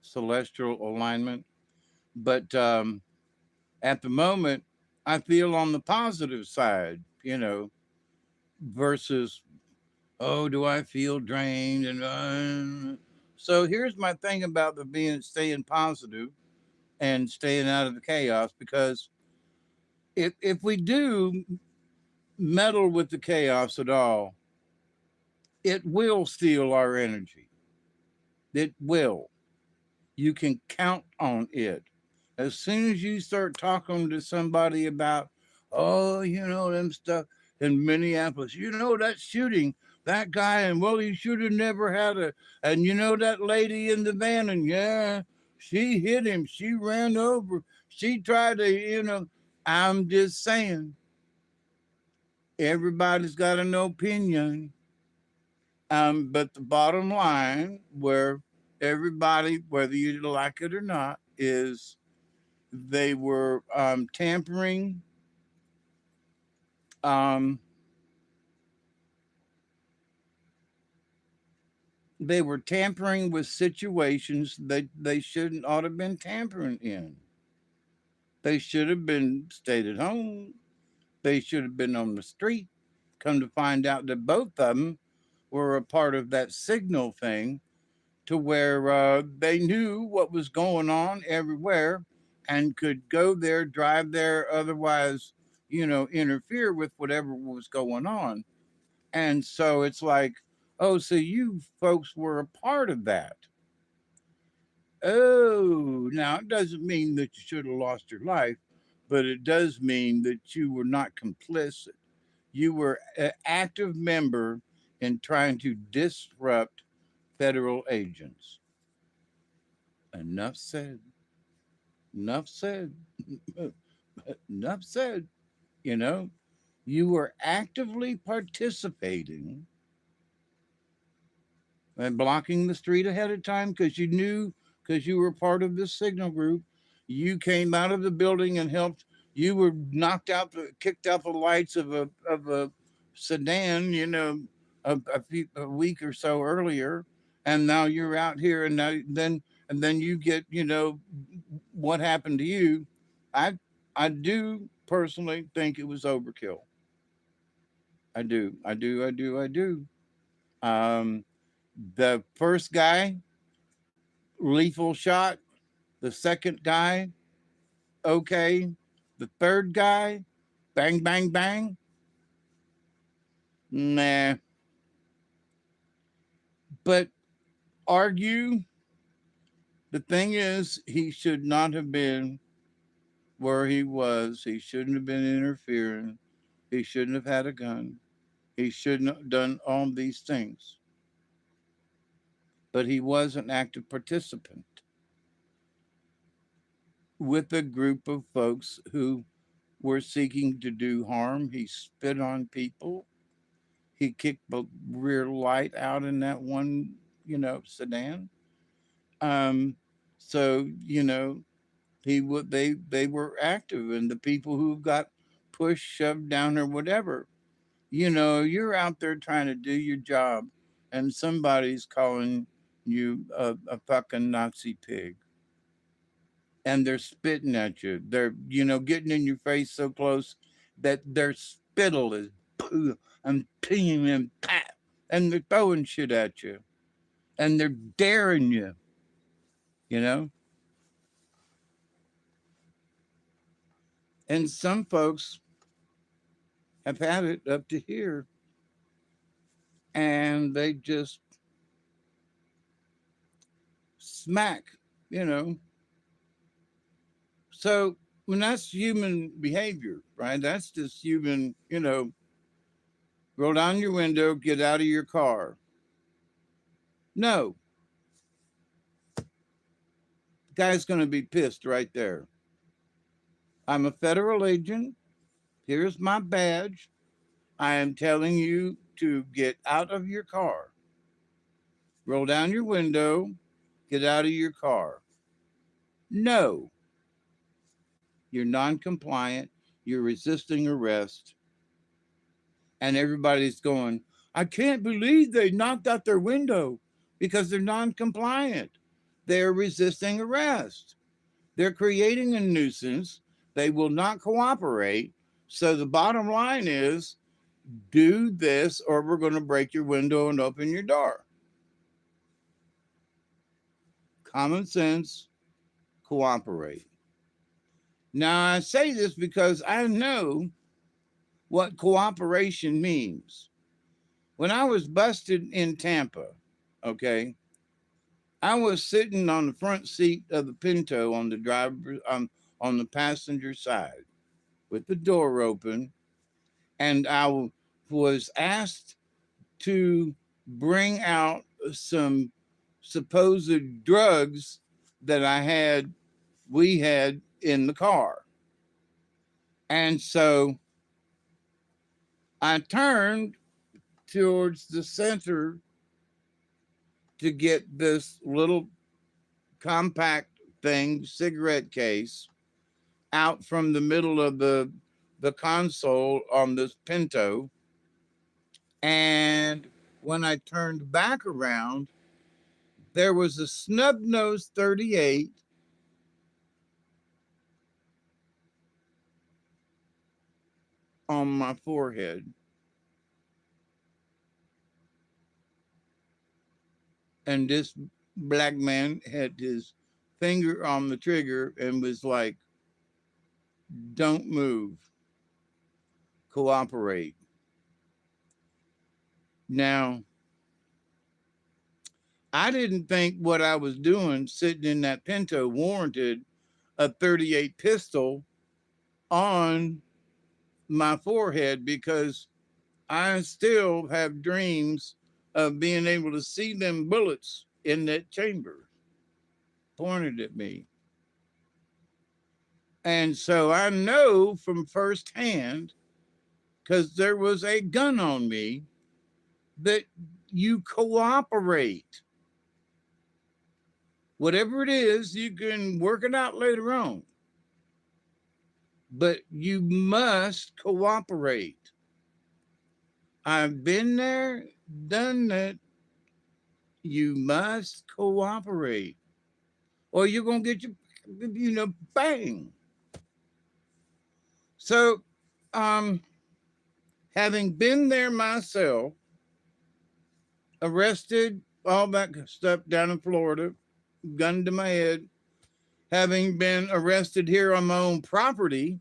Celestial alignment. But at the moment, I feel on the positive side, versus, oh, do I feel drained? And so here's my thing about the being staying positive and staying out of the chaos, because if we do meddle with the chaos at all, it will steal our energy. It will. You can count on it. As soon as you start talking to somebody about, oh, them stuff in Minneapolis, that shooting, that guy, and well, he should have never had and that lady in the van, and yeah, she hit him, she ran over, she tried to, I'm just saying, everybody's got an opinion. But the bottom line, where everybody, whether you like it or not, is they were tampering. Um, they were tampering with situations that they shouldn't ought to have been tampering in. They should have been stayed at home. They should have been on the street. Come to find out that both of them were a part of that signal thing, to where they knew what was going on everywhere and could go there, drive there, otherwise, interfere with whatever was going on. And so it's like, oh, so you folks were a part of that. Oh, now it doesn't mean that you should have lost your life, but it does mean that you were not complicit. You were an active member in trying to disrupt federal agents. Enough said. Enough said. Enough said. You know, you were actively participating and blocking the street ahead of time because you knew, because you were part of this signal group. You came out of the building and helped. You were knocked out, kicked out the lights of a sedan, a week or so earlier, and now you're out here, and then you get, what happened to you. I I do personally think it was overkill. I do, I do, I do, I do. Um, the first guy, lethal shot. The second guy, okay. The third guy, bang, bang, bang. Nah. But argue, the thing is, he should not have been where he was. He shouldn't have been interfering. He shouldn't have had a gun. He shouldn't have done all these things. But he was an active participant with a group of folks who were seeking to do harm. He spit on people. He kicked the rear light out in that one, sedan. Um, so they were active, and the people who got pushed, shoved down, or whatever. You're out there trying to do your job, and somebody's calling you a fucking Nazi pig, and they're spitting at you. They're getting in your face so close that their spittle is and peeing and pat, and they're throwing shit at you, and they're daring you. You know, and some folks have had it up to here, and they just smack. You know, so when that's human behavior, right? That's just human. Roll down your window, get out of your car. No, the guy's going to be pissed right there. I'm a federal agent. Here's my badge. I am telling you to get out of your car. Roll down your window, get out of your car. No, you're non compliant. You're resisting arrest. And everybody's going, I can't believe they knocked out their window because they're non compliant. They're resisting arrest. They're creating a nuisance. They will not cooperate. So the bottom line is do this or we're going to break your window and open your door. Common sense, cooperate. Now, I say this because I know what cooperation means. When I was busted in Tampa, okay, I was sitting on the front seat of the Pinto on the driver on the passenger side with the door open, and I was asked to bring out some supposed drugs that we had in the car. And so I turned towards the center to get this little compact thing, cigarette case, out from the middle of the console on this Pinto. And when I turned back around, there was a snub nose 38 on my forehead. And this black man had his finger on the trigger and was like, don't move, cooperate. Now, I didn't think what I was doing sitting in that Pinto warranted a 38 pistol on my forehead because I still have dreams of being able to see them bullets in that chamber pointed at me. And so I know from firsthand, because there was a gun on me, that you cooperate. Whatever it is, you can work it out later on. But you must cooperate. I've been there, done that. You must cooperate, or you're gonna get your, bang. So, um, having been there myself, arrested, all that stuff down in Florida, gun to my head, having been arrested here on my own property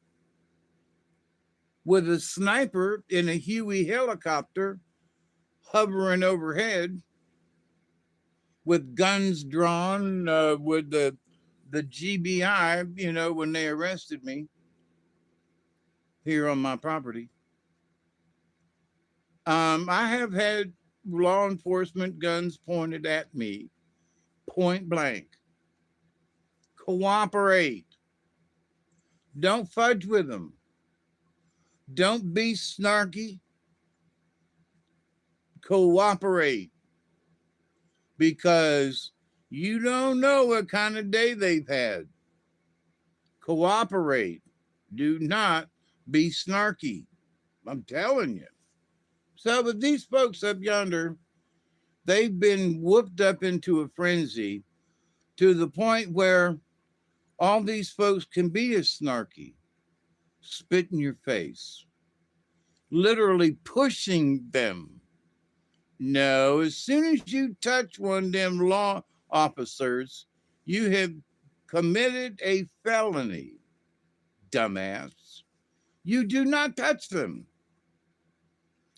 with a sniper in a Huey helicopter hovering overhead with guns drawn, with the GBI, when they arrested me here on my property. I have had law enforcement guns pointed at me, point blank. Cooperate. Don't fudge with them. Don't be snarky. Cooperate. Because you don't know what kind of day they've had. Cooperate. Do not be snarky. I'm telling you. So, but these folks up yonder, they've been whooped up into a frenzy to the point where all these folks can be as snarky, spit in your face, literally pushing them. No, as soon as you touch one of them law officers, you have committed a felony, dumbass. You do not touch them.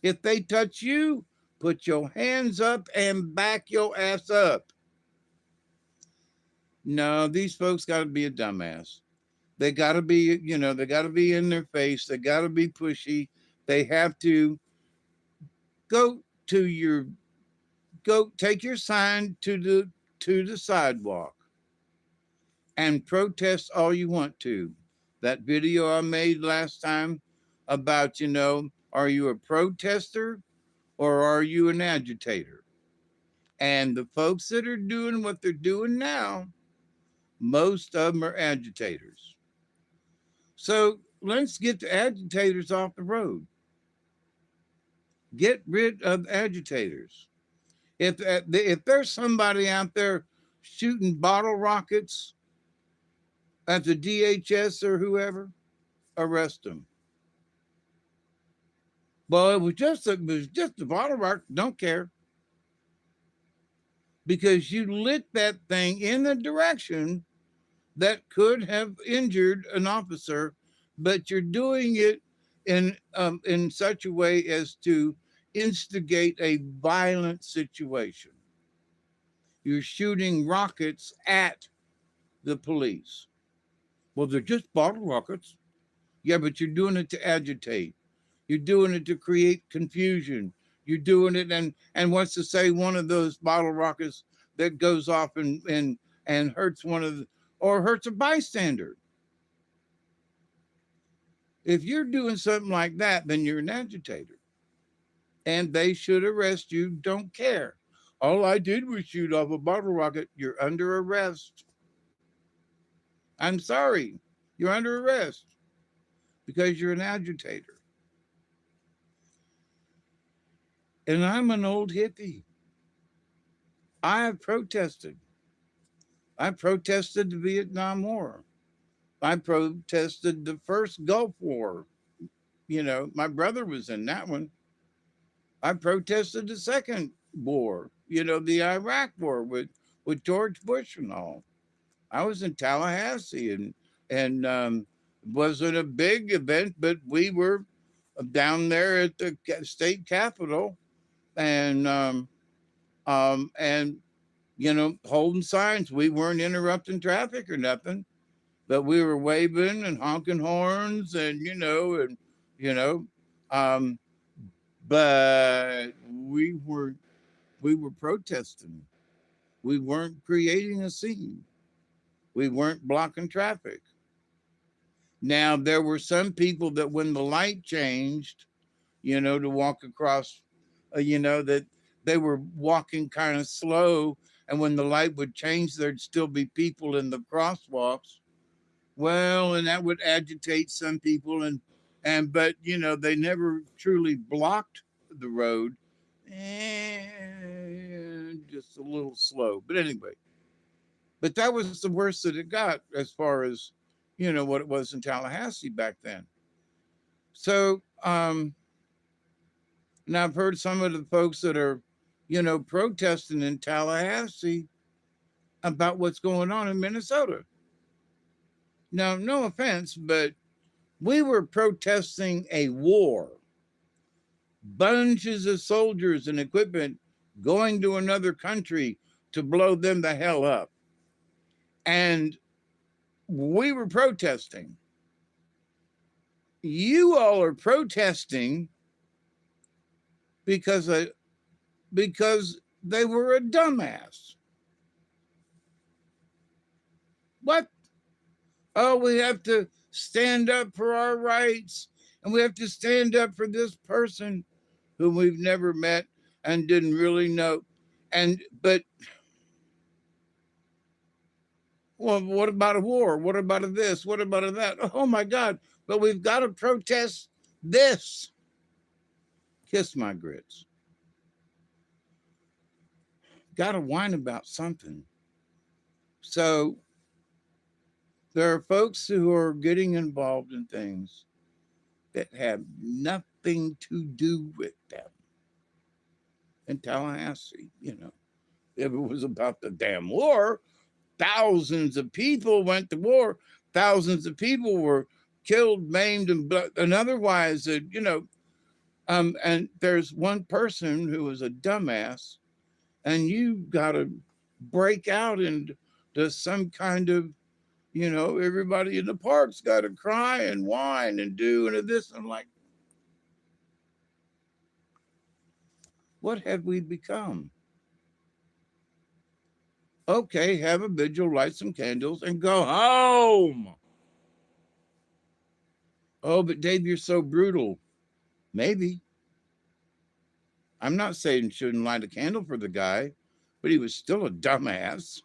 If they touch you, put your hands up and back your ass up. No, these folks got to be a dumbass. They got to be, they got to be in their face. They got to be pushy. They have to go take your sign to the sidewalk and protest all you want to. That video I made last time about, are you a protester or are you an agitator? And the folks that are doing what they're doing now, most of them are agitators. So let's get the agitators off the road. Get rid of agitators. If there's somebody out there shooting bottle rockets at the DHS or whoever, arrest them. Well, it was just a bottle rocket. Don't care. Because you lit that thing in the direction that could have injured an officer, but you're doing it in such a way as to instigate a violent situation. You're shooting rockets at the police. Well, they're just bottle rockets. Yeah, but you're doing it to agitate. You're doing it to create confusion. You're doing it and wants to say one of those bottle rockets that goes off and hurts or hurts a bystander. If you're doing something like that, then you're an agitator. And they should arrest you. Don't care. All I did was shoot off a bottle rocket. You're under arrest. I'm sorry. You're under arrest because you're an agitator. And I'm an old hippie. I have protested. I protested the Vietnam War. I protested the first Gulf War. My brother was in that one. I protested the second war, the Iraq War with George Bush and all. I was in Tallahassee and wasn't a big event, but we were down there at the state capitol and holding signs. We weren't interrupting traffic or nothing, but we were waving and honking horns and but we were protesting. We weren't creating a scene. We weren't blocking traffic. Now there were some people that when the light changed, to walk across, that they were walking kind of slow And when the light would change, there'd still be people in the crosswalks. Well, and that would agitate some people, but they never truly blocked the road. And just a little slow. But anyway, but that was the worst that it got as far as what it was in Tallahassee back then. So and I've heard some of the folks that are protesting in Tallahassee about what's going on in Minnesota. Now, no offense, but we were protesting a war. Bunches of soldiers and equipment going to another country to blow them the hell up. And we were protesting. You all are protesting because they were a dumbass. What? Oh, we have to stand up for our rights, and we have to stand up for this person whom we've never met and didn't really know. But well, what about a war? What about a this? What about a that? Oh my God. But we've got to protest this. Kiss my grits. Got to whine about something. So there are folks who are getting involved in things that have nothing to do with them. In Tallahassee, if it was about the damn war, thousands of people went to war. Thousands of people were killed, maimed, and otherwise, and there's one person who was a dumbass, and you got to break out into some kind of, everybody in the park's got to cry and whine and do and this. I'm like, what have we become? Okay, have a vigil, light some candles, and go home. Oh, but Dave, you're so brutal. Maybe. I'm not saying you shouldn't light a candle for the guy, but he was still a dumbass.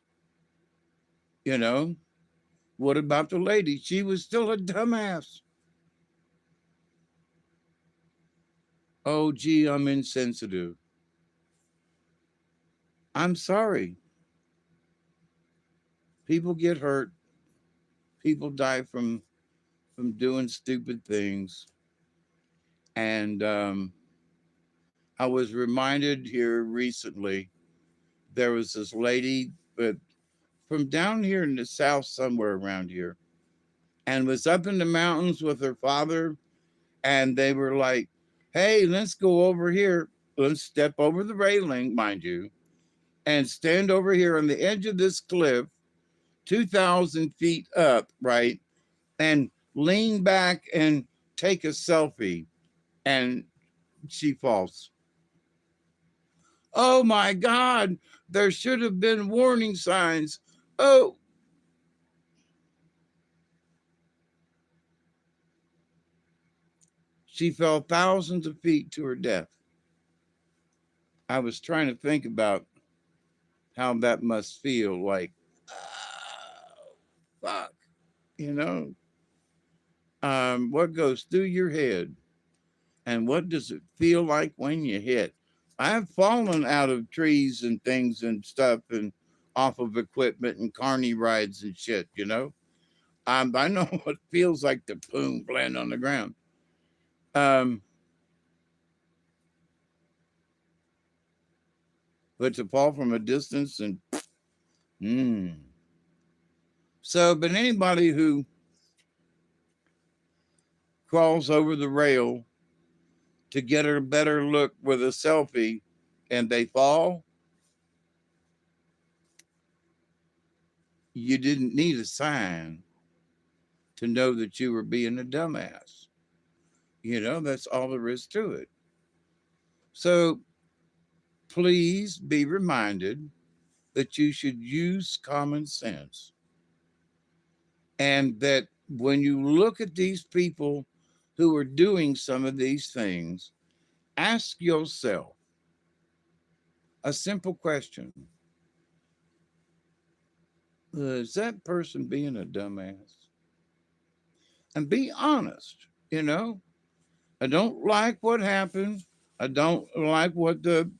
What about the lady? She was still a dumbass. Oh, gee, I'm insensitive. I'm sorry. People get hurt. People die from doing stupid things. And I was reminded here recently, there was this lady, but from down here in the South, somewhere around here, and was up in the mountains with her father. And they were like, hey, let's go over here. Let's step over the railing, mind you, and stand over here on the edge of this cliff, 2,000 feet up, right? And lean back and take a selfie. And she falls. Oh my God, there should have been warning signs. Oh. She fell thousands of feet to her death. I was trying to think about how that must feel like, oh, fuck, what goes through your head and what does it feel like when you hit? I've fallen out of trees and things and stuff and off of equipment and carny rides and shit, I know what it feels like to boom, land on the ground. But to fall from a distance and So, but anybody who crawls over the rail to get a better look with a selfie and they fall, you didn't need a sign to know that you were being a dumbass. That's all there is to it. So please be reminded that you should use common sense. And that when you look at these people who are doing some of these things, ask yourself a simple question. Is that person being a dumbass? And be honest, you know. I don't like what happened. I don't like what the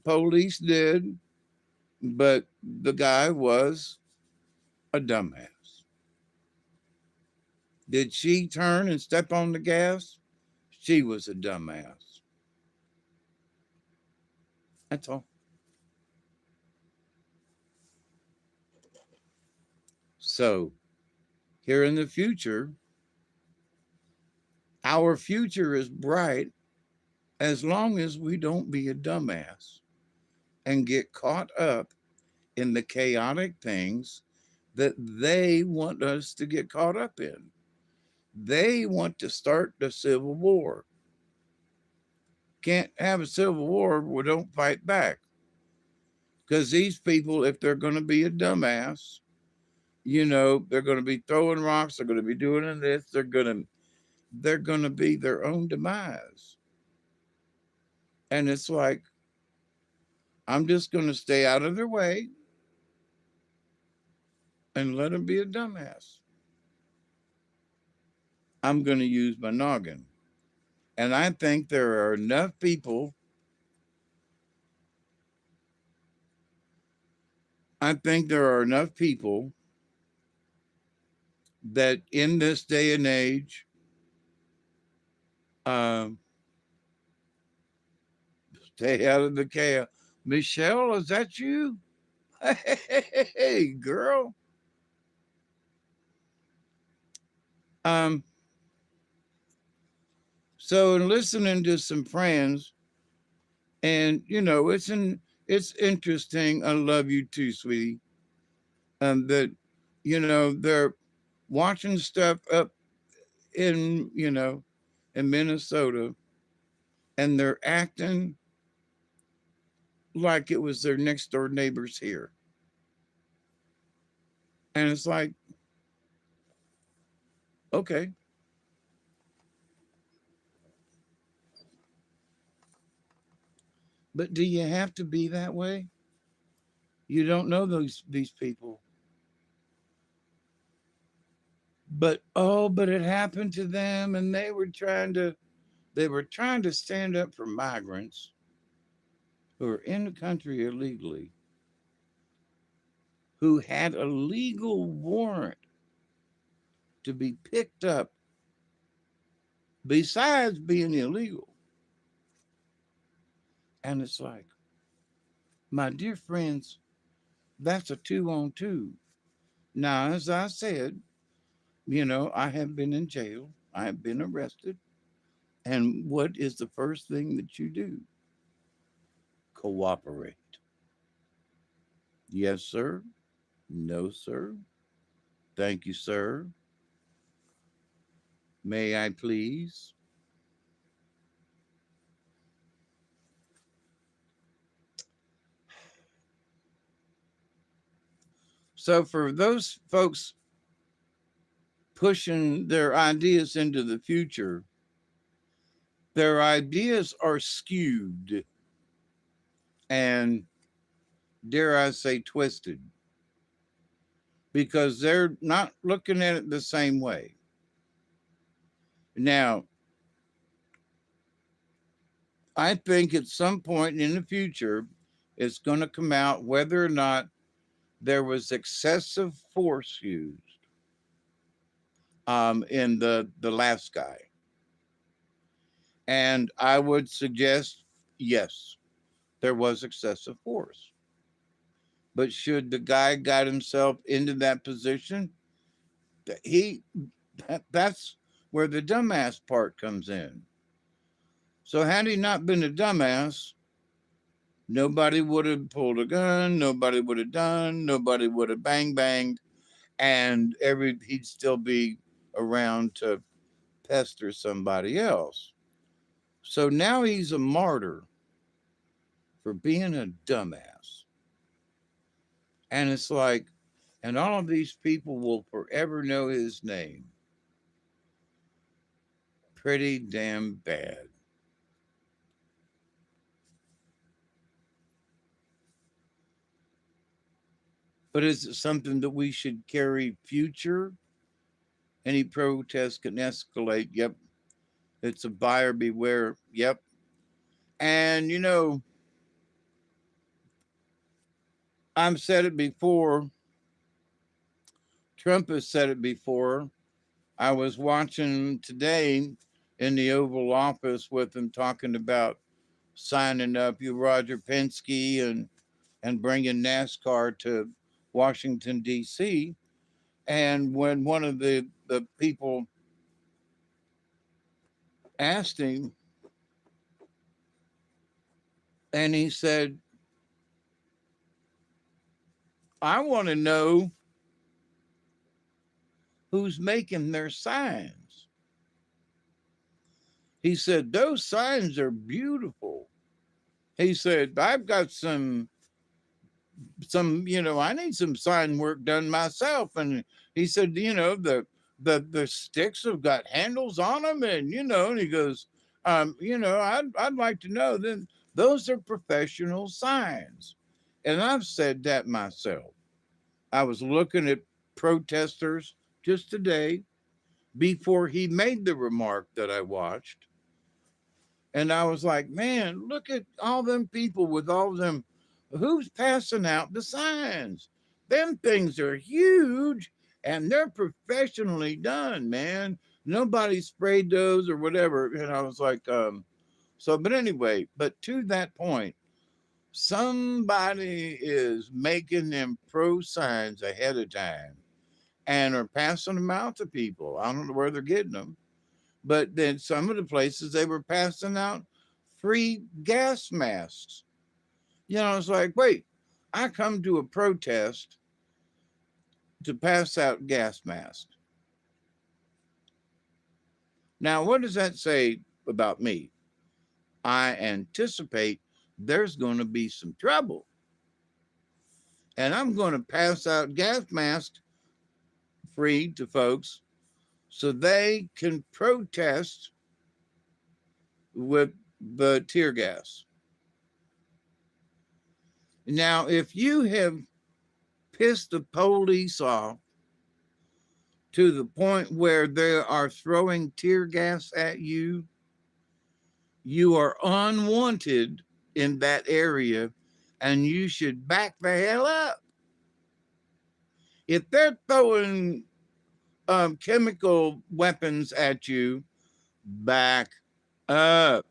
police did, but the guy was a dumbass. Did she turn and step on the gas? She was a dumbass. That's all. So, here in the future, our future is bright as long as we don't be a dumbass and get caught up in the chaotic things that they want us to get caught up in. They want to start the Civil War. Can't have a Civil War where we don't fight back. Because these people, if they're going to be a dumbass, they're going to be throwing rocks. They're going to be doing this. They're going to be their own demise. And it's like, I'm just going to stay out of their way and let them be a dumbass. I'm going to use my noggin. And I think there are enough people. I think there are enough people that in this day and age, um, stay out of the chaos. Michelle, is that you? Hey, girl. Um, so in listening to some friends, and it's interesting. I love you too, sweetie. That they're watching stuff up in Minnesota, and they're acting like it was their next door neighbors here. And it's like, okay, but do you have to be that way? You don't know these people. But it happened to them, and they were trying to stand up for migrants who are in the country illegally, who had a legal warrant to be picked up besides being illegal. And it's like, my dear friends, that's a 2-on-2. Now, as I said, I have been in jail, I have been arrested. And what is the first thing that you do? Cooperate. Yes, sir. No, sir. Thank you, sir. May I please? So, for those folks pushing their ideas into the future, their ideas are skewed and, dare I say, twisted because they're not looking at it the same way. Now, I think at some point in the future, it's going to come out whether or not there was excessive force used in the last guy. And I would suggest, yes, there was excessive force. But should the guy got himself into that position, he that's where the dumbass part comes in. So had he not been a dumbass, nobody would have pulled a gun, nobody would have done, nobody would have bang banged, and he'd still be around to pester somebody else. So now he's a martyr for being a dumbass. And it's like, and all of these people will forever know his name. Pretty damn bad. But is it something that we should carry future? Any protest can escalate. Yep. It's a buyer beware. Yep. And, I've said it before. Trump has said it before. I was watching today in the Oval Office with him talking about signing up you Roger Penske and bringing NASCAR to Washington D.C. And when one of the people asked him, and he said, I want to know who's making their signs. He said, those signs are beautiful. He said, I've got some, I need some sign work done myself. And he said, the sticks have got handles on them. And he goes, I'd like to know then those are professional signs. And I've said that myself. I was looking at protesters just today before he made the remark that I watched. And I was like, man, look at all them people with all them. Who's passing out the signs? Them things are huge and they're professionally done, man. Nobody sprayed those or whatever. And I was like, but anyway, but to that point, somebody is making them pro signs ahead of time and are passing them out to people. I don't know where they're getting them. But then some of the places they were passing out free gas masks. It's like, wait, I come to a protest to pass out gas masks. Now, what does that say about me? I anticipate there's going to be some trouble. And I'm going to pass out gas masks free to folks so they can protest with the tear gas. Now, if you have pissed the police off to the point where they are throwing tear gas at you, you are unwanted in that area and you should back the hell up. If they're throwing chemical weapons at you, back up.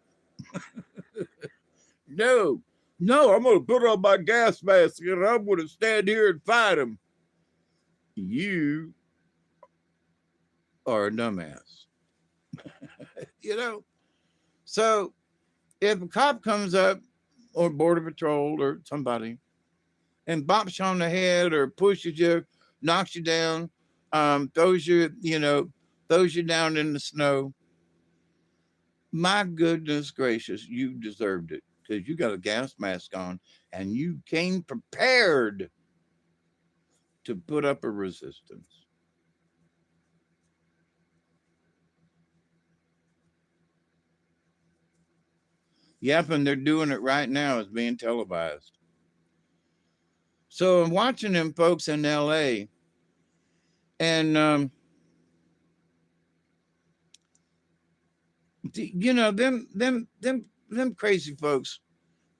No, I'm going to put on my gas mask and I'm going to stand here and fight them. You are a dumbass. So if a cop comes up or Border Patrol or somebody and bops you on the head or pushes you, knocks you down, throws you down in the snow, my goodness gracious, you deserved it because you got a gas mask on and you came prepared to put up a resistance. Yep, and they're doing it right now. It's being televised. So I'm watching them folks in LA and them crazy folks,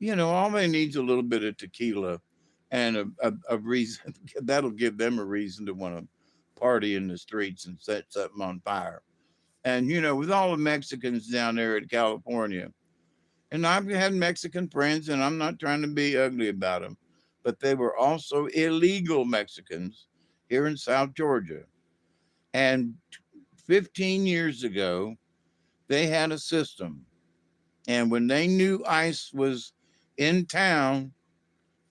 all they need is a little bit of tequila and a reason that'll give them a reason to want to party in the streets and set something on fire. And with all the Mexicans down there in California, and I've had Mexican friends, and I'm not trying to be ugly about them, but they were also illegal Mexicans here in South Georgia. And 15 years ago, they had a system. And when they knew ICE was in town,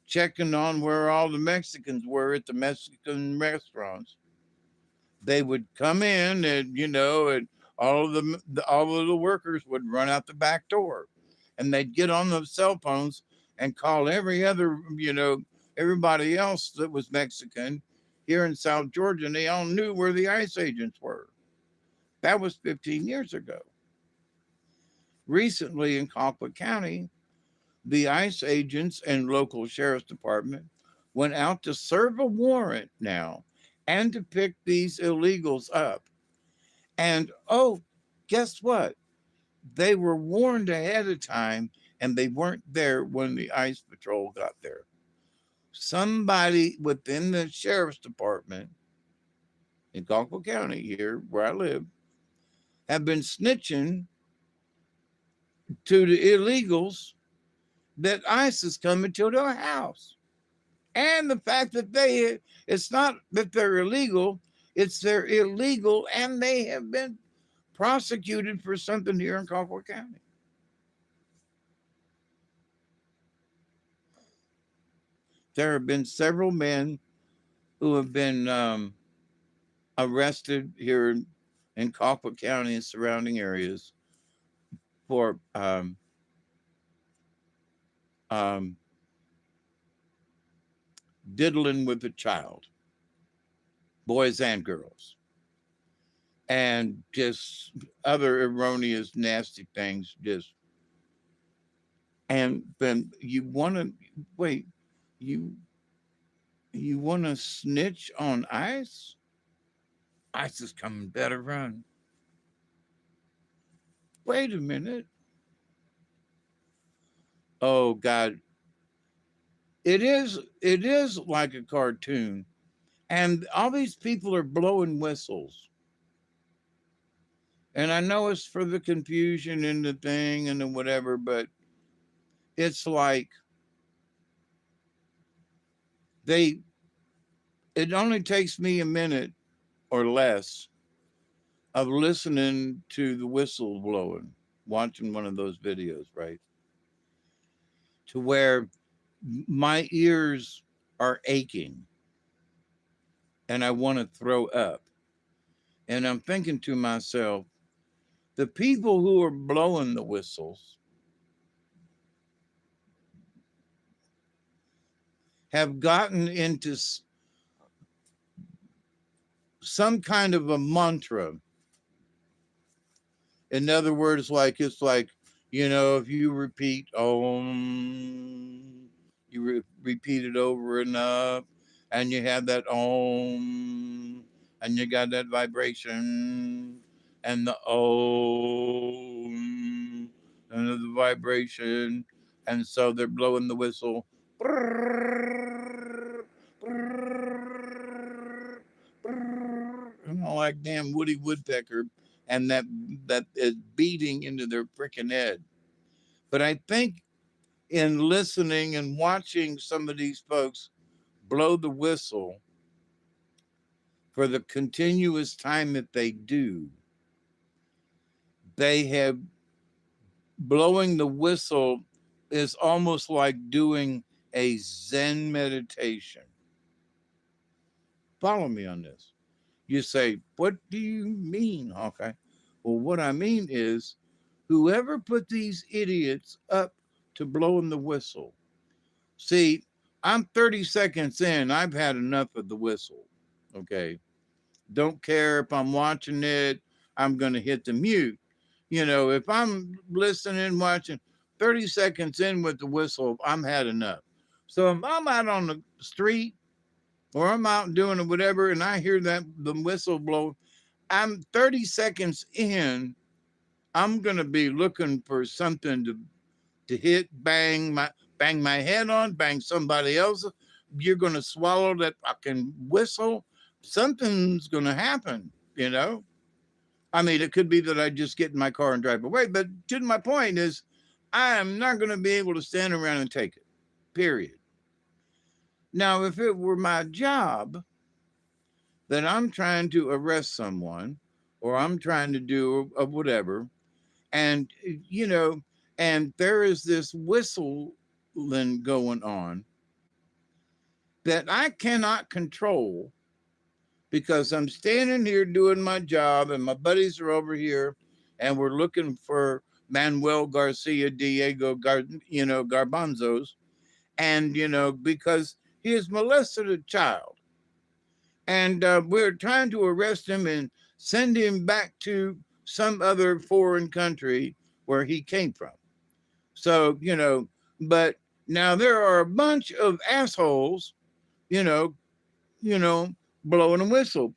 checking on where all the Mexicans were at the Mexican restaurants, they would come in and all of the workers would run out the back door and they'd get on the cell phones and call everybody else that was Mexican here in South Georgia, and they all knew where the ICE agents were. That was 15 years ago. Recently in Colquitt County, the ICE agents and local sheriff's department went out to serve a warrant now and to pick these illegals up. And oh, guess what? They were warned ahead of time and they weren't there when the ICE patrol got there. Somebody within the sheriff's department in Colquitt County, here where I live, have been snitching to the illegals that ICE is coming to their house. And the fact that it's not that they're illegal, it's they're illegal and they have been prosecuted for something here in Colquitt County. There have been several men who have been arrested here in Colquitt County and surrounding areas for diddling with a child, boys and girls, and just other erroneous, nasty things. And then you want to wait. You want to snitch on ICE? ICE is coming, better run. Wait a minute. Oh God. It is like a cartoon. And all these people are blowing whistles. And I know it's for the confusion and the thing and the whatever, but it's like it only takes me a minute or less of listening to the whistle blowing, watching one of those videos, right? To where my ears are aching and I want to throw up. And I'm thinking to myself, the people who are blowing the whistles have gotten into some kind of a mantra. In other words, it's like, if you repeat you repeat it over enough, and you have that and you got that vibration, and the and the vibration, and so they're blowing the whistle. Like damn Woody Woodpecker, and that is beating into their freaking head. But I think in listening and watching some of these folks blow the whistle for the continuous time that they do, they have blowing the whistle is almost like doing a Zen meditation. Follow me on this. You say, what do you mean, Hawkeye? Well, what I mean is whoever put these idiots up to blowing the whistle. See, I'm 30 seconds in. I've had enough of the whistle. Okay. Don't care if I'm watching it. I'm going to hit the mute. If I'm listening, watching 30 seconds in with the whistle, I'm had enough. So if I'm out on the street or I'm out doing whatever, and I hear the whistle blow, I'm 30 seconds in, I'm going to be looking for something to hit, bang my head on, bang somebody else. You're going to swallow that fucking whistle. Something's going to happen, I mean, it could be that I just get in my car and drive away, but to my point is I am not going to be able to stand around and take it, period. Now, if it were my job that I'm trying to arrest someone or I'm trying to do whatever, and, and there is this whistling going on that I cannot control because I'm standing here doing my job and my buddies are over here and we're looking for Manuel Garcia Diego, Garbanzos. And, because he has molested a child. And we're trying to arrest him and send him back to some other foreign country where he came from. So, but now there are a bunch of assholes you know, you know, blowing a whistle.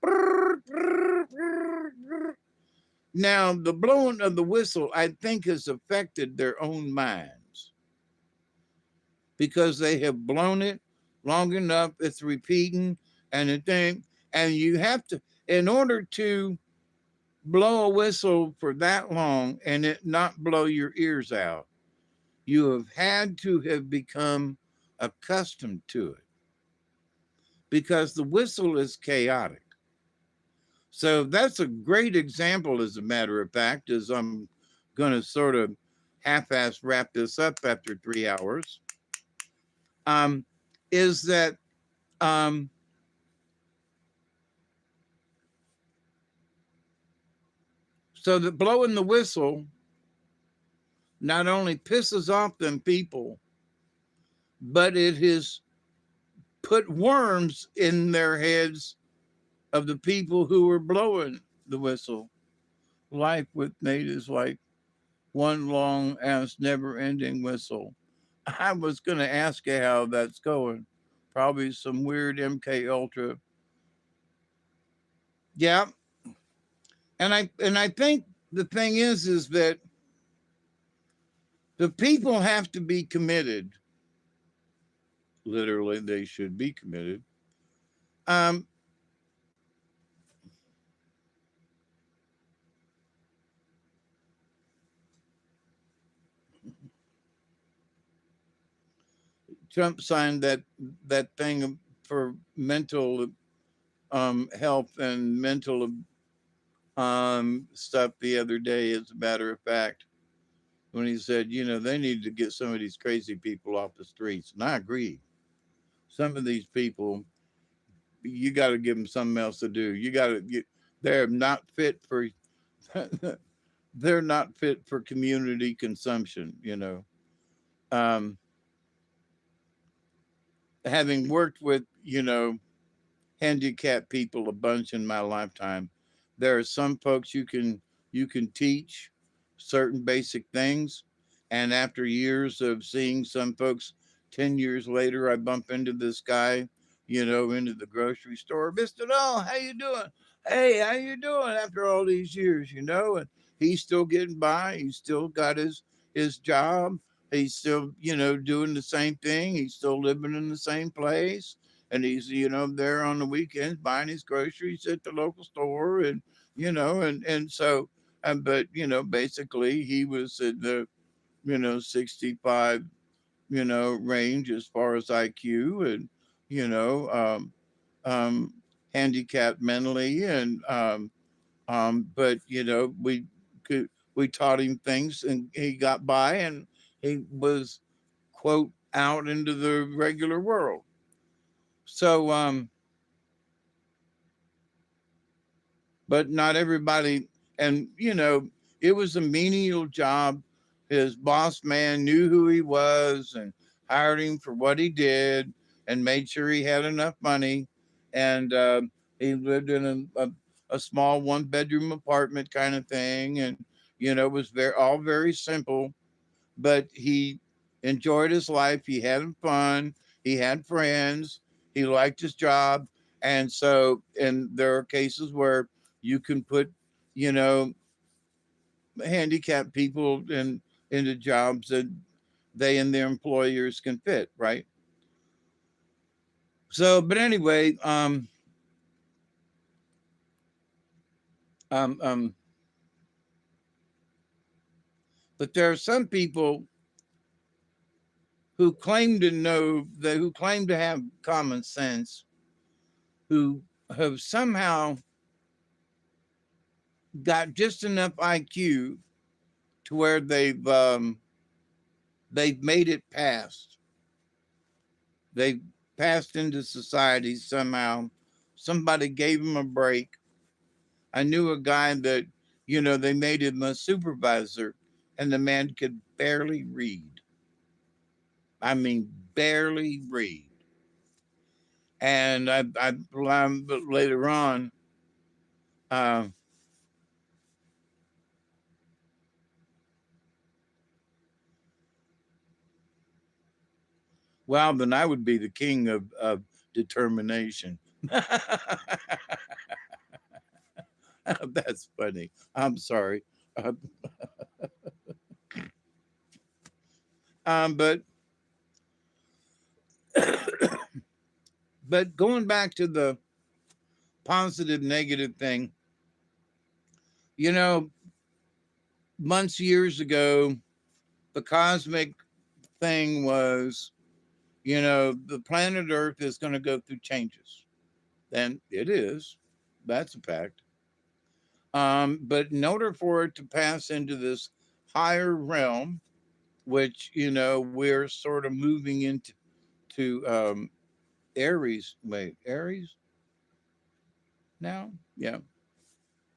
Now, the blowing of the whistle, I think, has affected their own minds because they have blown it long enough. It's repeating and a thing. And you have to, in order to blow a whistle for that long and it not blow your ears out, you have had to have become accustomed to it because the whistle is chaotic. So that's a great example, as a matter of fact, as I'm going to sort of half-ass wrap this up after 3 hours, um, is that um, so that blowing the whistle not only pisses off them people, but it has put worms in their heads of the people who were blowing the whistle. Life with Nate is like one long ass never ending whistle. I was going to ask you how that's going. Probably some weird MK Ultra. Yeah, and I think the thing is that the people have to be committed. Literally, they should be committed. Um, Trump signed that thing for mental health and mental stuff the other day. As a matter of fact, when he said, they need to get some of these crazy people off the streets, and I agree. Some of these people, you got to give them something else to do. You got to. They're not fit for. They're not fit for community consumption. Um, Having worked with handicapped people a bunch in my lifetime, there are some folks you can teach certain basic things, and after years of seeing some folks, 10 years later, I bump into this guy, into the grocery store. Mr. No, how you doing? Hey, how you doing after all these years? And he's still getting by. He's still got his job. He's still, doing the same thing. He's still living in the same place, and he's there on the weekends buying his groceries at the local store, and so but basically he was in the 65 range as far as IQ, and you know um handicapped mentally, and but we taught him things and he got by, and he was quote out into the regular world. So but not everybody. And it was a menial job. His boss man knew who he was and hired him for what he did and made sure he had enough money. And he lived in a small 1 bedroom apartment kind of thing, and it was all very simple, but he enjoyed his life. He had fun. He had friends. He liked his job. And there are cases where you can put, you know, handicapped people into jobs that they and their employers can fit, right? So, but anyway, um, um, but there are some people who claim to know that who claim to have common sense, who have somehow got just enough IQ to where they've made it past. They've passed into society somehow. Somebody gave them a break. I knew a guy that they made him a supervisor, and the man could barely read. I mean, barely read. And I later on, uh, well, then I would be the king of determination. That's funny. I'm sorry. Uh, but going back to the positive negative thing, you know, months years ago, the cosmic thing was, the planet Earth is going to go through changes. And it is. That's a fact. But in order for it to pass into this higher realm, which, we're sort of moving into Aries. Wait, Aries now? Yeah.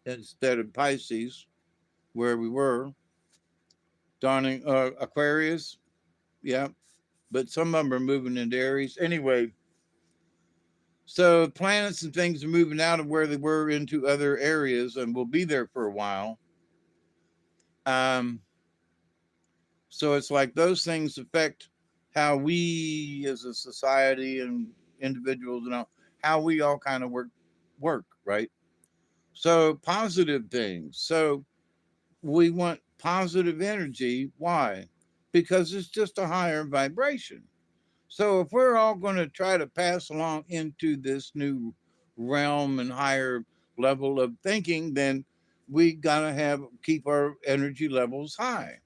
Instead of Pisces, where we were, dawning Aquarius. Yeah. But some of them are moving into Aries. Anyway, so planets and things are moving out of where they were into other areas and will be there for a while. Um, so it's like those things affect how we as a society and individuals and all, how we all kind of work, right? So positive things. So we want positive energy. Why? Because it's just a higher vibration. So if we're all going to try to pass along into this new realm and higher level of thinking, then we got to keep our energy levels high.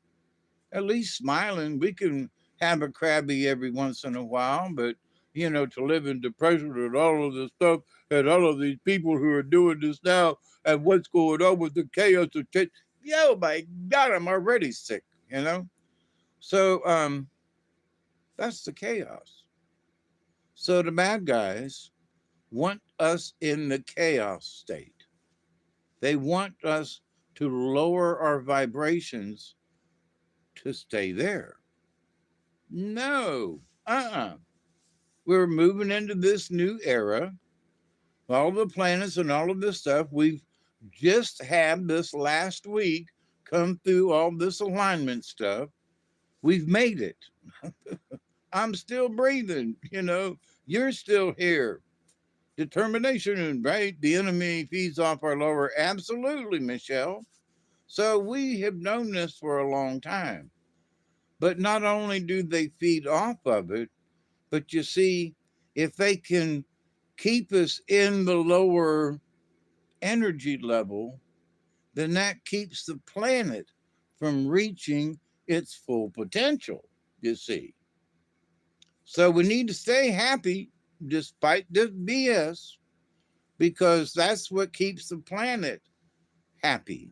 At least smiling. We can have a crabby every once in a while, but to live in depression and all of this stuff and all of these people who are doing this now and what's going on with the chaos of change. Yo, my God, I'm already sick. So that's the chaos. So the bad guys want us in the chaos state. They want us to lower our vibrations to stay there. No. We're moving into this new era. All the planets and all of this stuff, we've just had this last week come through all this alignment stuff. We've made it. I'm still breathing, you're still here. Determination, right? The enemy feeds off our lower. Absolutely, Michelle. So we have known this for a long time. But not only do they feed off of it, but you see, if they can keep us in the lower energy level, then that keeps the planet from reaching its full potential, you see. So we need to stay happy despite this BS, because that's what keeps the planet happy.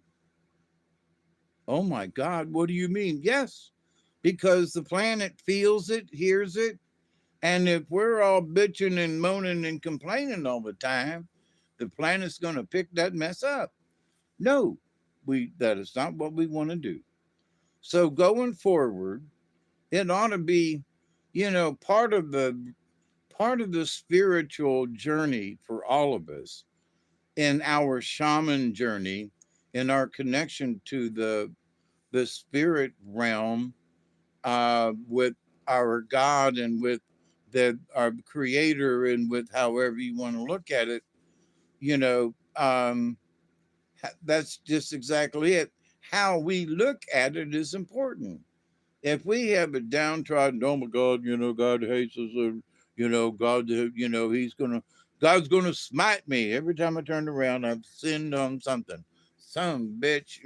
Oh my God, what do you mean? Yes, because the planet feels it, hears it. And if we're all bitching and moaning and complaining all the time, the planet's going to pick that mess up. No, that is not what we want to do. So going forward, it ought to be, part of the spiritual journey for all of us in our shaman journey, in our connection to the spirit realm, with our God and with our creator and with however you want to look at it, you know, um, that's just exactly it. How we look at it is important. If we have a downtrodden, oh my God, God hates us, or, God, God's gonna smite me every time I turn around. I've sinned on something, some bitch,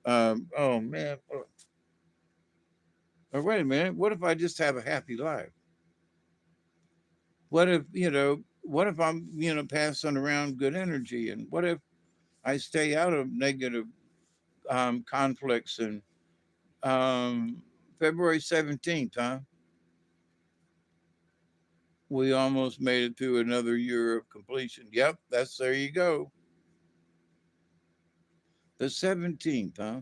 oh man, or wait a minute, what if I just have a happy life? What if I'm, passing around good energy? And what if I stay out of negative conflicts? And February 17th, huh? We almost made it through another year of completion. Yep, there you go. The 17th, huh?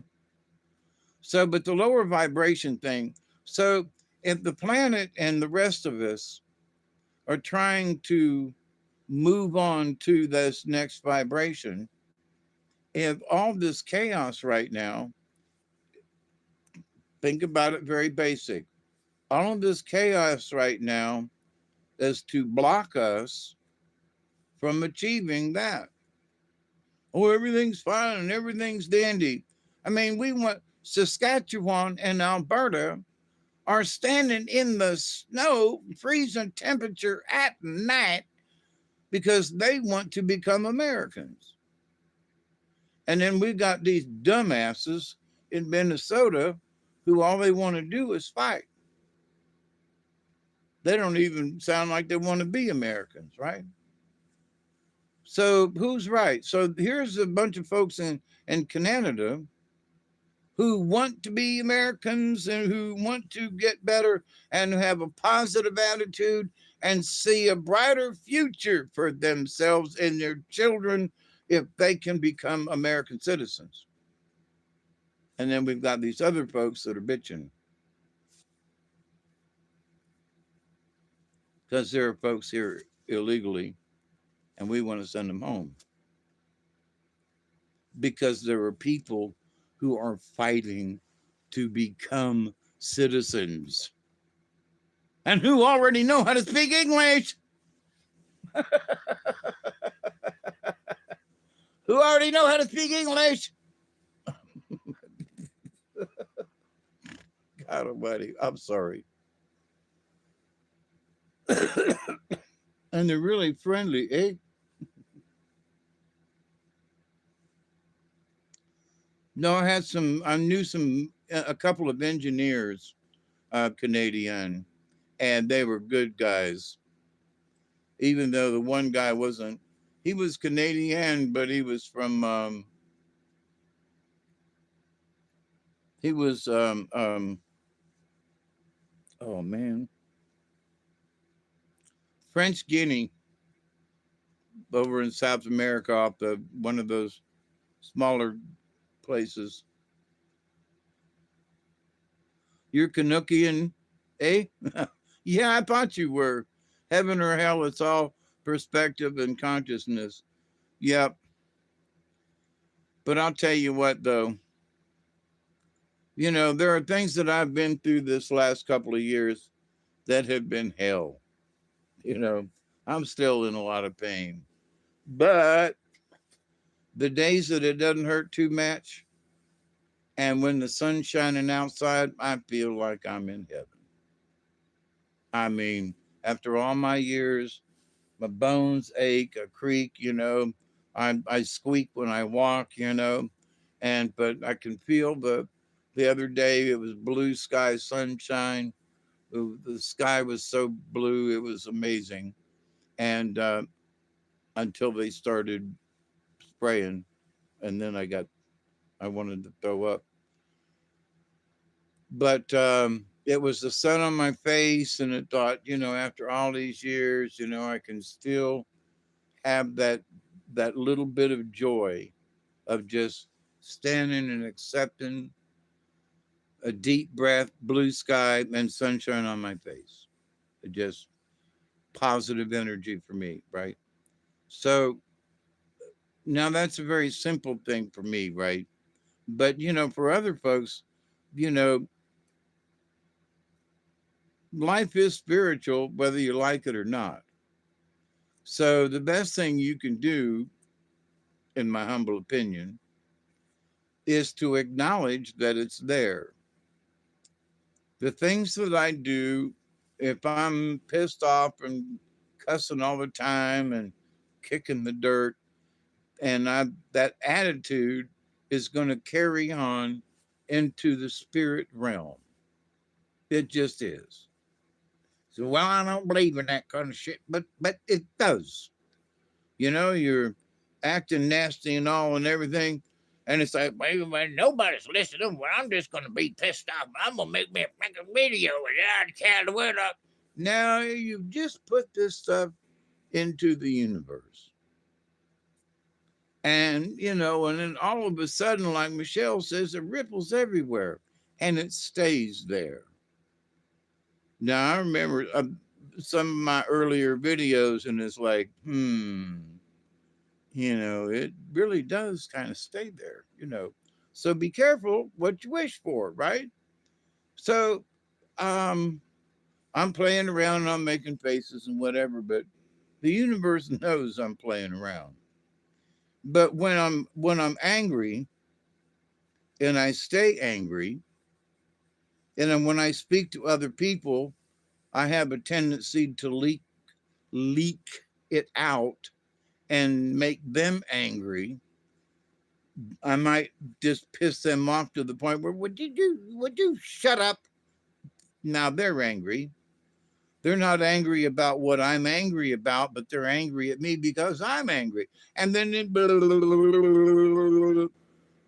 So, but the lower vibration thing. So, if the planet and the rest of us are trying to move on to this next vibration, if all this chaos right now, think about it very basic. All of this chaos right now as to block us from achieving that. Oh, everything's fine and everything's dandy. I mean, we want Saskatchewan and Alberta are standing in the snow, freezing temperature at night because they want to become Americans. And then we've got these dumbasses in Minnesota who all they want to do is fight. They don't even sound like they want to be Americans, right? So who's right? So here's a bunch of folks in Canada who want to be Americans and who want to get better and have a positive attitude and see a brighter future for themselves and their children if they can become American citizens. And then we've got these other folks that are bitching because there are folks here illegally and we want to send them home because there are people who are fighting to become citizens and who already know how to speak English. Who already know how to speak English. God almighty, I'm sorry. And they're really friendly, eh? No, I knew a couple of engineers, Canadian, and they were good guys. Even though the one guy wasn't, he was Canadian, but he was from, he was, oh man, French Guinea over in South America off one of those smaller places. You're Canuckian, eh? Yeah, I thought you were. Heaven or hell, it's all perspective and consciousness. Yep. But I'll tell you what, though. You know, there are things that I've been through this last couple of years that have been hell. You know, I'm still in a lot of pain. But the days that it doesn't hurt too much, and when the sun's shining outside, I feel like I'm in heaven. I mean, after all my years, my bones ache, I creak, you know, I squeak when I walk, you know, but I can feel the other day it was blue sky, sunshine. The sky was so blue, it was amazing. And until they started spraying, and then I wanted to throw up. But it was the sun on my face, and it thought, you know, after all these years, you know, I can still have that little bit of joy of just standing and accepting a deep breath, blue sky, and sunshine on my face. It just positive energy for me, right? So now that's a very simple thing for me, right? But you know, for other folks, you know, life is spiritual, whether you like it or not. So the best thing you can do, in my humble opinion, is to acknowledge that it's there. The things that I do, if I'm pissed off and cussing all the time and kicking the dirt, and that attitude is going to carry on into the spirit realm. It just is. So, well, I don't believe in that kind of shit, but it does. You know, you're acting nasty and all and everything, and it's like, well, nobody's listening. Well, I'm just gonna be pissed off. I'm gonna make a video and I can't do it up. Now you've just put this stuff into the universe. And, you know, and then all of a sudden, like Michelle says, it ripples everywhere and it stays there. Now, I remember some of my earlier videos, and it's like, you know, it really does kind of stay there, you know. So be careful what you wish for, right? So, I'm playing around and I'm making faces and whatever, but the universe knows I'm playing around. But when I'm angry and I stay angry, and then when I speak to other people, I have a tendency to leak it out and make them angry. I might just piss them off to the point where, would you do? Would you shut up? Now they're angry. They're not angry about what I'm angry about, but they're angry at me because I'm angry. And then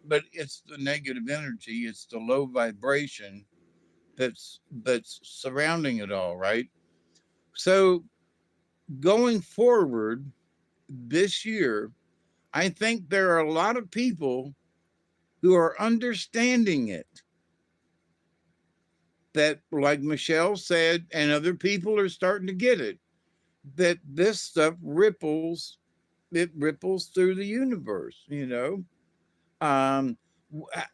but it's the negative energy, it's the low vibration that's surrounding it all, right? So going forward this year, I think there are a lot of people who are understanding it, that, like Michelle said, and other people are starting to get it, that this stuff ripples through the universe, um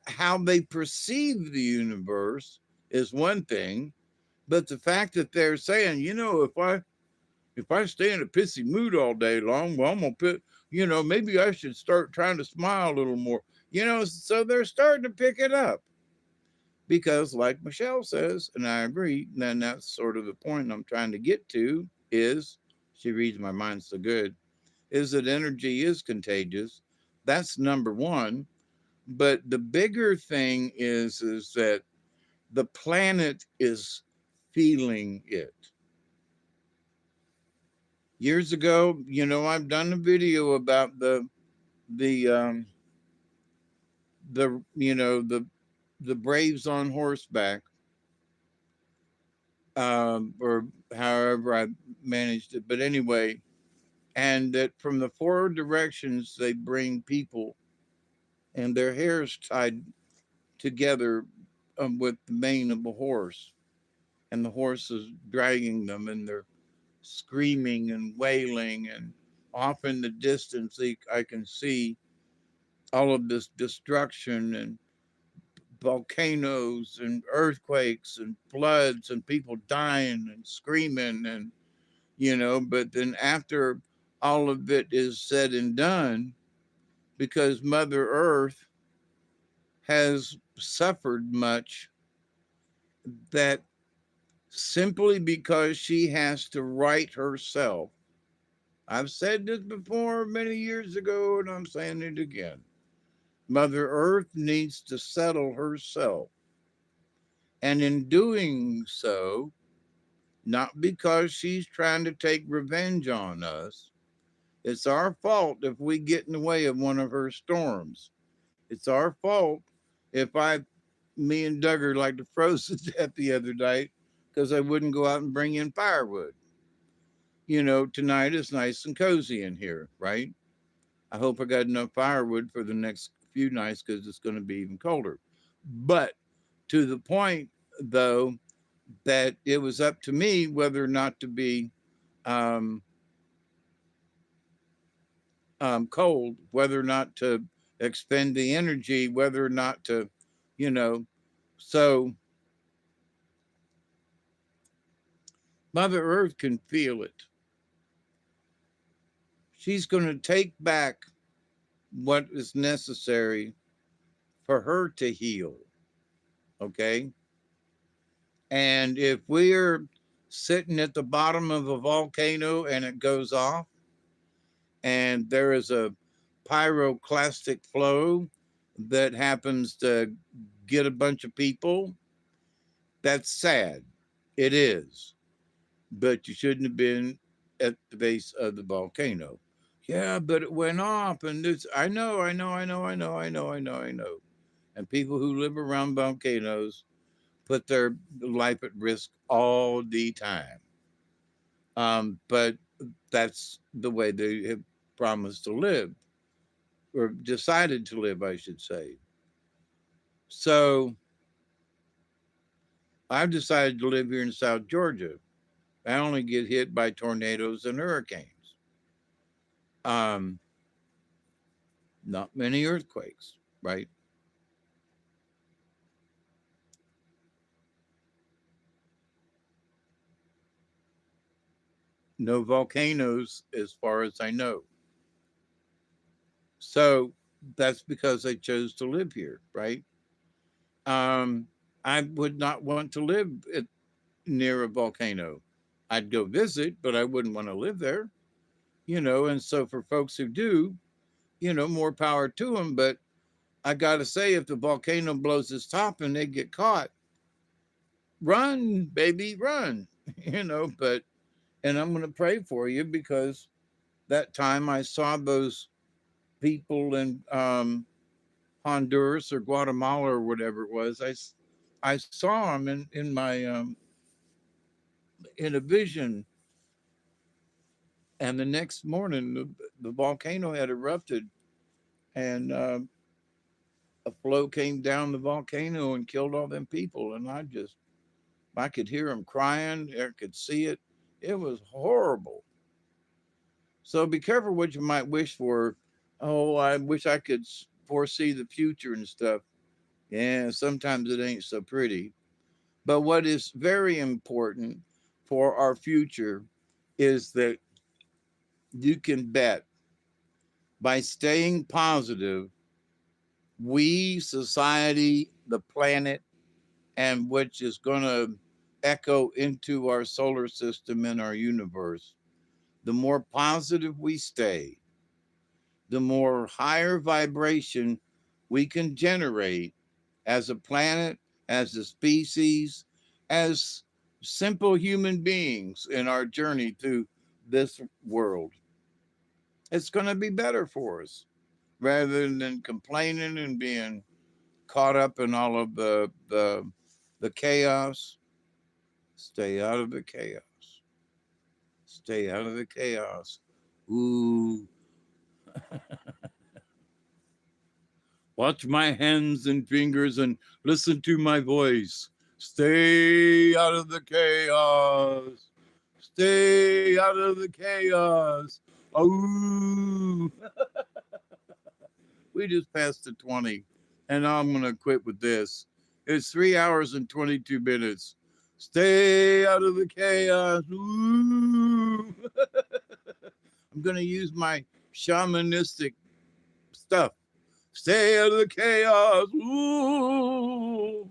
how they perceive the universe is one thing, but the fact that they're saying, if I stay in a pissy mood all day long, well, I'm gonna maybe I should start trying to smile a little more, so they're starting to pick it up. Because, like Michelle says, and I agree, then that's sort of the point I'm trying to get to, is she reads my mind so good, is that energy is contagious. That's number one. But the bigger thing is that the planet is feeling it. Years ago, I've done a video about the the Braves on horseback, or however I managed it. But anyway, and that from the four directions they bring people, and their hair's tied together, with the mane of a horse, and the horse is dragging them, and they're screaming and wailing, and off in the distance I can see all of this destruction and volcanoes and earthquakes and floods and people dying and screaming, and but then after all of it is said and done, because Mother Earth has suffered much, that simply because she has to right herself, I've said this before many years ago and I'm saying it again, Mother Earth needs to settle herself. And in doing so, not because she's trying to take revenge on us, it's our fault if we get in the way of one of her storms. It's our fault if me and Doug are like the frozen to death the other night because I wouldn't go out and bring in firewood. Tonight is nice and cozy in here, right? I hope I got enough firewood for the next few nights because it's going to be even colder. But to the point, though, that it was up to me whether or not to be um, cold, whether or not to expend the energy, whether or not to, you know. So Mother Earth can feel it. She's going to take back what is necessary for her to heal. Okay. And if we're sitting at the bottom of a volcano and it goes off, and there is a pyroclastic flow that happens to get a bunch of people, that's sad. It is. But you shouldn't have been at the base of the volcano. Yeah, but it went off, and this. I know. And people who live around volcanoes put their life at risk all the time. But that's the way they have promised to live, or decided to live, I should say. So I've decided to live here in South Georgia. I only get hit by tornadoes and hurricanes. Um, Not many earthquakes, right? No volcanoes, as far as I know. So that's because I chose to live here, right? Um, I would not want to live near a volcano. I'd go visit, but I wouldn't want to live there, And so for folks who do, more power to them. But I got to say, if the volcano blows its top and they get caught, run, baby, run, But, and I'm going to pray for you because that time I saw those people in Honduras or Guatemala or whatever it was. I saw them in my in a vision, and the next morning the volcano had erupted, and a flow came down the volcano and killed all them people. And I could hear them crying. I could see it. It was horrible. So be careful what you might wish for. Oh, I wish I could foresee the future and stuff. Yeah, sometimes it ain't so pretty. But what is very important for our future is that you can bet by staying positive, we, society, the planet, and which is going to echo into our solar system and our universe, the more positive we stay, the more higher vibration we can generate as a planet, as a species, as simple human beings in our journey through this world. It's going to be better for us rather than complaining and being caught up in all of the chaos. Stay out of the chaos. Stay out of the chaos. Ooh, watch my hands and fingers and listen to my voice. Stay out of the chaos. Stay out of the chaos. Ooh. We just passed the 20, and I'm going to quit with this. It's 3 hours and 22 minutes. Stay out of the chaos. Ooh. I'm going to use my shamanistic stuff. Stay out of the chaos. Ooh.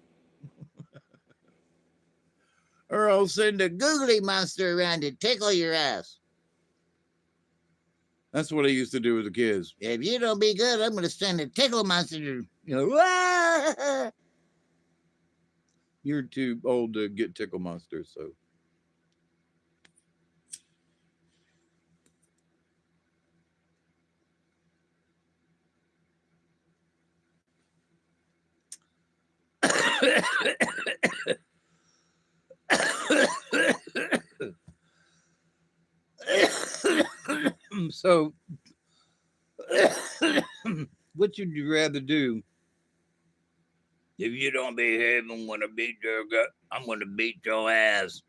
Or I'll send a googly monster around to tickle your ass. That's what I used to do with the kids. If you don't be good, I'm going to send a tickle monster to, Wah! You're too old to get tickle monsters, so. So, what would you rather do? If you don't behave, I'm gonna beat your gut. I'm gonna beat your ass.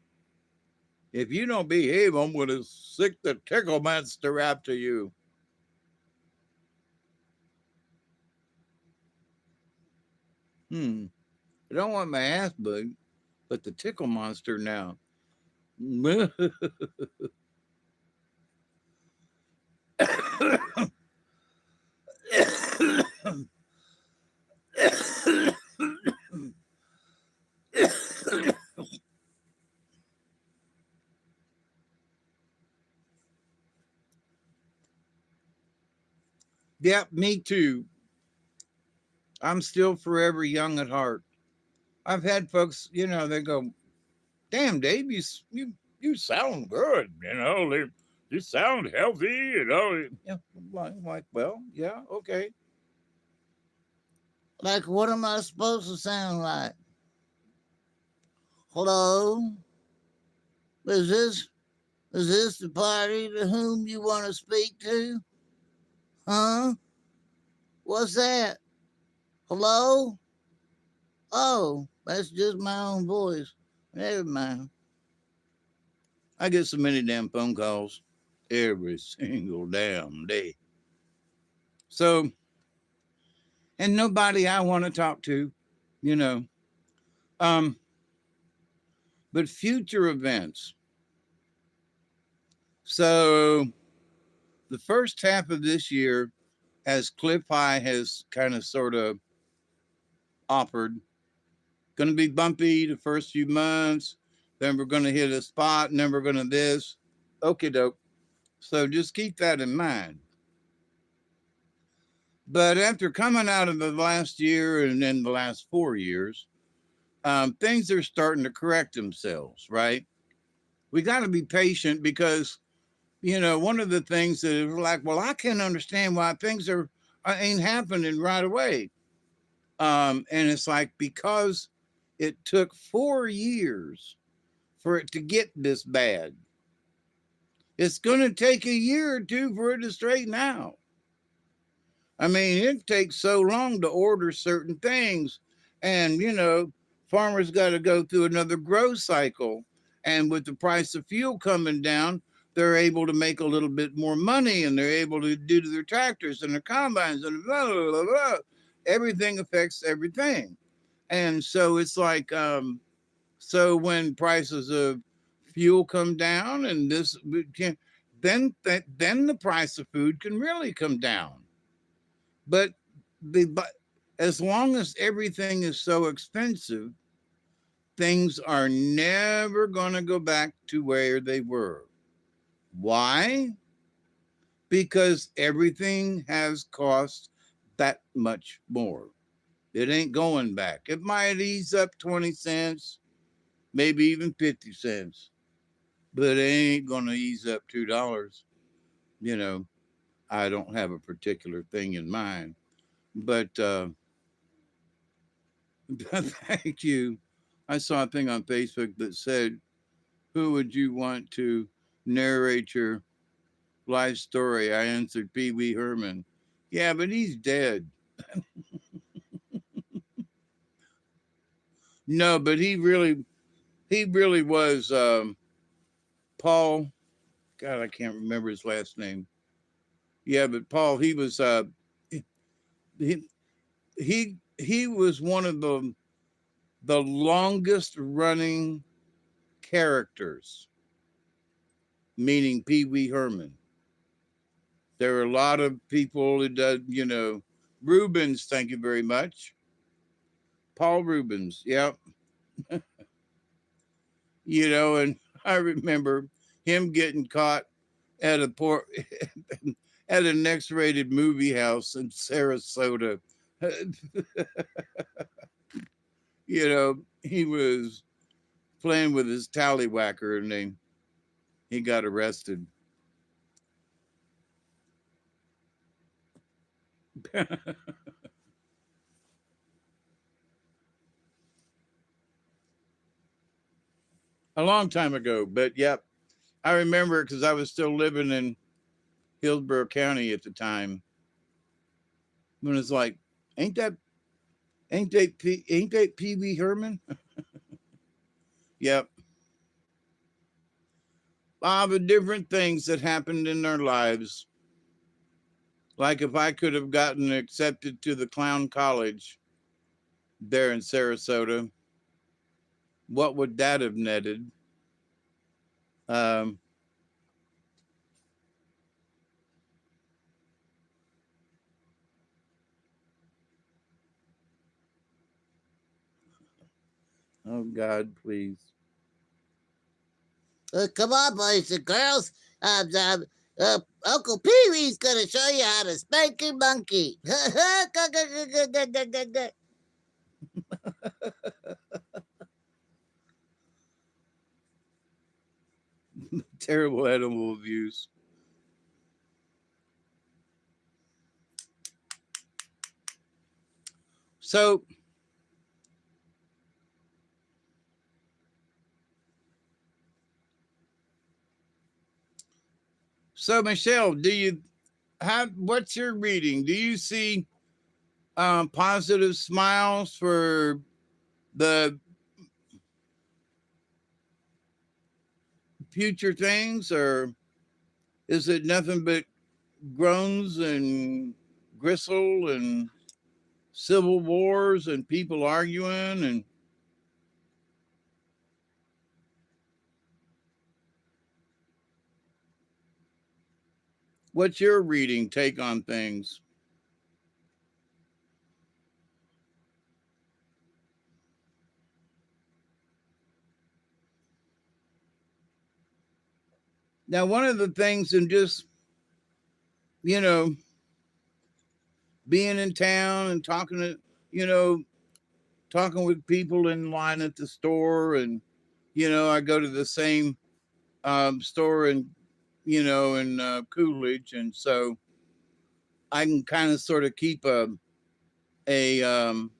If you don't behave, I'm gonna stick the tickle monster after you. I don't want my ass bugged, but the tickle monster now. Yeah, me too. I'm still forever young at heart. I've had folks, they go, "Damn, Dave, you sound good. You sound healthy. Yeah, I'm like, well, yeah, okay. Like, what am I supposed to sound like? Hello, is this the party to whom you want to speak to? Huh? What's that? Hello? Oh, that's just my own voice. Never mind. I get so many damn phone calls every single damn day. So, and nobody I want to talk to, you know. Um, but future events, So the first half of this year, as Cliff High has kind of sort of offered, going to be bumpy the first few months. Then we're going to hit a spot, and then we're going to this. Okay, doke. So just keep that in mind. But after coming out of the last year and then the last 4 years, things are starting to correct themselves, right? We got to be patient because, one of the things that is like, well, I can't understand why things ain't happening right away. And it's like, because it took 4 years for it to get this bad. It's going to take a year or two for it to straighten out. I mean, it takes so long to order certain things. And, farmers got to go through another growth cycle. And with the price of fuel coming down, they're able to make a little bit more money, and they're able to do to their tractors and their combines and blah, blah, blah, blah. Everything affects everything. And so it's like, so when prices of fuel come down and this can, then the price of food can really come down. But as long as everything is so expensive, things are never going to go back to where they were. Why? Because everything has cost that much more. It ain't going back. It might ease up 20 cents, maybe even 50 cents, but it ain't going to ease up $2. I don't have a particular thing in mind, but thank you. I saw a thing on Facebook that said, who would you want to narrate your life story? I answered Pee Wee Herman. Yeah, but he's dead. No, but he really was Paul. God, I can't remember his last name. Yeah, but Paul, he was he he was one of the longest running characters, meaning Pee Wee Herman. There are a lot of people who did, Rubens, thank you very much. Paul Rubens, yep. And I remember him getting caught at at a next rated movie house in Sarasota. He was playing with his tallywhacker and he got arrested. A long time ago, but yep, I remember it because I was still living in Hillsborough County at the time. When it's like, ain't that Pee Wee Herman? Yep. A lot of different things that happened in our lives. Like if I could have gotten accepted to the Clown College there in Sarasota, what would that have netted? Um, oh God, please. Come on, boys and girls. Uncle Pee Wee's gonna show you how to spank your monkey. Terrible animal abuse. So Michelle, what's your reading? Do you see positive smiles for the future things, or is it nothing but groans and gristle and civil wars and people arguing and What's your reading take on things? Now, one of the things in just, you know, being in town and talking to, you know, talking with people in line at the store, and, I go to the same store in, in Coolidge. And so I can kind of sort of keep a, um,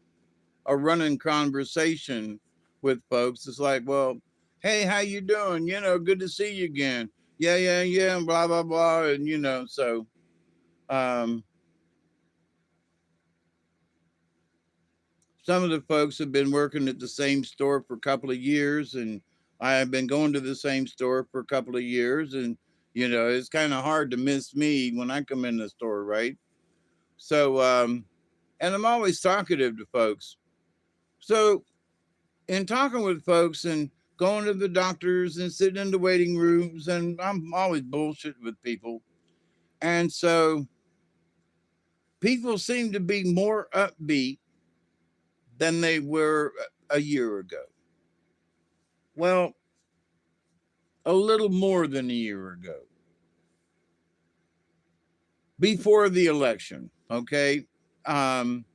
a running conversation with folks. It's like, well, hey, how you doing? Good to see you again. Yeah, yeah, yeah, and blah, blah, blah. And, so um, some of the folks have been working at the same store for a couple of years, and I have been going to the same store for a couple of years. And, it's kind of hard to miss me when I come in the store, right? So, and I'm always talkative to folks. So, in talking with folks and going to the doctors and sitting in the waiting rooms, and I'm always bullshit with people. And so people seem to be more upbeat than they were a year ago. Well, a little more than a year ago, before the election. Okay. Um,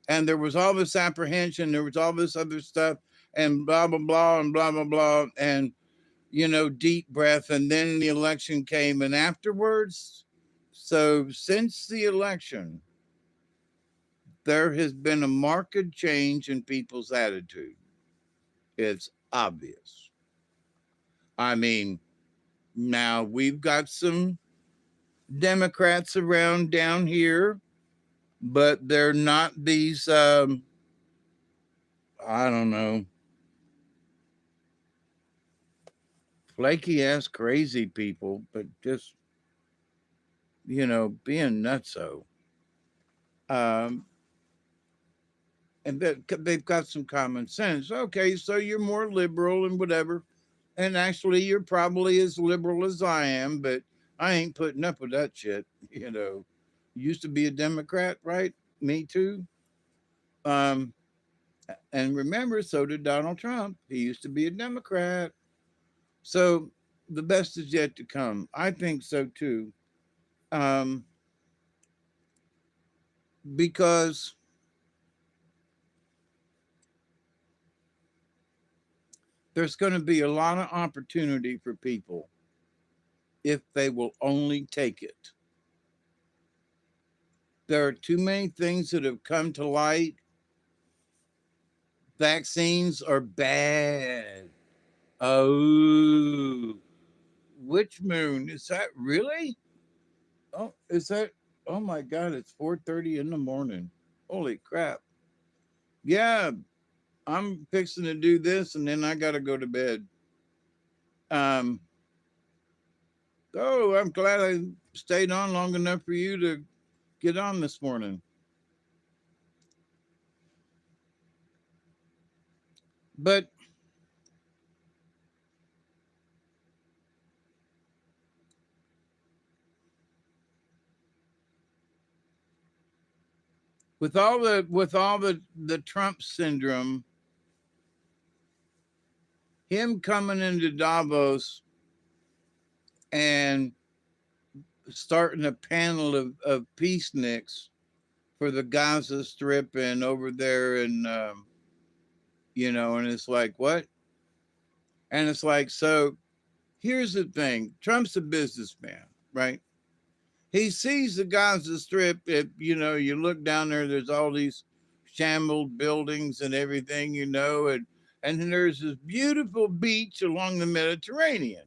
and there was all this apprehension, there was all this other stuff, and blah, blah, blah, and blah, blah, blah. And deep breath. And then the election came, and afterwards, so since the election, there has been a marked change in people's attitude. It's obvious. I mean, now we've got some Democrats around down here, but they're not these, I don't know, flaky ass crazy people, but just, being nutso. Um, and that they've got some common sense. Okay, so you're more liberal and whatever. And actually, you're probably as liberal as I am, but I ain't putting up with that shit. Used to be a Democrat, right? Me too. Um, and remember, so did Donald Trump. He used to be a Democrat. So the best is yet to come. I think so too. Um, because there's going to be a lot of opportunity for people if they will only take it. There are too many things that have come to light. Vaccines are bad. Oh, which moon? Is that really? Oh, is that? Oh my God, it's 4:30 in the morning. Holy crap. Yeah, I'm fixing to do this and then I got to go to bed. Um, oh, I'm glad I stayed on long enough for you to get on this morning. But with all the Trump syndrome, him coming into Davos and starting a panel of peaceniks for the Gaza Strip and over there, and and it's like, what? And it's like, so here's the thing: Trump's a businessman, right? He sees the Gaza Strip. If you look down there, there's all these shambled buildings and everything, and then there's this beautiful beach along the Mediterranean.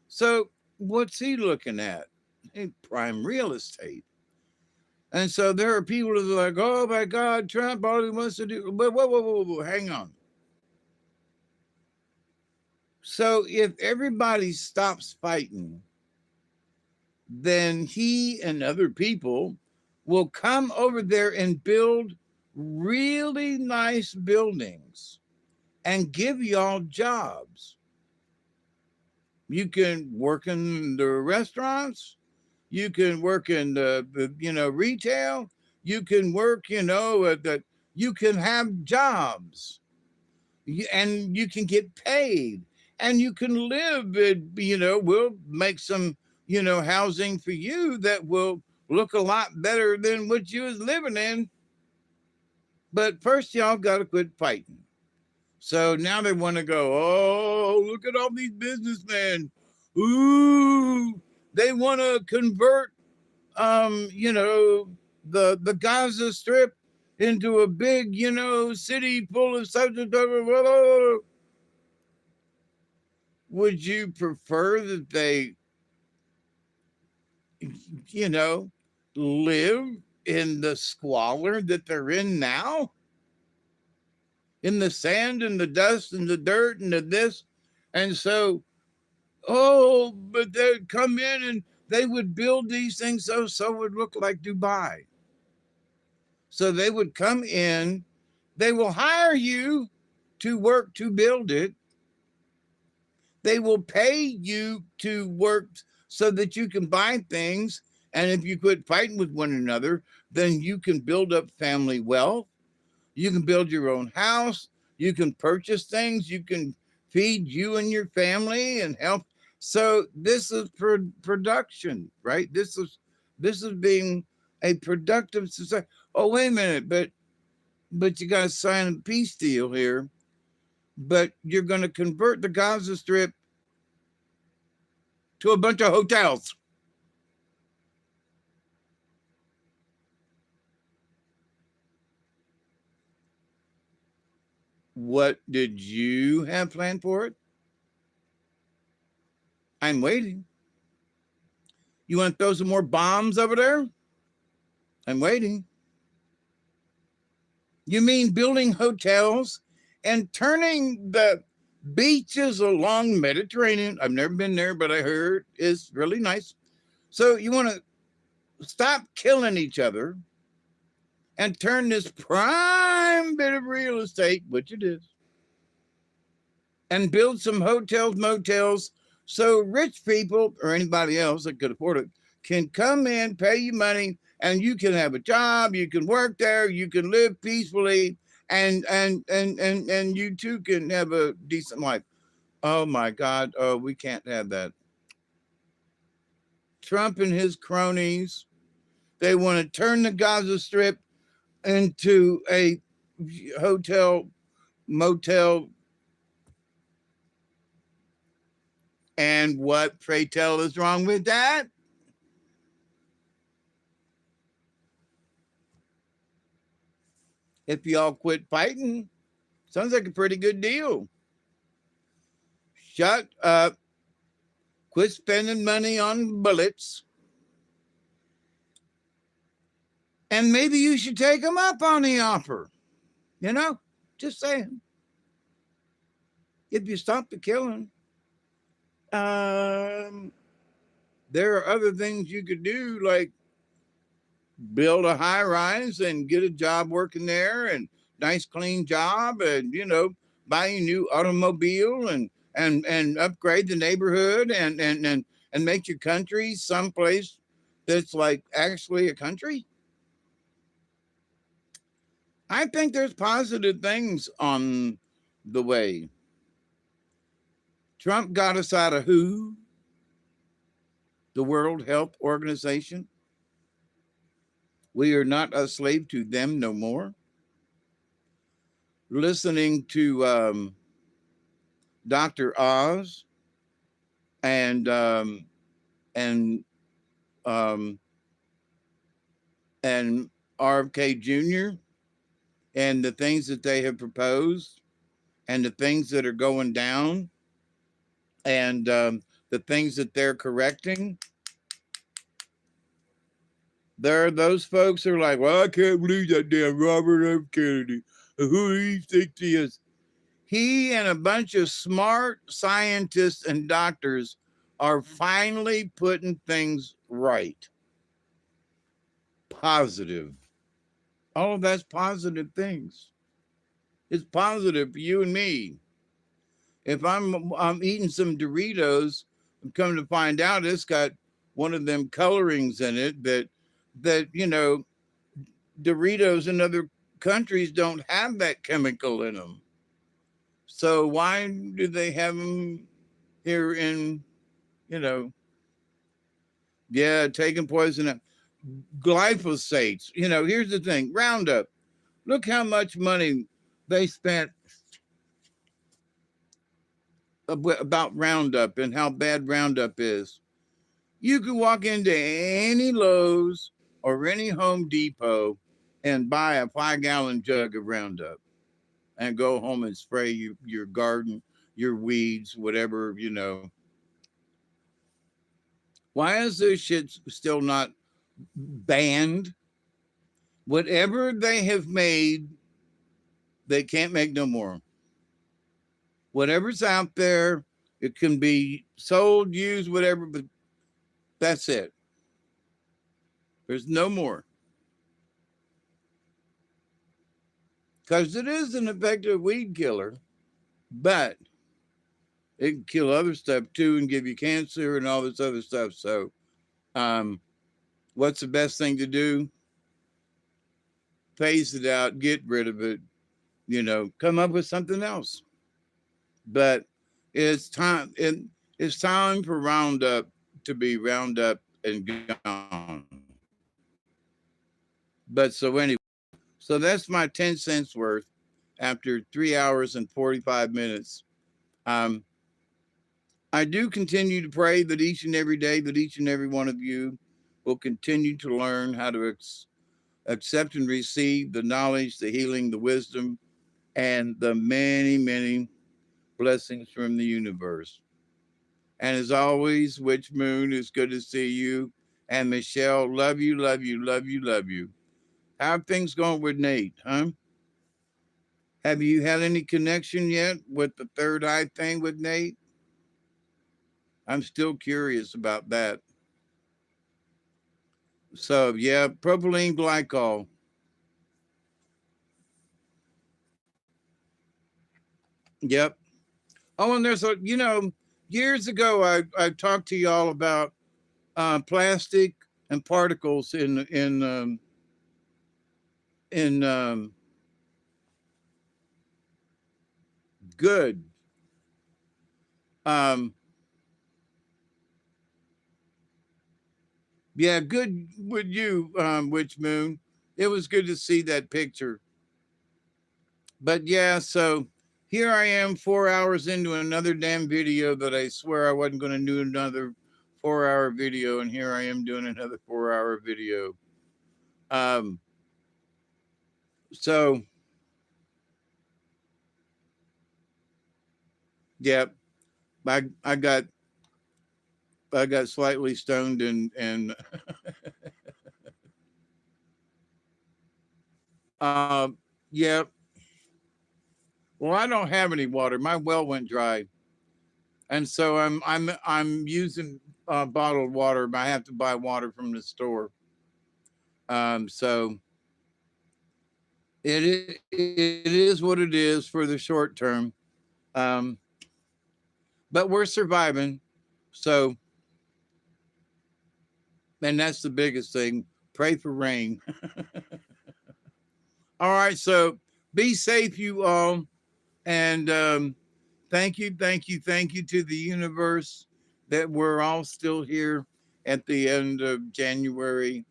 So what's he looking at? Prime real estate. And so there are people that are like, oh my God, Trump, all he wants to do. But whoa, hang on. So if everybody stops fighting, then he and other people will come over there and build really nice buildings and give y'all jobs. You can work in the restaurants, You can work in retail. You can work, you can have jobs, and you can get paid, and you can live. We'll make some, housing for you that will look a lot better than what you was living in. But first, y'all got to quit fighting. So now they want to go, oh, look at all these businessmen. Ooh, they want to convert, the Gaza Strip into a big, city full of subject. Would you prefer that they, live in the squalor that they're in now? In the sand and the dust and the dirt and the this. And so, but they'd come in and they would build these things so it would look like Dubai. So they would come in, they will hire you to work to build it. They will pay you to work so that you can buy things. And if you quit fighting with one another, then you can build up family wealth. You can build your own house. You can purchase things. You can feed you and your family and help. So this is production, right? This is being a productive society. Oh, wait a minute, but you got to sign a peace deal here. But you're going to convert the Gaza Strip to a bunch of hotels. What did you have planned for it? I'm waiting. You want to throw some more bombs over there? I'm waiting. You mean building hotels and turning the beaches along Mediterranean? I've never been there, but I heard it's really nice. So you want to stop killing each other and turn this prime bit of real estate, which it is, and build some hotels, motels, so rich people or anybody else that could afford it can come in, pay you money, and you can have a job, you can work there, you can live peacefully, and you too can have a decent life. Oh my God, oh, we can't have that. Trump and his cronies, they want to turn the Gaza Strip into a hotel, motel. And what, pray tell, is wrong with that? If y'all quit fighting, sounds like a pretty good deal. Shut up. Quit spending money on bullets. And maybe you should take them up on the offer. Just saying. If you stop the killing, there are other things you could do, like build a high rise and get a job working there, and nice clean job, and buy a new automobile and upgrade the neighborhood and make your country someplace that's like actually a country. I think there's positive things on the way. Trump got us out of WHO, the World Health Organization. We are not a slave to them no more. Listening to Dr. Oz and RFK Jr. and the things that they have proposed and the things that are going down and the things that they're correcting. There are those folks who are like, well, I can't believe that damn Robert F. Kennedy. Who do you think he is? He and a bunch of smart scientists and doctors are finally putting things right. Positive. All of that's positive things. It's positive for you and me. If I'm eating some Doritos, I'm coming to find out it's got one of them colorings in it that Doritos in other countries don't have that chemical in them. So why do they have them here in, you know, yeah, taking poison? Glyphosates. Here's the thing, Roundup. Look how much money they spent about Roundup and how bad Roundup is. You could walk into any Lowe's or any Home Depot and buy a 5-gallon jug of Roundup and go home and spray your garden, your weeds, whatever. Why is this shit still not banned? Whatever they have made, they can't make no more. Whatever's out there, it can be sold, used, whatever, but that's it. There's no more. Because it is an effective weed killer, but it can kill other stuff too and give you cancer and all this other stuff. So, what's the best thing to do? Phase it out, get rid of it, come up with something else. But it's time. It's time for Roundup to be Roundup and gone. But so anyway, so that's my 10 cents worth after 3 hours and 45 minutes. I do continue to pray that each and every day that each and every one of you will continue to learn how to accept and receive the knowledge, the healing, the wisdom, and the many, many blessings from the universe. And as always, Witch Moon, it's good to see you. And Michelle, love you, love you, love you, love you. How are things going with Nate, huh? Have you had any connection yet with the third eye thing with Nate? I'm still curious about that. So, yeah, propylene glycol. Yep. Oh, and there's years ago, I talked to y'all about plastic and particles in good. Yeah, good with you, Witch Moon. It was good to see that picture. But yeah, so here I am 4 hours into another damn video that I swear I wasn't going to do another 4-hour video. And here I am doing another 4-hour video. So, yeah, I got slightly stoned and yeah. Well, I don't have any water. My well went dry, and so I'm using bottled water. But I have to buy water from the store. So it is what it is for the short term. But we're surviving. So, and that's the biggest thing. Pray for rain. All right. So be safe, you all. And thank you to the universe that we're all still here at the end of January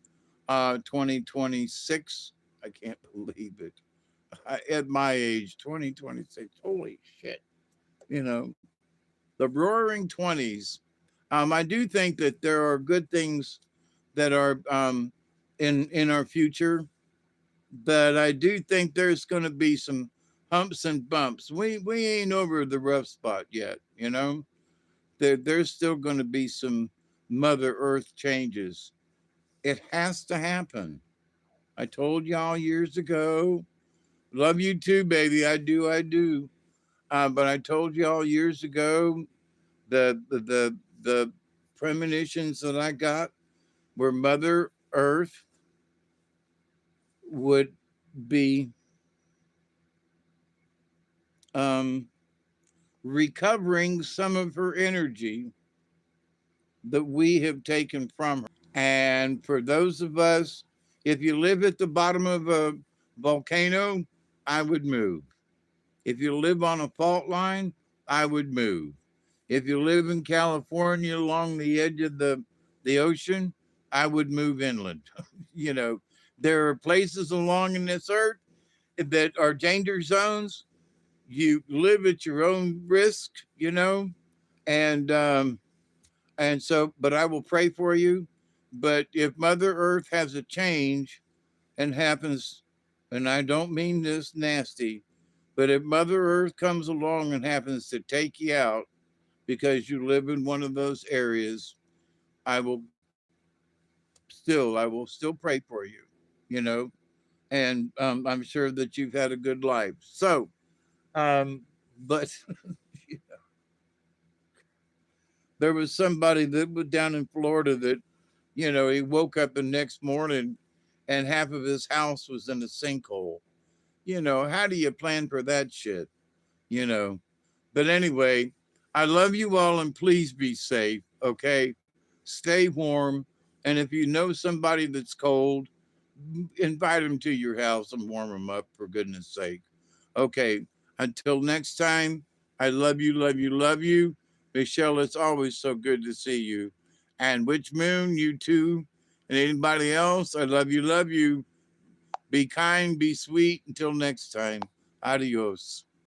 2026. I can't believe it. At my age, 2026. Holy shit. The roaring 20s. I do think that there are good things that are in our future, but I do think there's going to be some humps and bumps. We ain't over the rough spot yet, There's still going to be some Mother Earth changes. It has to happen. I told y'all years ago. Love you too, baby. I do. But I told y'all years ago the premonitions that I got were Mother Earth would be recovering some of her energy that we have taken from her. And for those of us, if you live at the bottom of a volcano, I would move. If you live on a fault line, I would move. If you live in California along the edge of the ocean, I would move inland. You know, there are places along in this earth that are danger zones. You live at your own risk, you know, and so, but I will pray for you. But if Mother Earth has a change and happens, and I don't mean this nasty, but if Mother Earth comes along and happens to take you out because you live in one of those areas, I will I will still pray for you, you know, and I'm sure that you've had a good life. So, but there was somebody that was down in Florida that, you know, he woke up the next morning and half of his house was in a sinkhole. You know, how do you plan for that shit? You know, but anyway, I love you all and please be safe. Okay. Stay warm. And if you know somebody that's cold, invite them to your house and warm them up for goodness sake. Okay. Until next time, I love you, love you, love you. Michelle, it's always so good to see you. And Witch Moon, you too. And anybody else, I love you, love you. Be kind, be sweet. Until next time, adios.